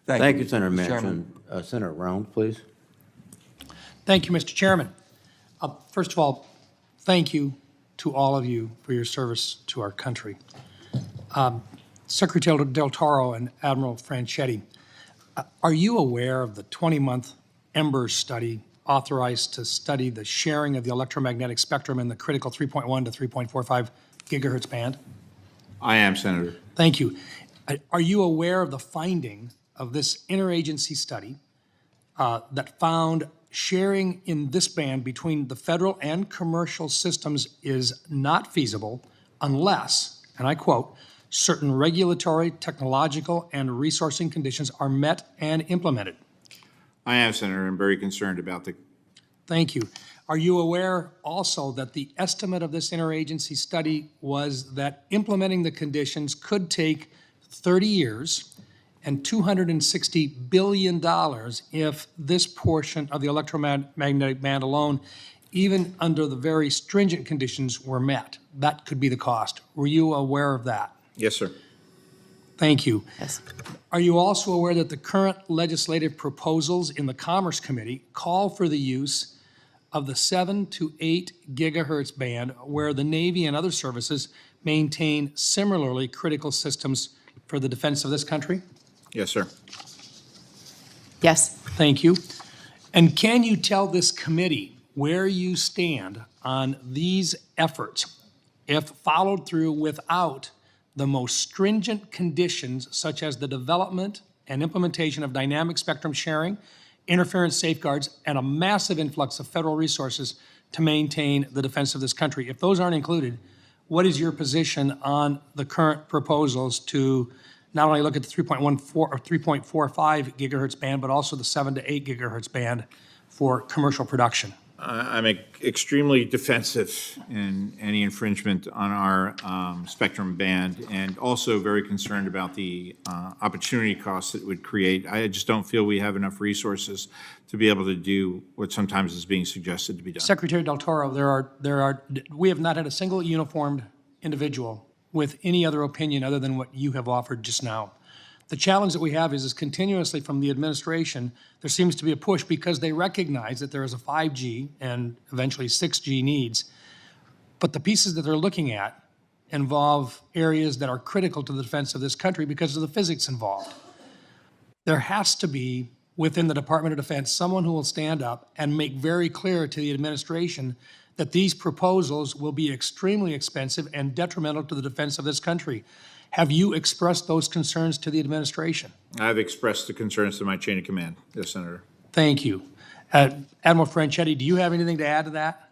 Speaker 1: Thank you, Senator
Speaker 20: Mr. Chairman.
Speaker 1: Manchin. Senator Round, please.
Speaker 5: Thank you, Mr. Chairman. First of all, thank you to all of you for your service to our country. Secretary Del Toro and Admiral Franchetti, are you aware of the 20-month EMBER study authorized to study the sharing of the electromagnetic spectrum in the critical 3.1 to 3.45 gigahertz band?
Speaker 3: I am, Senator.
Speaker 5: Thank you. Are you aware of the finding of this interagency study that found sharing in this band between the federal and commercial systems is not feasible unless, and I quote, certain regulatory, technological, and resourcing conditions are met and implemented?
Speaker 3: I am, Senator. I'm very concerned about the.
Speaker 5: Thank you. Are you aware also that the estimate of this interagency study was that implementing the conditions could take 30 years and $260 billion if this portion of the electromagnetic band alone, even under the very stringent conditions, were met? That could be the cost. Were you aware of that?
Speaker 3: Yes, sir.
Speaker 5: Thank you.
Speaker 4: Yes.
Speaker 5: Are you also aware that the current legislative proposals in the Commerce Committee call for the use of the 7 to 8 gigahertz band, where the Navy and other services maintain similarly critical systems for the defense of this country?
Speaker 3: Yes, sir.
Speaker 4: Yes.
Speaker 5: Thank you. And can you tell this committee where you stand on these efforts if followed through without the most stringent conditions, such as the development and implementation of dynamic spectrum sharing, interference safeguards, and a massive influx of federal resources to maintain the defense of this country? If those aren't included, what is your position on the current proposals to not only look at the 3.14 or 3.45 gigahertz band, but also the 7 to 8 gigahertz band for commercial production?
Speaker 3: I'm extremely defensive in any infringement on our spectrum band, and also very concerned about the opportunity costs it would create. I just don't feel we have enough resources to be able to do what sometimes is being suggested to be done.
Speaker 5: Secretary Del Toro, we have not had a single uniformed individual with any other opinion other than what you have offered just now. The challenge that we have is continuously from the administration, there seems to be a push because they recognize that there is a 5G and eventually 6G needs, but the pieces that they're looking at involve areas that are critical to the defense of this country because of the physics involved. There has to be, within the Department of Defense, someone who will stand up and make very clear to the administration that these proposals will be extremely expensive and detrimental to the defense of this country. Have you expressed those concerns to the administration?
Speaker 3: I've expressed the concerns to my chain of command. Yes, Senator.
Speaker 5: Thank you. Admiral Franchetti, do you have anything to add to that?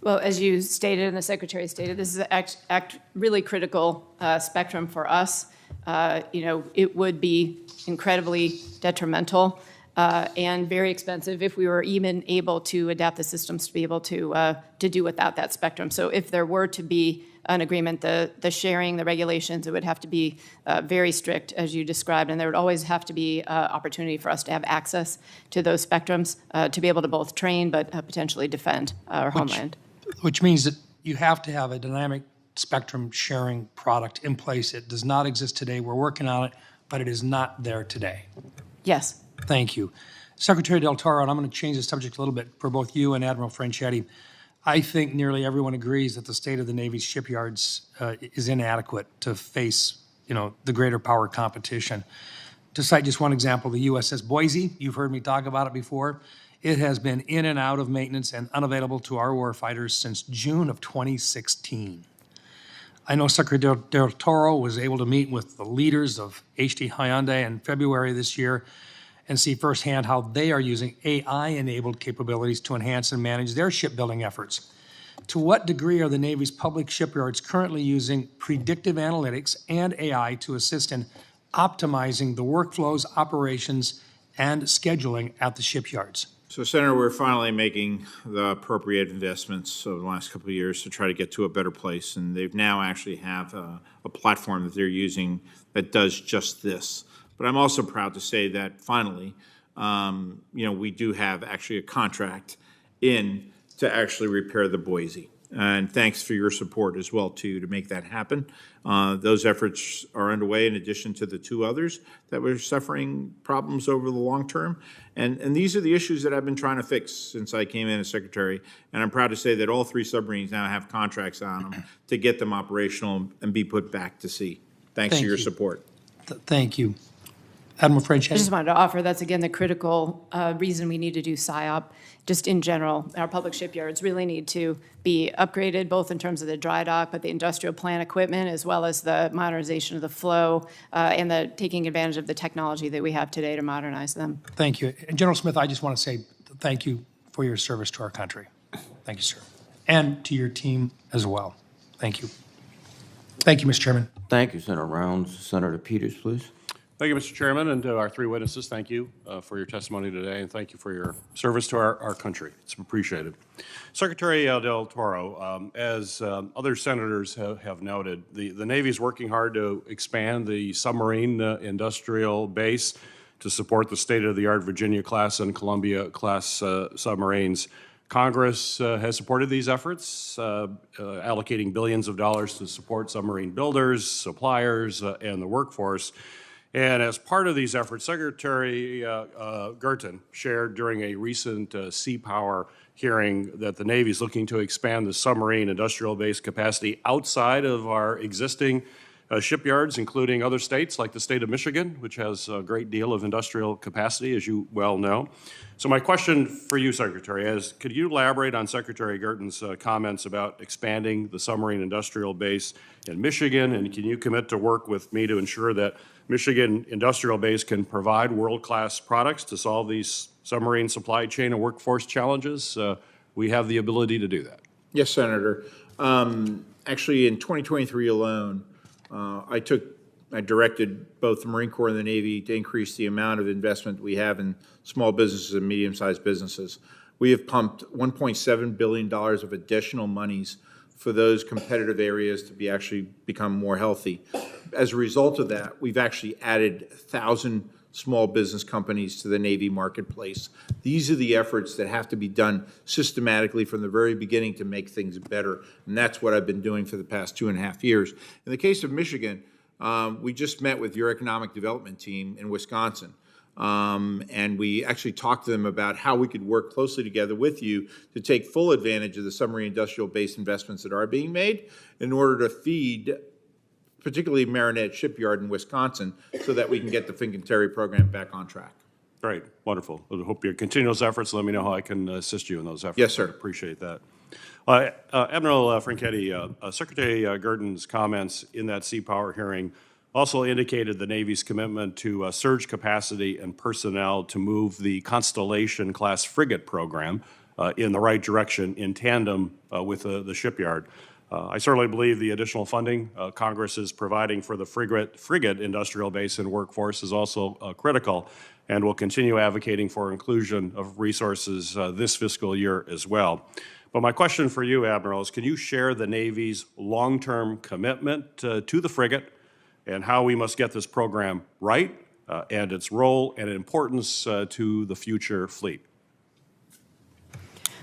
Speaker 4: Well, as you stated and the Secretary stated, this is a really critical spectrum for us. It would be incredibly detrimental and very expensive if we were even able to adapt the systems to be able to do without that spectrum. So if there were to be an agreement, the sharing, the regulations, it would have to be very strict, as you described, and there would always have to be opportunity for us to have access to those spectrums to be able to both train but potentially defend our homeland.
Speaker 5: Which means that you have to have a dynamic spectrum sharing product in place. It does not exist today. We're working on it, but it is not there today.
Speaker 4: Yes.
Speaker 5: Thank you. Secretary Del Toro, and I'm going to change the subject a little bit for both you and Admiral Franchetti. I think nearly everyone agrees that the state of the Navy's shipyards is inadequate to face, the greater power competition. To cite just one example, the USS Boise, you've heard me talk about it before. It has been in and out of maintenance and unavailable to our warfighters since June of 2016. I know Secretary Del Toro was able to meet with the leaders of HD Hyundai in February this year and see firsthand how they are using AI-enabled capabilities to enhance and manage their shipbuilding efforts. To what degree are the Navy's public shipyards currently using predictive analytics and AI to assist in optimizing the workflows, operations, and scheduling at the shipyards?
Speaker 3: So, Senator, we're finally making the appropriate investments over the last couple of years to try to get to a better place, and they've now actually have a platform that they're using that does just this. But I'm also proud to say that finally, we do have actually a contract in to actually repair the Boise. And thanks for your support as well, too, to make that happen. Those efforts are underway in addition to the two others that were suffering problems over the long term. And these are the issues that I've been trying to fix since I came in as Secretary. And I'm proud to say that all three submarines now have contracts on them to get them operational and be put back to sea. Thanks for your support.
Speaker 14: Thank you. Admiral Franchetti.
Speaker 4: I just wanted to offer that's, again, the critical reason we need to do SIOP. Just in general, our public shipyards really need to be upgraded, both in terms of the dry dock, but the industrial plant equipment, as well as the modernization of the flow and the taking advantage of the technology that we have today to modernize them.
Speaker 14: Thank you. And General Smith, I just want to say thank you for your service to our country. Thank you, sir. And to your team as well. Thank you. Thank you, Mr. Chairman.
Speaker 1: Thank you, Senator Rounds. Senator Peters, please.
Speaker 21: Thank you, Mr. Chairman, and to our three witnesses, thank you for your testimony today, and thank you for your service to our country. It's appreciated. Secretary Del Toro, as other senators have noted, the Navy is working hard to expand the submarine industrial base to support the state-of-the-art Virginia-class and Columbia-class submarines. Congress has supported these efforts, allocating billions of dollars to support submarine builders, suppliers, and the workforce. And as part of these efforts, Secretary Gerten shared during a recent Sea Power hearing that the Navy is looking to expand the submarine industrial base capacity outside of our existing shipyards, including other states like the state of Michigan, which has a great deal of industrial capacity, as you well know. So my question for you, Secretary, is could you elaborate on Secretary Gerten's comments about expanding the submarine industrial base in Michigan, and can you commit to work with me to ensure that Michigan industrial base can provide world-class products to solve these submarine supply chain and workforce challenges? We have the ability to do that.
Speaker 3: Yes, Senator. Actually, in 2023 alone, I directed both the Marine Corps and the Navy to increase the amount of investment we have in small businesses and medium-sized businesses. We have pumped $1.7 billion of additional monies for those competitive areas to actually become more healthy. As a result of that, we've actually added 1,000 small business companies to the Navy marketplace. These are the efforts that have to be done systematically from the very beginning to make things better, and that's what I've been doing for the past 2.5 years. In the case of Michigan, we just met with your economic development team in Wisconsin, and we actually talked to them about how we could work closely together with you to take full advantage of the submarine industrial base investments that are being made in order to feed particularly Marinette Shipyard in Wisconsin, so that we can get the Fincantieri program back on track.
Speaker 21: Great, wonderful. I hope you continue those efforts. Let me know how I can assist you in those efforts.
Speaker 3: Yes, sir.
Speaker 21: I appreciate that. Admiral Franchetti, Secretary Gerten's comments in that Sea Power hearing also indicated the Navy's commitment to surge capacity and personnel to move the Constellation-class frigate program in the right direction in tandem with the shipyard. I certainly believe the additional funding Congress is providing for the frigate industrial base and workforce is also critical, and will continue advocating for inclusion of resources this fiscal year as well. But my question for you, Admiral, is can you share the Navy's long-term commitment to the frigate and how we must get this program right and its role and importance to the future fleet?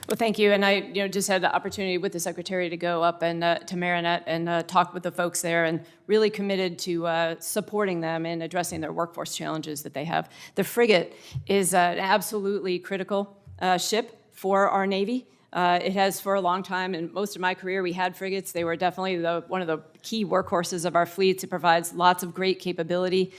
Speaker 4: Well, thank you. And I just had the opportunity with the Secretary to go up and to Marinette and talk with the folks there, and really committed to supporting them in addressing their workforce challenges that they have. The frigate is an absolutely critical ship for our Navy. It has for a long time, and most of my career we had frigates. They were definitely one of the key workhorses of our fleets. It provides lots of great capability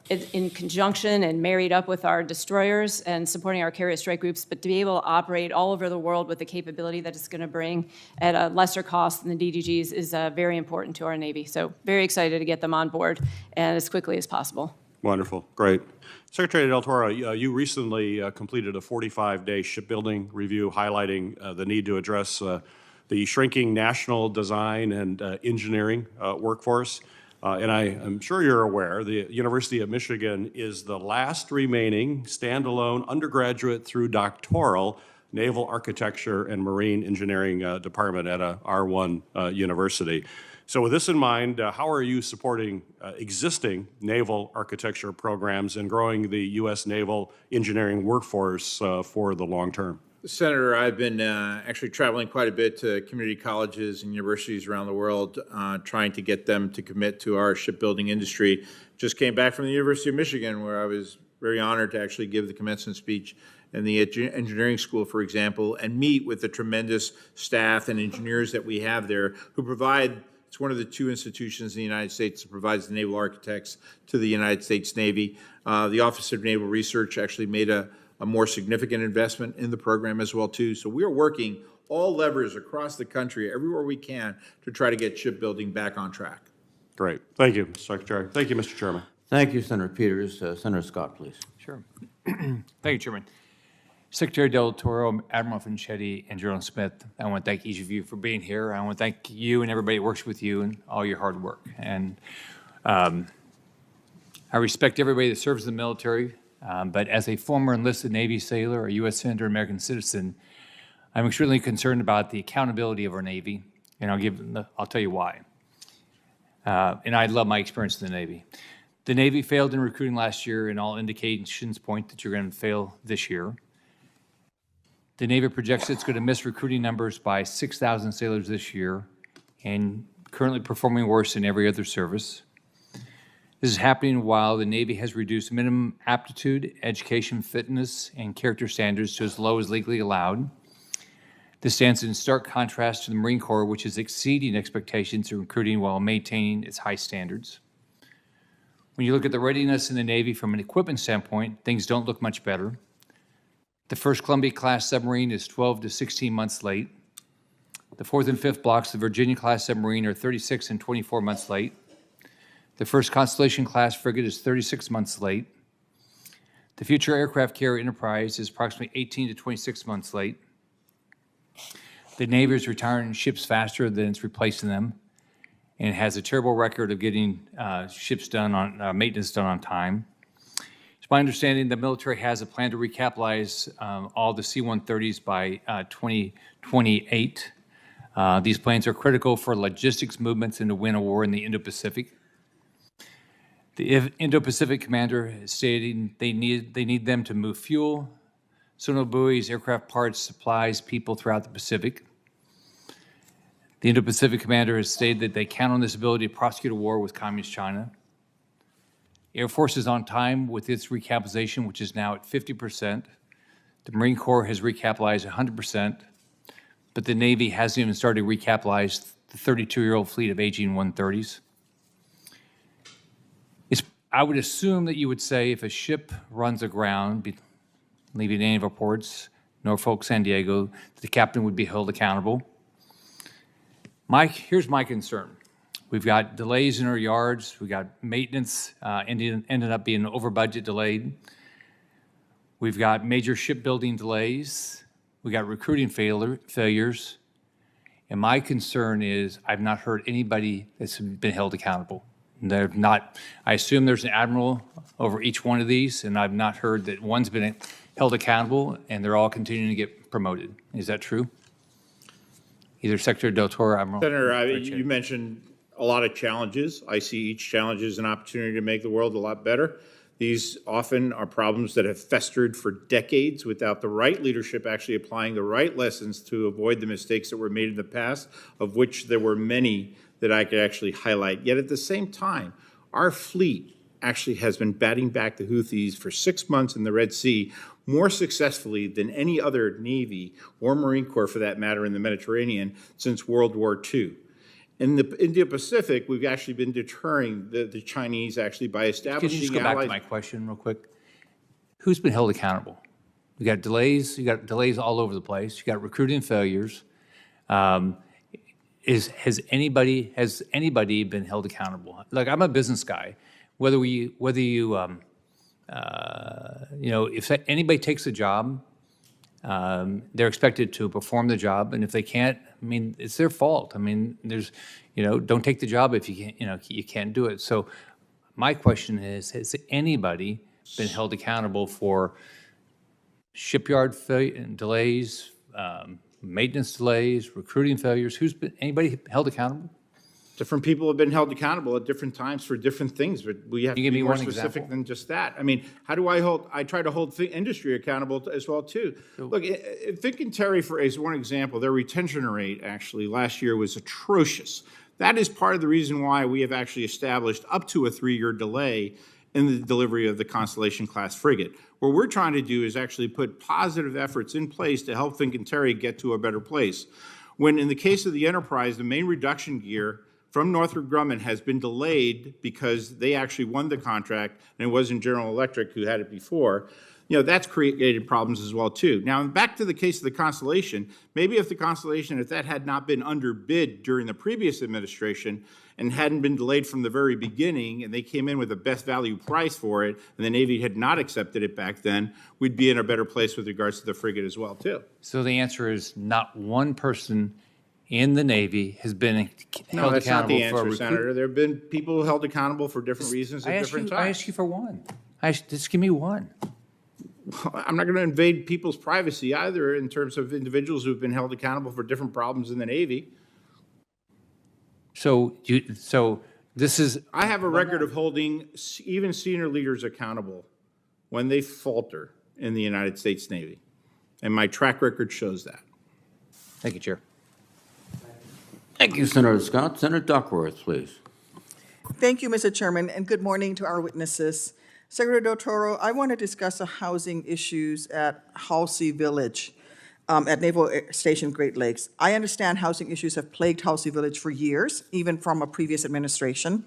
Speaker 4: in conjunction and married up with our destroyers and supporting our carrier strike groups, but to be able to operate all over the world with the capability that it's going to bring at a lesser cost than the DDGs is very important to our Navy. So very excited to get them on board and as quickly as possible.
Speaker 21: Wonderful, great. Secretary Del Toro, you recently completed a 45-day shipbuilding review highlighting the need to address the shrinking national design and engineering workforce. And I am sure you're aware, the University of Michigan is the last remaining standalone undergraduate through doctoral naval architecture and marine engineering department at a R1 university. So with this in mind, how are you supporting existing naval architecture programs and growing the U.S. naval engineering workforce for the long term?
Speaker 3: Senator, I've been actually traveling quite a bit to community colleges and universities around the world, trying to get them to commit to our shipbuilding industry. Just came back from the University of Michigan, where I was very honored to actually give the commencement speech in the engineering school, for example, and meet with the tremendous staff and engineers that we have there who provide. It's one of the two institutions in the United States that provides the naval architects to the United States Navy. The Office of Naval Research actually made a more significant investment in the program as well, too. So we are working all levers across the country, everywhere we can, to try to get shipbuilding back on track.
Speaker 21: Great. Thank you, Mr. Secretary. Thank you, Mr. Chairman.
Speaker 1: Thank you, Senator Peters. Senator Scott, please.
Speaker 2: Sure. Thank you, Chairman. Secretary Del Toro, Admiral Franchetti, and General Smith, I want to thank each of you for being here. I want to thank you and everybody that works with you and all your hard work. And I respect everybody that serves in the military, but as a former enlisted Navy sailor, a U.S. Senator, American citizen, I'm extremely concerned about the accountability of our Navy, and I'll tell you why. And I love my experience in the Navy. The Navy failed in recruiting last year, and all indications point that you're going to fail this year. The Navy projects it's going to miss recruiting numbers by 6,000 sailors this year, and currently performing worse than every other service. This is happening while the Navy has reduced minimum aptitude, education, fitness, and character standards to as low as legally allowed. This stands in stark contrast to the Marine Corps, which is exceeding expectations in recruiting while maintaining its high standards. When you look at the readiness in the Navy from an equipment standpoint, things don't look much better. The first Columbia-class submarine is 12 to 16 months late. The fourth and fifth blocks of the Virginia-class submarine are 36 and 24 months late. The first Constellation-class frigate is 36 months late. The future aircraft carrier Enterprise is approximately 18 to 26 months late. The Navy is retiring ships faster than it's replacing them, and it has a terrible record of getting ships done on maintenance done on time. It's my understanding the military has a plan to recapitalize all the C-130s by 2028. These plans are critical for logistics movements and to win a war in the Indo-Pacific. The Indo-Pacific commander is stating they need them to move fuel, sonar buoys, aircraft parts, supplies, people throughout the Pacific. The Indo-Pacific commander has stated that they count on this ability to prosecute a war with Communist China. Air Force is on time with its recapitalization, which is now at 50%. The Marine Corps has recapitalized 100%, but the Navy hasn't even started to recapitalize the 32-year-old fleet of aging 130s. I would assume that you would say if a ship runs aground, leaving any of our ports, Norfolk, San Diego, the captain would be held accountable. Here's my concern. We've got delays in our yards. We've got maintenance ended up being over budget delayed. We've got major shipbuilding delays. We've got recruiting failures. And my concern is I've not heard anybody that's been held accountable. They're not. I assume there's an admiral over each one of these, and I've not heard that one's been held accountable, and they're all continuing to get promoted. Is that true? Either Secretary Del Toro or Admiral.
Speaker 3: Senator, you mentioned a lot of challenges. I see each challenge as an opportunity to make the world a lot better. These often are problems that have festered for decades without the right leadership actually applying the right lessons to avoid the mistakes that were made in the past, of which there were many that I could actually highlight. Yet at the same time, our fleet actually has been batting back the Houthis for 6 months in the Red Sea more successfully than any other Navy or Marine Corps, for that matter, in the Mediterranean since World War II. In the Indo-Pacific, we've actually been deterring the Chinese actually by establishing
Speaker 2: Can you just go back to my question real quick? Who's been held accountable? You got delays. You got delays all over the place. You got recruiting failures. Has anybody been held accountable? Like, I'm a business guy. If anybody takes a job, They're expected to perform the job, and if they can't, I mean, it's their fault. I mean, there's, don't take the job if you can't, you can't do it. So my question is, has anybody been held accountable for shipyard delays, maintenance delays, recruiting failures? Anybody held accountable?
Speaker 3: Different people have been held accountable at different times for different things, but we have to be more specific than just that. I mean, how do I try to hold industry accountable as well, too. Look, Fincantieri, as one example, their retention rate actually last year was atrocious. That is part of the reason why we have actually established up to a 3-year delay in the delivery of the Constellation-class frigate. What we're trying to do is actually put positive efforts in place to help Fincantieri get to a better place. When in the case of the Enterprise, the main reduction gear from Northrop Grumman has been delayed because they actually won the contract, and it wasn't General Electric who had it before. That's created problems as well, too. Now, back to the case of the Constellation, maybe if the Constellation, if that had not been underbid during the previous administration and hadn't been delayed from the very beginning, and they came in with the best value price for it, and the Navy had not accepted it back then, we'd be in a better place with regards to the frigate as well, too.
Speaker 2: So the answer is not one person in the Navy has been held accountable for
Speaker 3: No, that's not the answer, Senator. There have been people held accountable for different reasons at different times.
Speaker 2: I asked you for one. Just give me one.
Speaker 3: I'm not going to invade people's privacy either in terms of individuals who've been held accountable for different problems in the Navy.
Speaker 2: So this is...
Speaker 3: I have a record of holding even senior leaders accountable when they falter in the United States Navy, and my track record shows that.
Speaker 2: Thank you, Chair.
Speaker 1: Thank you, Senator Scott. Senator Duckworth, please.
Speaker 6: Thank you, Mr. Chairman, and good morning to our witnesses. Secretary Del Toro, I want to discuss the housing issues at Halsey Village at Naval Station Great Lakes. I understand housing issues have plagued Halsey Village for years, even from a previous administration.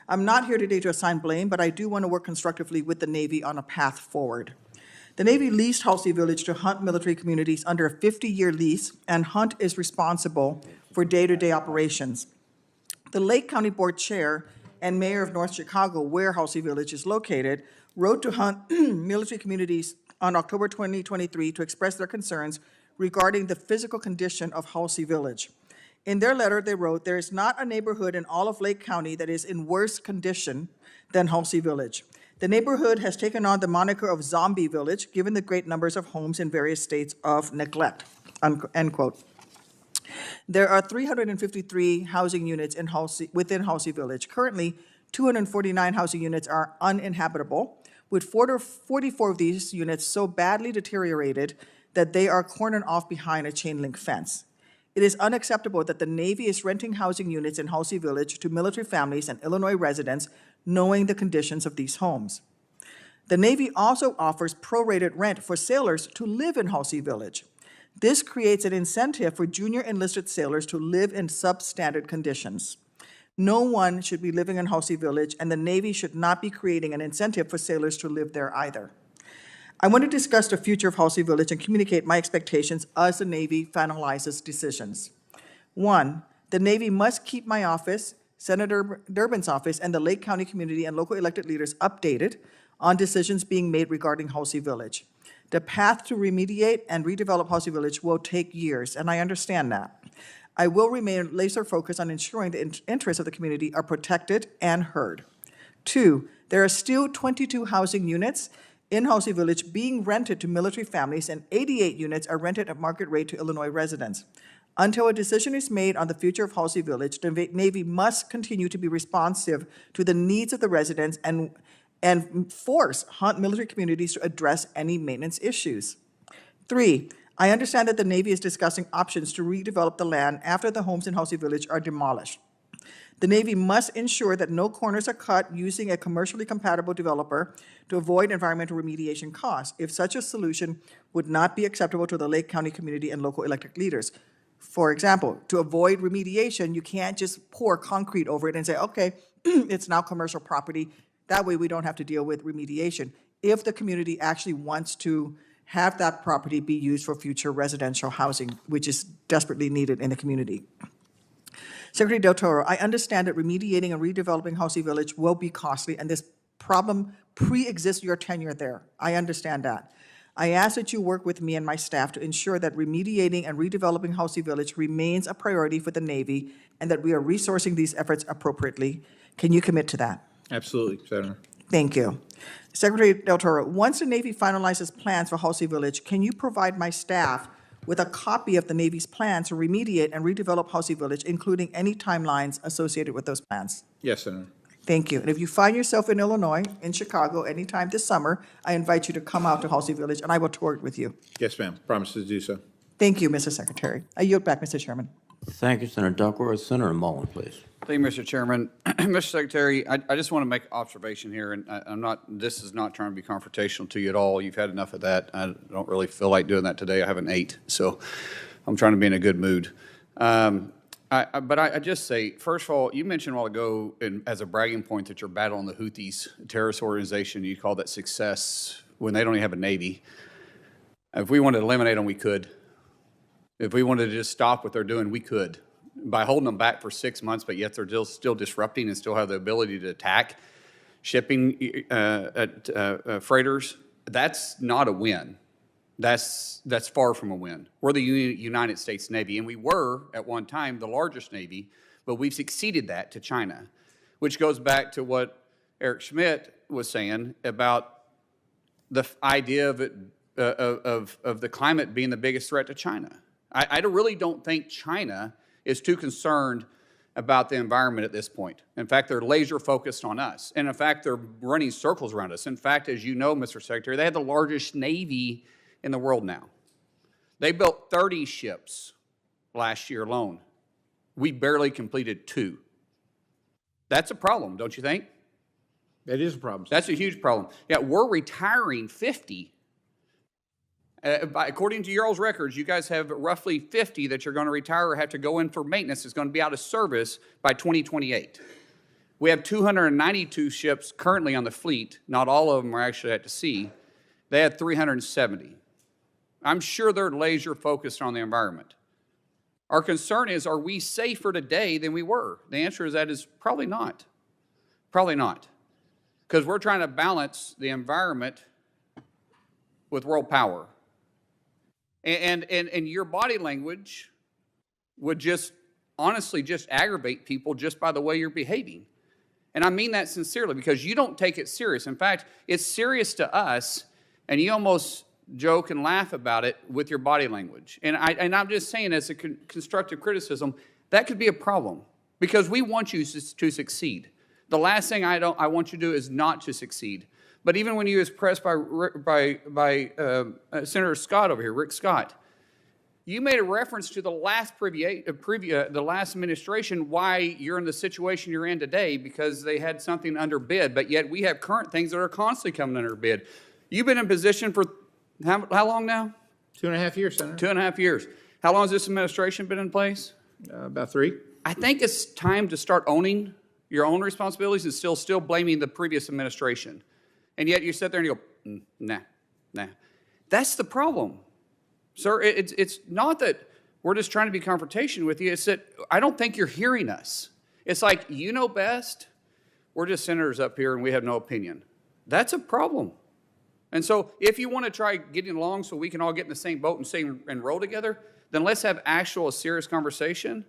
Speaker 6: I'm not here today to assign blame, but I do want to work constructively with the Navy on a path forward. The Navy leased Halsey Village to Hunt Military Communities under a 50-year lease, and Hunt is responsible for day-to-day operations. The Lake County Board Chair and Mayor of North Chicago, where Halsey Village is located, wrote to Hunt Military Communities on October 2023 to express their concerns regarding the physical condition of Halsey Village. In their letter, they wrote, "There is not a neighborhood in all of Lake County that is in worse condition than Halsey Village. The neighborhood has taken on the moniker of Zombie Village, given the great numbers of homes in various states of neglect," end quote. There are 353 housing units within Halsey Village. Currently, 249 housing units are uninhabitable, with 44 of these units so badly deteriorated that they are cornered off behind a chain link fence. It is unacceptable that the Navy is renting housing units in Halsey Village to military families and Illinois residents, knowing the conditions of these homes. The Navy also offers prorated rent for sailors to live in Halsey Village. This creates an incentive for junior enlisted sailors to live in substandard conditions. No one should be living in Halsey Village, and the Navy should not be creating an incentive for sailors to live there either. I want to discuss the future of Halsey Village and communicate my expectations as the Navy finalizes decisions. 1, the Navy must keep my office, Senator Durbin's office, and the Lake County community and local elected leaders updated on decisions being made regarding Halsey Village. The path to remediate and redevelop Halsey Village will take years, and I understand that. I will remain laser focused on ensuring the interests of the community are protected and heard. 2, there are still 22 housing units in Halsey Village being rented to military families, and 88 units are rented at market rate to Illinois residents. Until a decision is made on the future of Halsey Village, the Navy must continue to be responsive to the needs of the residents and force Hunt Military Communities to address any maintenance issues. 3, I understand that the Navy is discussing options to redevelop the land after the homes in Halsey Village are demolished. The Navy must ensure that no corners are cut using a commercially compatible developer to avoid environmental remediation costs, if such a solution would not be acceptable to the Lake County community and local elected leaders. For example, to avoid remediation, you can't just pour concrete over it and say, okay, it's now commercial property. That way we don't have to deal with remediation. If the community actually wants to have that property be used for future residential housing, which is desperately needed in the community. Secretary Del Toro, I understand that remediating and redeveloping Halsey Village will be costly, and this problem pre-exists your tenure there. I understand that. I ask that you work with me and my staff to ensure that remediating and redeveloping Halsey Village remains a priority for the Navy and that we are resourcing these efforts appropriately. Can you commit to that?
Speaker 3: Absolutely, Senator.
Speaker 6: Thank you. Secretary Del Toro, once the Navy finalizes plans for Halsey Village, can you provide my staff with a copy of the Navy's plans to remediate and redevelop Halsey Village, including any timelines associated with those plans?
Speaker 3: Yes, Senator.
Speaker 6: Thank you. And if you find yourself in Illinois, in Chicago, anytime this summer, I invite you to come out to Halsey Village, and I will tour it with you.
Speaker 3: Yes, ma'am. Promise to do so.
Speaker 6: Thank you, Mr. Secretary. I yield back, Mr. Chairman.
Speaker 1: Thank you, Senator Duckworth. Senator Mullen, please.
Speaker 7: Thank you, Mr. Chairman. Mr. Secretary, I just want to make an observation here, and this is not trying to be confrontational to you at all. You've had enough of that. I don't really feel like doing that today. I haven't ate, so I'm trying to be in a good mood. But I just say, first of all, you mentioned a while ago as a bragging point that you're battling the Houthis, a terrorist organization. You call that success when they don't even have a Navy. If we wanted to eliminate them, we could. If we wanted to just stop what they're doing, we could. By holding them back for 6 months, but yet they're still disrupting and still have the ability to attack shipping freighters, that's not a win. That's far from a win. We're the United States Navy, and we were, at one time, the largest Navy, but we've succeeded that to China, which goes back to what Eric Schmidt was saying about the idea of the climate being the biggest threat to China. I really don't think China is too concerned about the environment at this point. In fact, they're laser focused on us. And in fact, they're running circles around us. In fact, as you know, Mr. Secretary, they have the largest Navy in the world now. They built 30 ships last year alone. We barely completed 2. That's a problem, don't you think?
Speaker 3: It is a problem.
Speaker 7: That's a huge problem. Yeah, we're retiring 50. According to your all's records, you guys have roughly 50 that you're going to retire or have to go in for maintenance. It's going to be out of service by 2028. We have 292 ships currently on the fleet. Not all of them are actually at sea. They had 370. I'm sure they're laser focused on the environment. Our concern is, are we safer today than we were? The answer is that is probably not. Probably not. Because we're trying to balance the environment with world power. And your body language would just, honestly, just aggravate people just by the way you're behaving. And I mean that sincerely, because you don't take it serious. In fact, it's serious to us, and you almost joke and laugh about it with your body language. And I'm just saying, as a constructive criticism, that could be a problem, because we want you to succeed. The last thing I want you to do is not to succeed. But even when you was pressed by Senator Scott over here, Rick Scott, you made a reference to the last the last administration, why you're in the situation you're in today, because they had something under bid, but yet we have current things that are constantly coming under bid. You've been in position for how long now?
Speaker 3: 2.5 years, Senator.
Speaker 7: 2.5 years. How long has this administration been in place?
Speaker 3: About 3.
Speaker 7: I think it's time to start owning your own responsibilities and still blaming the previous administration. And yet you sit there and you go, nah. That's the problem. Sir, it's not that we're just trying to be confrontation with you. It's that I don't think you're hearing us. It's like, you know best. We're just senators up here and we have no opinion. That's a problem. And so if you want to try getting along so we can all get in the same boat and row together, then let's have a serious conversation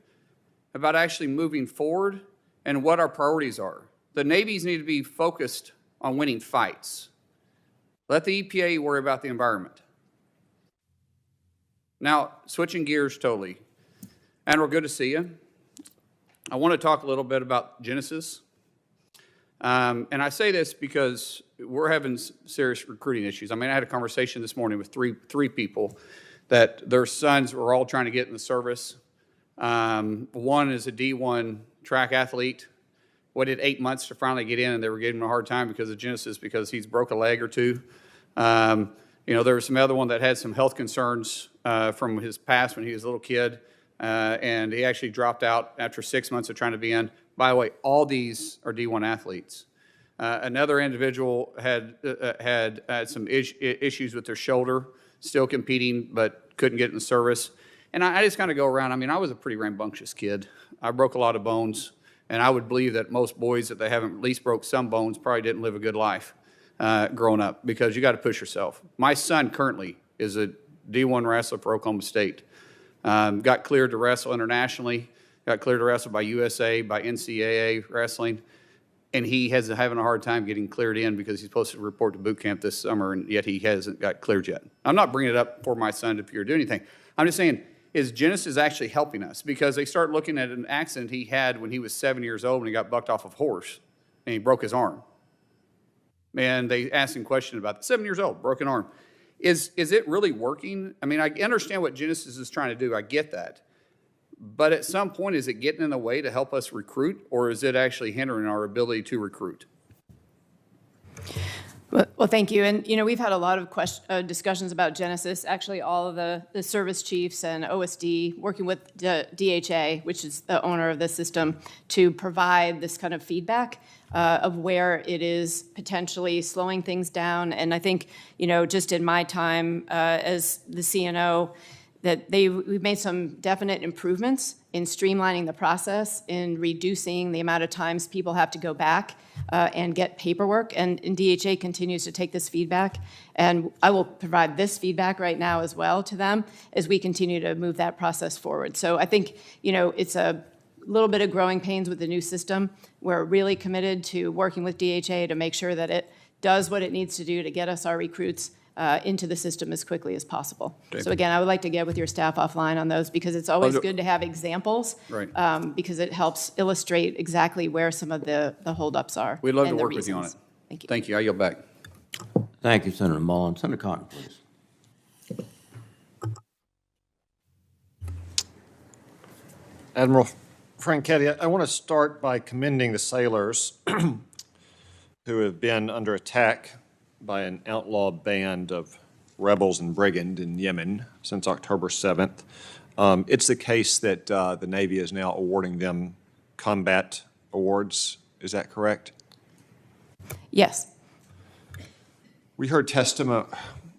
Speaker 7: about actually moving forward and what our priorities are. The navies need to be focused on winning fights. Let the EPA worry about the environment. Now, switching gears totally. Admiral, good to see you. I want to talk a little bit about Genesis. And I say this because we're having serious recruiting issues. I mean, I had a conversation this morning with three people that their sons were all trying to get in the service. One is a D1 track athlete. Waited 8 months to finally get in, and they were giving him a hard time because of Genesis, because he's broke a leg or two. There was some other one that had some health concerns from his past when he was a little kid, and he actually dropped out after 6 months of trying to be in. By the way, all these are D1 athletes. Another individual had some issues with their shoulder, still competing, but couldn't get in the service. And I just kind of go around. I mean, I was a pretty rambunctious kid. I broke a lot of bones. And I would believe that most boys that they haven't at least broke some bones probably didn't live a good life. growing up, because you got to push yourself. My son currently is a D1 wrestler for Oklahoma State. Got cleared to wrestle internationally, got cleared to wrestle by USA, by NCAA wrestling, and he has having a hard time getting cleared in because he's supposed to report to boot camp this summer, and yet he hasn't got cleared yet. I'm not bringing it up for my son to appear to do anything. I'm just saying, is Genesis actually helping us? Because they start looking at an accident he had when he was 7 years old when he got bucked off of a horse and he broke his arm. And they asked him a question about it. 7 years old, broken arm. Is it really working? I mean, I understand what Genesis is trying to do. I get that. But at some point, is it getting in the way to help us recruit, or is it actually hindering our ability to recruit?
Speaker 4: Well, thank you. And, we've had a lot of discussions about Genesis. Actually, all of the service chiefs and OSD working with the DHA, which is the owner of the system, to provide this kind of feedback of where it is potentially slowing things down. And I think, just in my time as the CNO, that we've made some definite improvements in streamlining the process, in reducing the amount of times people have to go back and get paperwork. And DHA continues to take this feedback. And I will provide this feedback right now as well to them as we continue to move that process forward. So I think, it's a little bit of growing pains with the new system. We're really committed to working with DHA to make sure that it does what it needs to do to get us our recruits into the system as quickly as possible. Okay. So again, I would like to get with your staff offline on those, because it's always good to have examples, right? Because it helps illustrate exactly where some of the holdups are.
Speaker 7: We'd love to work with you on it.
Speaker 4: Thank you.
Speaker 7: Thank you. I yield back.
Speaker 1: Thank you, Senator Mullen. Senator Cotton, please.
Speaker 8: Admiral Franchetti, I want to start by commending the sailors who have been under attack by an outlaw band of rebels and brigands in Yemen since October 7th. It's the case that the Navy is now awarding them combat awards. Is that correct?
Speaker 4: Yes.
Speaker 8: We heard testimony.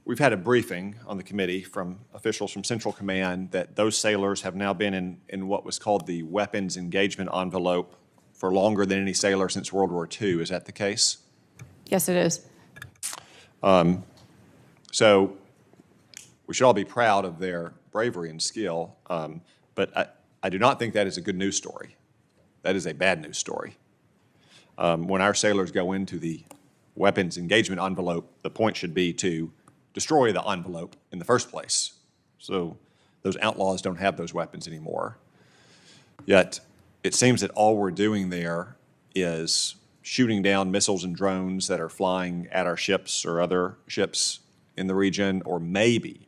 Speaker 8: We've had a briefing on the committee from officials from Central Command that those sailors have now been in what was called the weapons engagement envelope for longer than any sailor since World War II. Is that the case?
Speaker 4: Yes, it is.
Speaker 8: So we should all be proud of their bravery and skill, but I do not think that is a good news story. That is a bad news story. When our sailors go into the weapons engagement envelope, the point should be to destroy the envelope in the first place. So those outlaws don't have those weapons anymore. Yet it seems that all we're doing there is shooting down missiles and drones that are flying at our ships or other ships in the region, or maybe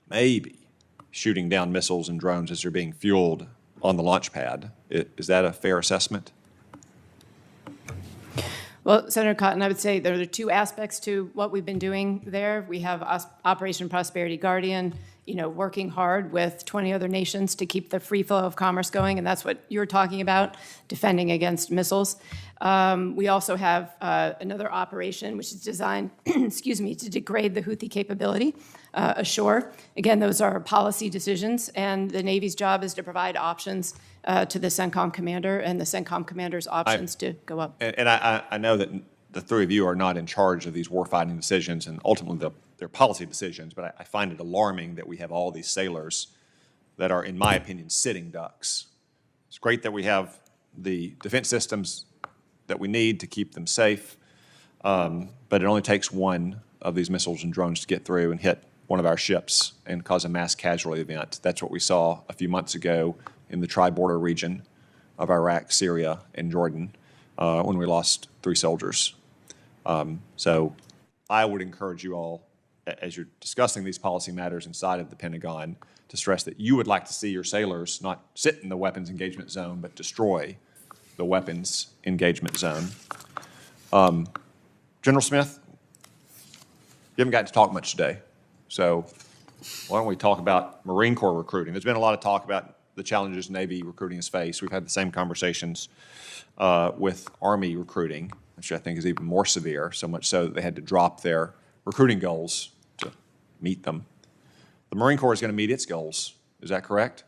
Speaker 8: shooting down missiles and drones as they're being fueled on the launch pad. Is that a fair assessment?
Speaker 4: Well, Senator Cotton, I would say there are two aspects to what we've been doing there. We have Operation Prosperity Guardian, working hard with 20 other nations to keep the free flow of commerce going, and that's what you're talking about, defending against missiles. We also have another operation which is designed, to degrade the Houthi capability ashore. Again, those are policy decisions, and the Navy's job is to provide options to the CENTCOM commander, and the CENTCOM commander's options to go up.
Speaker 8: And I know that the three of you are not in charge of these warfighting decisions and ultimately their policy decisions, but I find it alarming that we have all these sailors that are, in my opinion, sitting ducks. It's great that we have the defense systems that we need to keep them safe, but it only takes one of these missiles and drones to get through and hit one of our ships and cause a mass casualty event. That's what we saw a few months ago in the tri-border region of Iraq, Syria, and Jordan when we lost 3 soldiers. So I would encourage you all, as you're discussing these policy matters inside of the Pentagon, to stress that you would like to see your sailors not sit in the weapons engagement zone, but destroy the weapons engagement zone. General Smith, you haven't gotten to talk much today, so why don't we talk about Marine Corps recruiting? There's been a lot of talk about the challenges Navy recruiting has faced. We've had the same conversations with Army recruiting, which I think is even more severe, so much so that they had to drop their recruiting goals to meet them. The Marine Corps is going to meet its goals. Is that correct?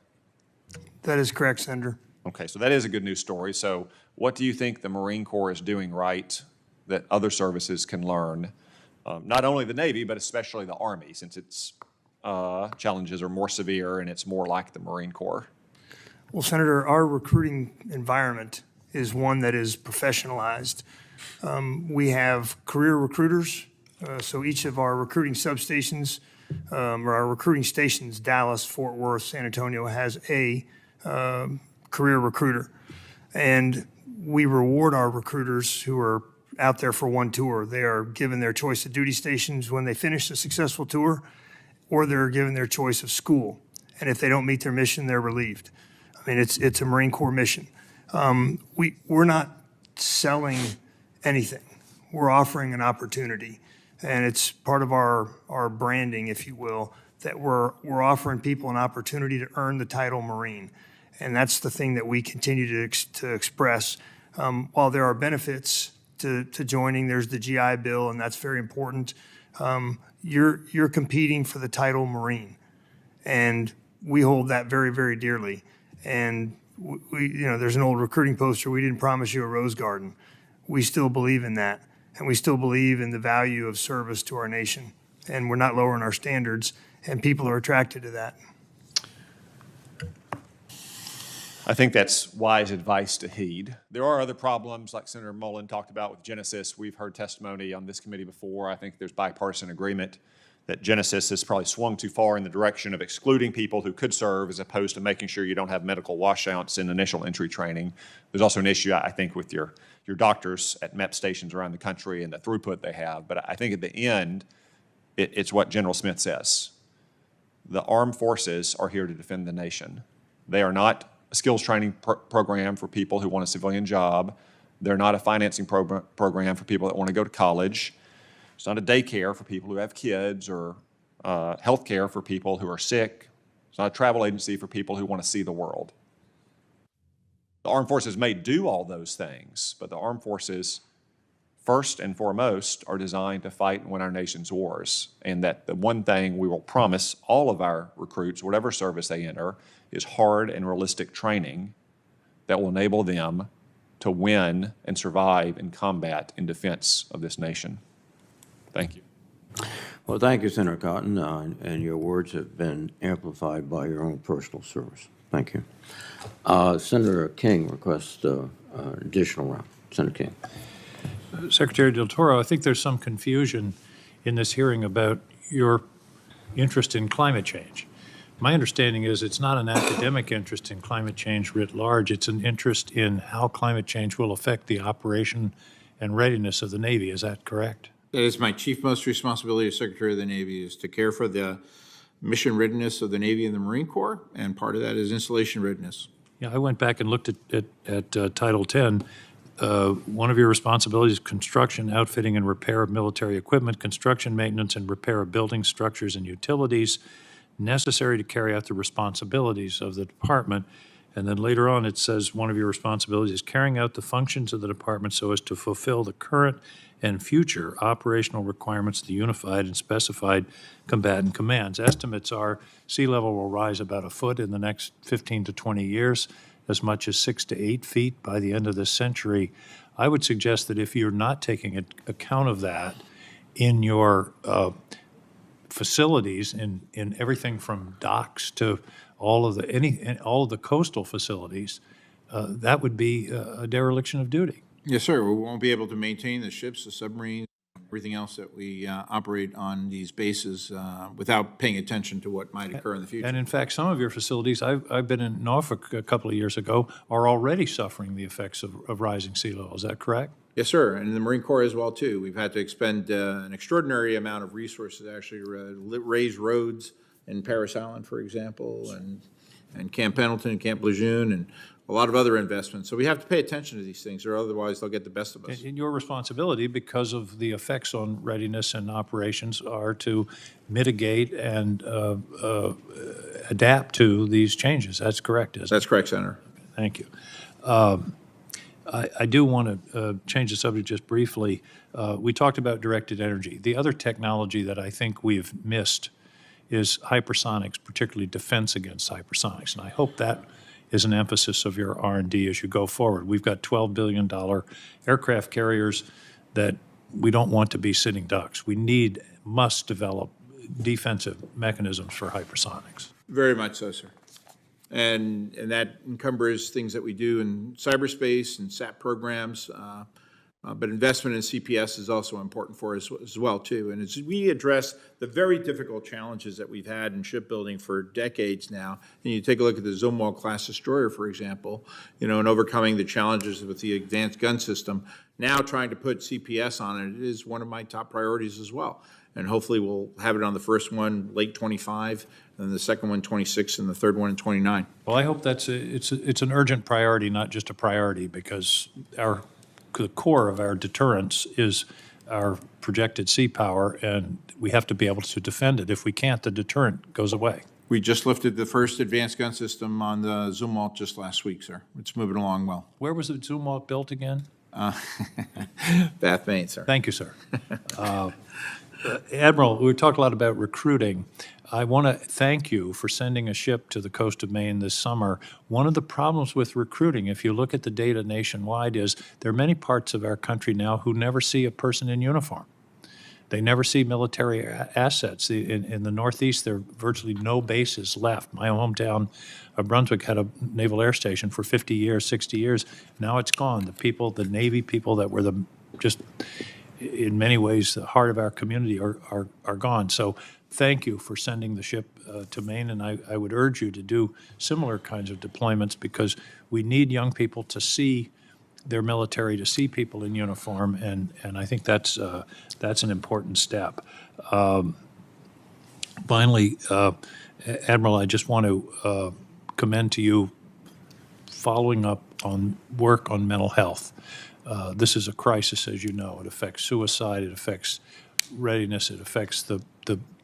Speaker 5: That is correct, Senator.
Speaker 8: Okay, so that is a good news story. So what do you think the Marine Corps is doing right that other services can learn not only the Navy, but especially the Army, since its challenges are more severe and it's more like the Marine Corps?
Speaker 5: Well, Senator, our recruiting environment is one that is professionalized. We have career recruiters, so each of our recruiting substations, or our recruiting stations, Dallas, Fort Worth, San Antonio, has a career recruiter. And we reward our recruiters who are out there for one tour. They are given their choice of duty stations when they finish a successful tour, or they're given their choice of school. And if they don't meet their mission, they're relieved. I mean, it's a Marine Corps mission. We're not selling anything. We're offering an opportunity. And it's part of our branding, if you will, that we're offering people an opportunity to earn the title Marine. And that's the thing that we continue to express. While there are benefits to joining, there's the GI Bill, and that's very important. You're competing for the title Marine, and we hold that very, very dearly. And there's an old recruiting poster, "We didn't promise you a rose garden." We still believe in that, and we still believe in the value of service to our nation. And we're not lowering our standards, and people are attracted to that.
Speaker 8: I think that's wise advice to heed. There are other problems, like Senator Mullen talked about with Genesis. We've heard testimony on this committee before. I think there's bipartisan agreement that Genesis has probably swung too far in the direction of excluding people who could serve as opposed to making sure you don't have medical washouts in initial entry training. There's also an issue, I think, with your doctors at MEP stations around the country and the throughput they have. But I think at the end, it's what General Smith says. The armed forces are here to defend the nation. They are not a skills training program for people who want a civilian job. They're not a financing program for people that want to go to college. It's not a daycare for people who have kids or health care for people who are sick. It's not a travel agency for people who want to see the world. The armed forces may do all those things, but the armed forces, first and foremost, are designed to fight and win our nation's wars. And that the one thing we will promise all of our recruits, whatever service they enter, is hard and realistic training that will enable them to win and survive in combat in defense of this nation. Thank you.
Speaker 1: Well, thank you, Senator Cotton, and your words have been amplified by your own personal service. Thank you. Senator King requests an additional round. Senator King.
Speaker 9: Secretary Del Toro, I think there's some confusion in this hearing about your interest in climate change. My understanding is it's not an academic interest in climate change writ large. It's an interest in how climate change will affect the operation and readiness of the Navy. Is that correct?
Speaker 3: That is my chief most responsibility as Secretary of the Navy, is to care for the mission readiness of the Navy and the Marine Corps, and part of that is installation readiness.
Speaker 9: Yeah, I went back and looked at Title 10. One of your responsibilities is construction, outfitting, and repair of military equipment, construction, maintenance, and repair of buildings, structures, and utilities necessary to carry out the responsibilities of the department. And then later on, it says one of your responsibilities is carrying out the functions of the department so as to fulfill the current and future operational requirements of the unified and specified combatant commands. Estimates are sea level will rise about a foot in the next 15 to 20 years, as much as 6 to 8 feet by the end of this century. I would suggest that if you're not taking account of that in your facilities, in everything from docks to all of the coastal facilities, that would be a dereliction of duty.
Speaker 3: Yes, sir. We won't be able to maintain the ships, the submarines, everything else that we operate on these bases without paying attention to what might occur in the future.
Speaker 9: And in fact, some of your facilities, I've been in Norfolk a couple of years ago, are already suffering the effects of rising sea level. Is that correct?
Speaker 3: Yes, sir, and the Marine Corps as well, too. We've had to expend an extraordinary amount of resources to actually raise roads in Parris Island, for example, and Camp Pendleton and Camp Lejeune, and a lot of other investments. So we have to pay attention to these things, or otherwise they'll get the best of us.
Speaker 9: And your responsibility, because of the effects on readiness and operations, are to mitigate and adapt to these changes. That's correct, isn't it?
Speaker 3: That's correct, Senator.
Speaker 9: Thank you. I do want to change the subject just briefly. We talked about directed energy. The other technology that I think we've missed is hypersonics, particularly defense against hypersonics. And I hope that is an emphasis of your R&D as you go forward. We've got $12 billion aircraft carriers that we don't want to be sitting ducks. We must develop defensive mechanisms for hypersonics.
Speaker 3: Very much so, sir. And that encumbers things that we do in cyberspace and SAT programs, but investment in CPS is also important for us as well, too. And as we address the very difficult challenges that we've had in shipbuilding for decades now, and you take a look at the Zumwalt-class destroyer, for example, and overcoming the challenges with the advanced gun system, now trying to put CPS on it is one of my top priorities as well. And hopefully we'll have it on the first one late 25, and the second one 26, and the third one in 29.
Speaker 9: Well, I hope it's an urgent priority, not just a priority, because the core of our deterrence is our projected sea power, and we have to be able to defend it. If we can't, the deterrent goes away.
Speaker 3: We just lifted the first advanced gun system on the Zumwalt just last week, sir. It's moving along well.
Speaker 9: Where was the Zumwalt built again?
Speaker 3: Bath, Maine, sir.
Speaker 9: Thank you, sir. Admiral, we talked a lot about recruiting. I want to thank you for sending a ship to the coast of Maine this summer. One of the problems with recruiting, if you look at the data nationwide, is there are many parts of our country now who never see a person in uniform. They never see military assets. In the Northeast, there are virtually no bases left. My hometown of Brunswick had a naval air station for 50 years, 60 years. Now it's gone. The Navy people that were just in many ways the heart of our community are gone. So thank you for sending the ship to Maine, and I would urge you to do similar kinds of deployments, because we need young people to see their military, to see people in uniform, and I think that's an important step. Finally, Admiral, I just want to commend to you following up on work on mental health. This is a crisis, as you know. It affects suicide, it affects readiness, it affects the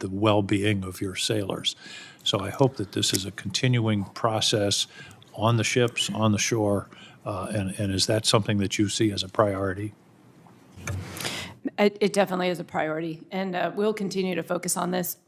Speaker 9: well-being of your sailors. So I hope that this is a continuing process on the ships, on the shore, and is that something that you see as a priority?
Speaker 4: It definitely is a priority, and we'll continue to focus on this.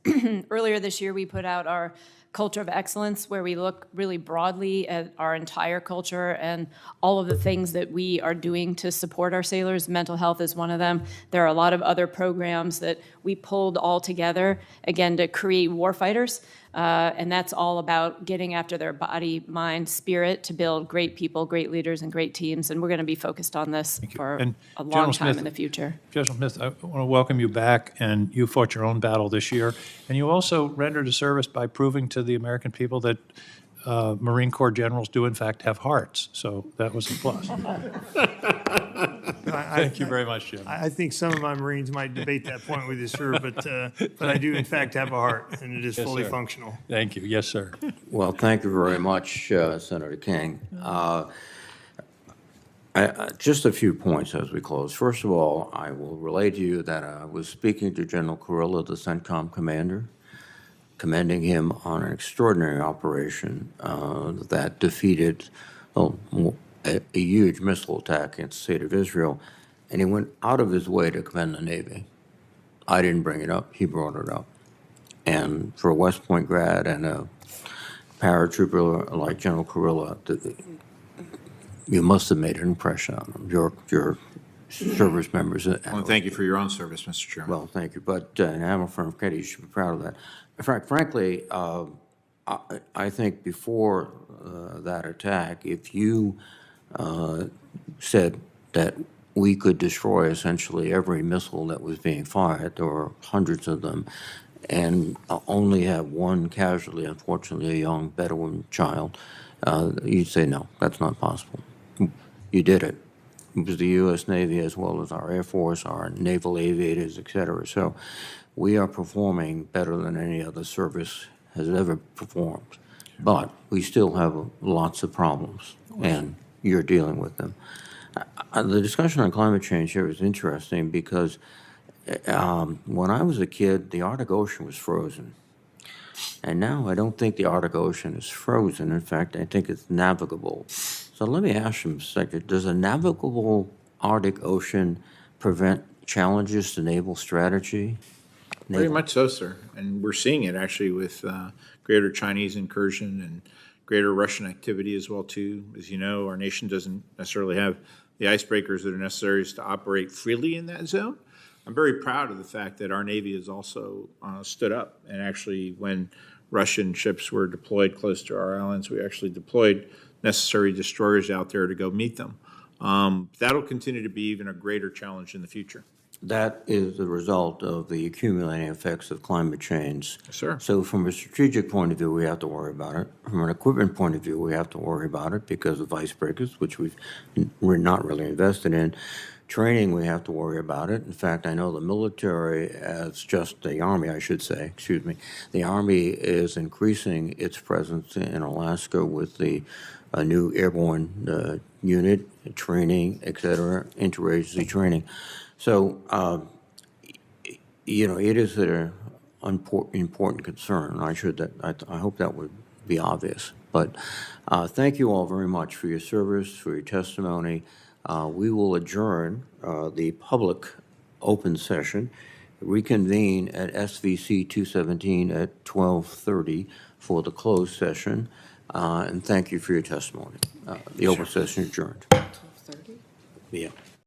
Speaker 4: Earlier this year, we put out our Culture of Excellence, where we look really broadly at our entire culture and all of the things that we are doing to support our sailors. Mental health is one of them. There are a lot of other programs that we pulled all together, again, to create warfighters. And that's all about getting after their body, mind, spirit to build great people, great leaders, and great teams. And we're going to be focused on this for a long time in the future.
Speaker 9: General Smith, I want to welcome you back, and you fought your own battle this year. And you also rendered a service by proving to the American people that Marine Corps generals do, in fact, have hearts. So that was a plus. Thank you very much, Jim.
Speaker 5: I think some of my Marines might debate that point with you, sir, but I do, in fact, have a heart, and it is fully functional.
Speaker 9: Thank you. Yes, sir.
Speaker 1: Well, thank you very much, Senator King. Just a few points as we close. First of all, I will relay to you that I was speaking to General Kurilla, the CENTCOM commander, commending him on an extraordinary operation that defeated a huge missile attack against the state of Israel, and he went out of his way to commend the Navy. I didn't bring it up, he brought it up. And for a West Point grad and a paratrooper like General Kurilla, you must have made an impression on him. Your service members.
Speaker 3: Well, thank you for your own service, Mr. Chairman.
Speaker 1: Well, thank you. But Admiral Franchetti, you should be proud of that. In fact, frankly, I think before that attack, if you said that we could destroy essentially every missile that was being fired, there were hundreds of them, and only have one casualty, unfortunately, a young Bedouin child, you'd say, no, that's not possible. You did it. It was the U.S. Navy as well as our Air Force, our naval aviators, et cetera. So we are performing better than any other service has ever performed. But we still have lots of problems, and you're dealing with them. The discussion on climate change here is interesting because when I was a kid, the Arctic Ocean was frozen. And now I don't think the Arctic Ocean is frozen. In fact, I think it's navigable. So let me ask you, Mr. Secretary, does a navigable Arctic Ocean prevent challenges to naval strategy?
Speaker 3: Very much so, sir. And we're seeing it actually with greater Chinese incursion and greater Russian activity as well, too. As you know, our nation doesn't necessarily have the icebreakers that are necessary to operate freely in that zone. I'm very proud of the fact that our Navy has also stood up, and actually when Russian ships were deployed close to our islands, we actually deployed necessary destroyers out there to go meet them. That'll continue to be even a greater challenge in the future.
Speaker 1: That is the result of the accumulating effects of climate change.
Speaker 3: Yes, sir.
Speaker 1: So from a strategic point of view, we have to worry about it. From an equipment point of view, we have to worry about it because of icebreakers, which we're not really invested in. Training, we have to worry about it. In fact, I know the military, as just the Army, I should say, excuse me, the Army is increasing its presence in Alaska with the new airborne unit, training, et cetera, interagency training. So, it is an important concern. I hope that would be obvious. But thank you all very much for your service, for your testimony. We will adjourn the public open session, reconvene at SVC 217 at 12:30 for the closed session, and thank you for your testimony. The open session adjourned. 12:30? Yeah.